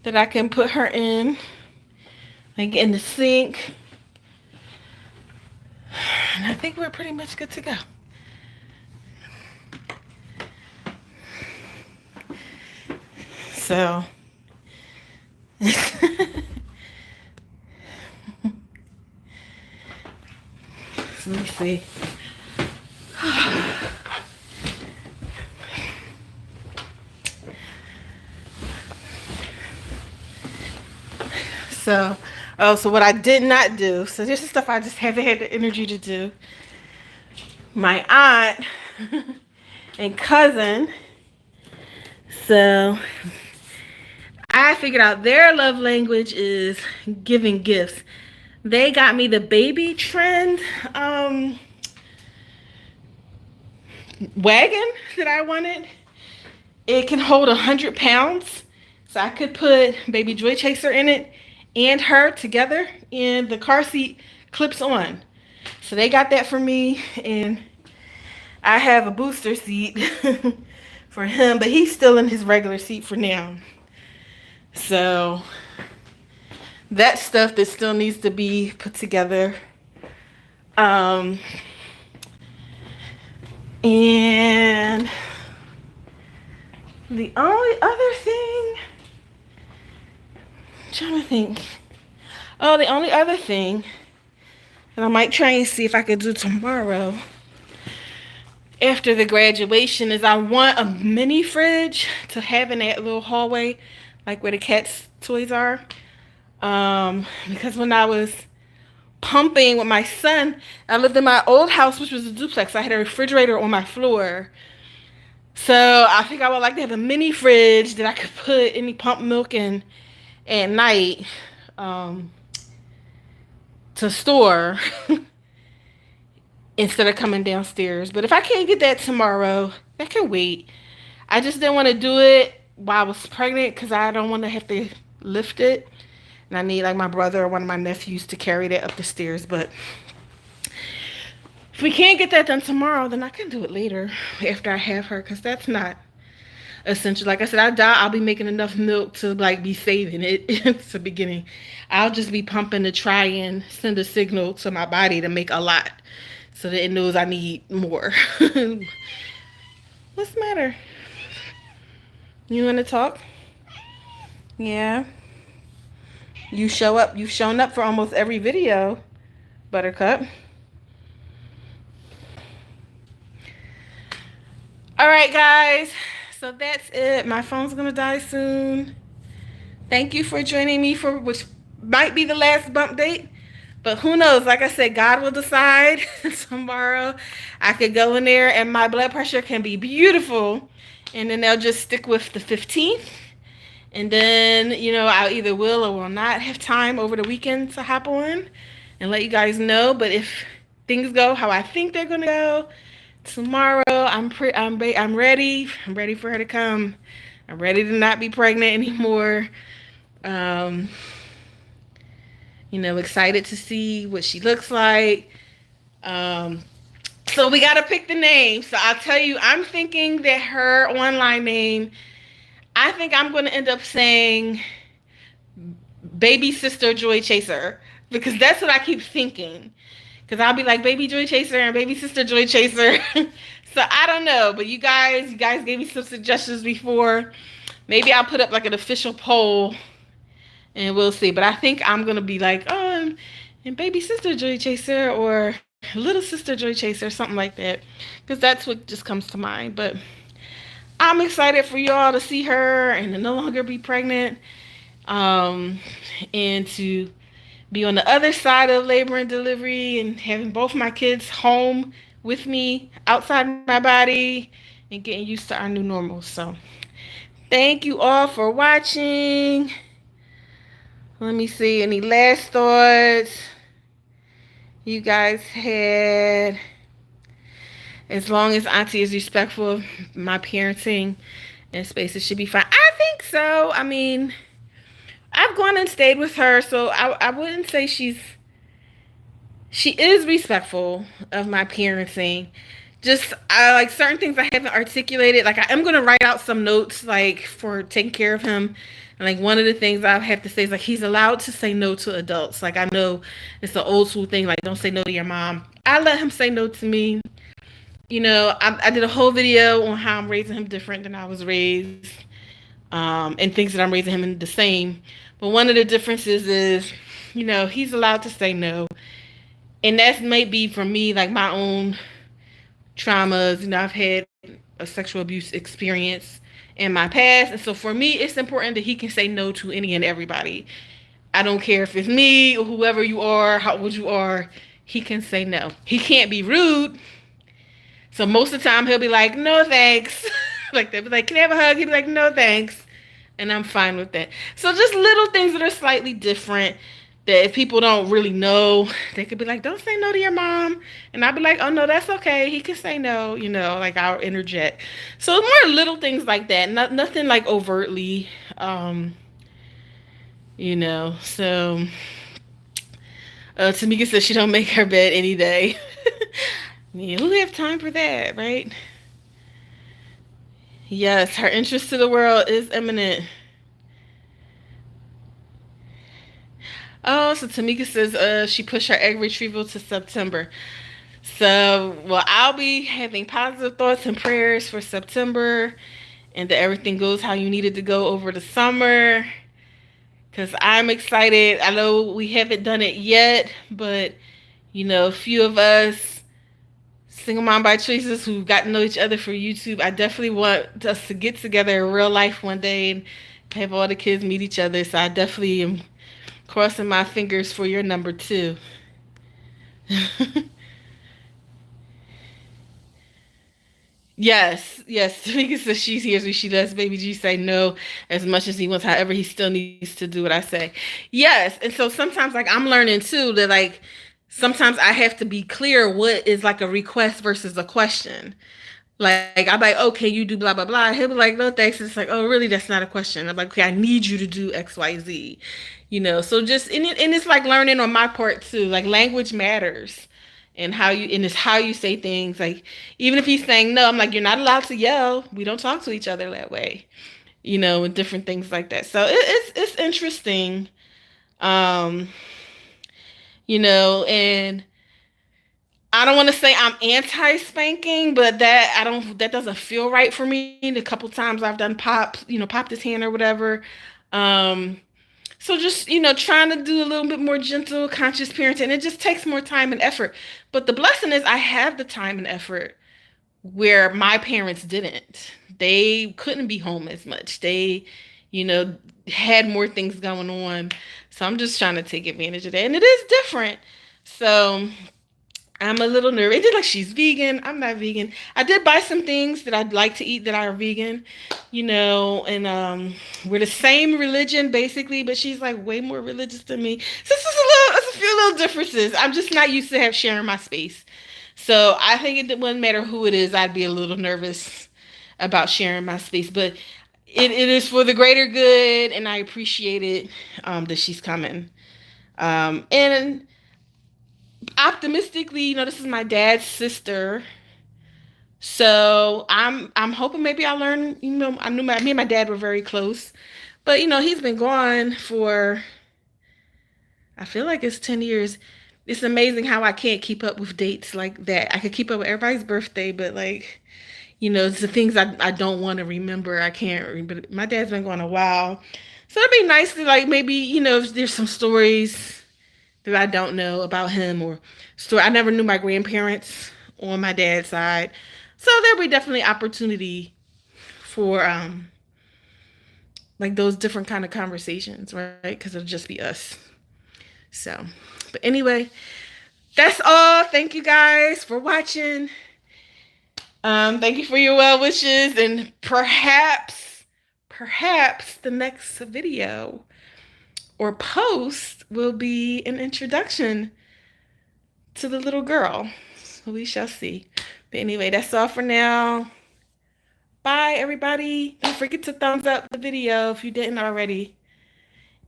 that I can put her in. Like in the sink. And I think we're pretty much good to go. So let me see. So what I did not do, so this is stuff I just haven't had the energy to do. My aunt and cousin, so I figured out their love language is giving gifts. They got me the baby trend wagon that I wanted. It can hold 100 pounds. So I could put Baby Joy Chaser in it and her together, and the car seat clips on. So they got that for me, and I have a booster seat for him, but he's still in his regular seat for now. So that stuff that still needs to be put together. And the only other thing, I'm trying to think. Oh, the only other thing that I might try and see if I could do tomorrow after the graduation is I want a mini fridge to have in that little hallway, like where the cat's toys are. Because when I was pumping with my son. I lived in my old house, which was a duplex. I had a refrigerator on my floor. So I think I would like to have a mini fridge that I could put any pump milk in at night, um, to store instead of coming downstairs. But if I can't get that tomorrow, that can wait. I just didn't want to do it while I was pregnant because I don't want to have to lift it. And I need like my brother or one of my nephews to carry that up the stairs. But if we can't get that done tomorrow, then I can do it later after I have her, because that's not essential. Like I said, I doubt I'll be making enough milk to like be saving it at the beginning. I'll just be pumping to try and send a signal to my body to make a lot so that it knows I need more. What's the matter? You want to talk? Yeah. You've shown up for almost every video, Buttercup. All right, guys. So that's it. My phone's going to die soon. Thank you for joining me for which might be the last bump date. But who knows? Like I said, God will decide. Tomorrow I could go in there and my blood pressure can be beautiful. And then they'll just stick with the 15th. And then, I either will or will not have time over the weekend to hop on and let you guys know. But if things go how I think they're going to go, tomorrow I'm ready. I'm ready for her to come. I'm ready to not be pregnant anymore. Excited to see what she looks like. So we got to pick the name. So I'll tell you, I'm thinking that her online name, I think I'm going to end up saying Baby Sister Joy Chaser, because that's what I keep thinking. Because I'll be like Baby Joy Chaser and Baby Sister Joy Chaser. So I don't know. But you guys gave me some suggestions before. Maybe I'll put up like an official poll and we'll see. But I think I'm going to be like, and Baby Sister Joy Chaser or Little Sister Joy Chaser, something like that. Because that's what just comes to mind. But I'm excited for y'all to see her and to no longer be pregnant. And to be on the other side of labor and delivery and having both my kids home with me outside my body and getting used to our new normal. So thank you all for watching. Let me see, any last thoughts you guys had? As long as Auntie is respectful of my parenting and space, it should be fine. I think so. I mean, I've gone and stayed with her, so I wouldn't say she is respectful of my parenting. Just like certain things I haven't articulated. Like I am going to write out some notes like for taking care of him. And like one of the things I have to say is like he's allowed to say no to adults. Like I know it's an old school thing, like don't say no to your mom. I let him say no to me. I did a whole video on how I'm raising him different than I was raised. And things that I'm raising him in the same. But one of the differences is, he's allowed to say no. And that may be for me, like my own traumas. I've had a sexual abuse experience in my past. And so for me, it's important that he can say no to any and everybody. I don't care if it's me or whoever you are, how old you are, he can say no. He can't be rude. So most of the time he'll be like, no thanks. Like they'll be like, can I have a hug? He'll be like, no thanks. And I'm fine with that. So just little things that are slightly different that if people don't really know, they could be like, don't say no to your mom. And I'll be like, oh no, that's okay. He can say no, like I'll interject. So more little things like that. Nothing like overtly, so Tamika says she don't make her bed any day. Yeah, who have time for that, right? Yes, her interest to the world is imminent. Oh, so Tamika says she pushed her egg retrieval to September. So, well, I'll be having positive thoughts and prayers for September and that everything goes how you need it to go over the summer. Because I'm excited. I know we haven't done it yet, but, a few of us single mom by choices who got to know each other for YouTube, I definitely want us to get together in real life one day and have all the kids meet each other. So I definitely am crossing my fingers for your number 2. Yes, yes. Tamika says she hears me. She does. Baby G say no as much as he wants. However, he still needs to do what I say. Yes, and so sometimes, like I'm learning too, that like sometimes I have to be clear what is like a request versus a question. Like I'm like, okay, you do blah blah blah. He'll be like, no thanks. It's like, oh really? That's not a question. I'm like, okay, I need you to do X Y Z. So just and it's like learning on my part too. Like language matters, and it's how you say things. Like even if he's saying no, I'm like, you're not allowed to yell. We don't talk to each other that way. And different things like that. So it's interesting. Um, and I don't want to say I'm anti spanking, but that doesn't feel right for me. The couple times I've done popped his hand or whatever. Um, so just, trying to do a little bit more gentle, conscious parenting. It just takes more time and effort. But the blessing is I have the time and effort where my parents didn't. They couldn't be home as much. They, you know, had more things going on. So I'm just trying to take advantage of that. And it is different. So I'm a little nervous. It's like she's vegan. I'm not vegan. I did buy some things that I'd like to eat that are vegan, and we're the same religion basically, but she's like way more religious than me. So it's a few little differences. I'm just not used to sharing my space. So I think it wouldn't matter who it is, I'd be a little nervous about sharing my space. But it is for the greater good, and I appreciate it that she's coming. And optimistically, this is my dad's sister. So I'm hoping maybe I learn, I knew me and my dad were very close. But he's been gone for I feel like it's 10 years. It's amazing how I can't keep up with dates like that. I could keep up with everybody's birthday, but like, it's the things I don't want to remember. I can't remember. My dad's been gone a while. So it'd be nice to like maybe, if there's some stories that I don't know about him or story. I never knew my grandparents on my dad's side. So there'll be definitely opportunity for like those different kind of conversations, right? Because it'll just be us. So, but anyway, that's all. Thank you guys for watching. Thank you for your well wishes, and perhaps the next video or post will be an introduction to the little girl. We shall see. But anyway, that's all for now. Bye, everybody. Don't forget to thumbs up the video if you didn't already.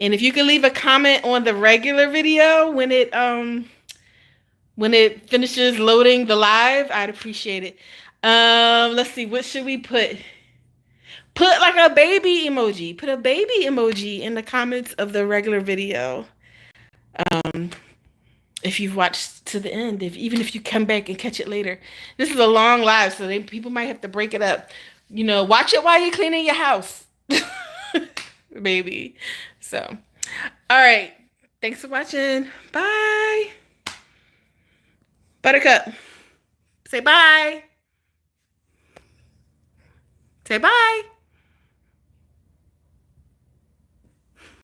And if you could leave a comment on the regular video when it finishes loading the live, I'd appreciate it. Let's see, what should we put? Put like a baby emoji. Put a baby emoji in the comments of the regular video. If you've watched to the end, even if you come back and catch it later. This is a long live, so people might have to break it up. Watch it while you're cleaning your house. Maybe. So, all right. Thanks for watching. Bye. Buttercup. Say bye. Say bye.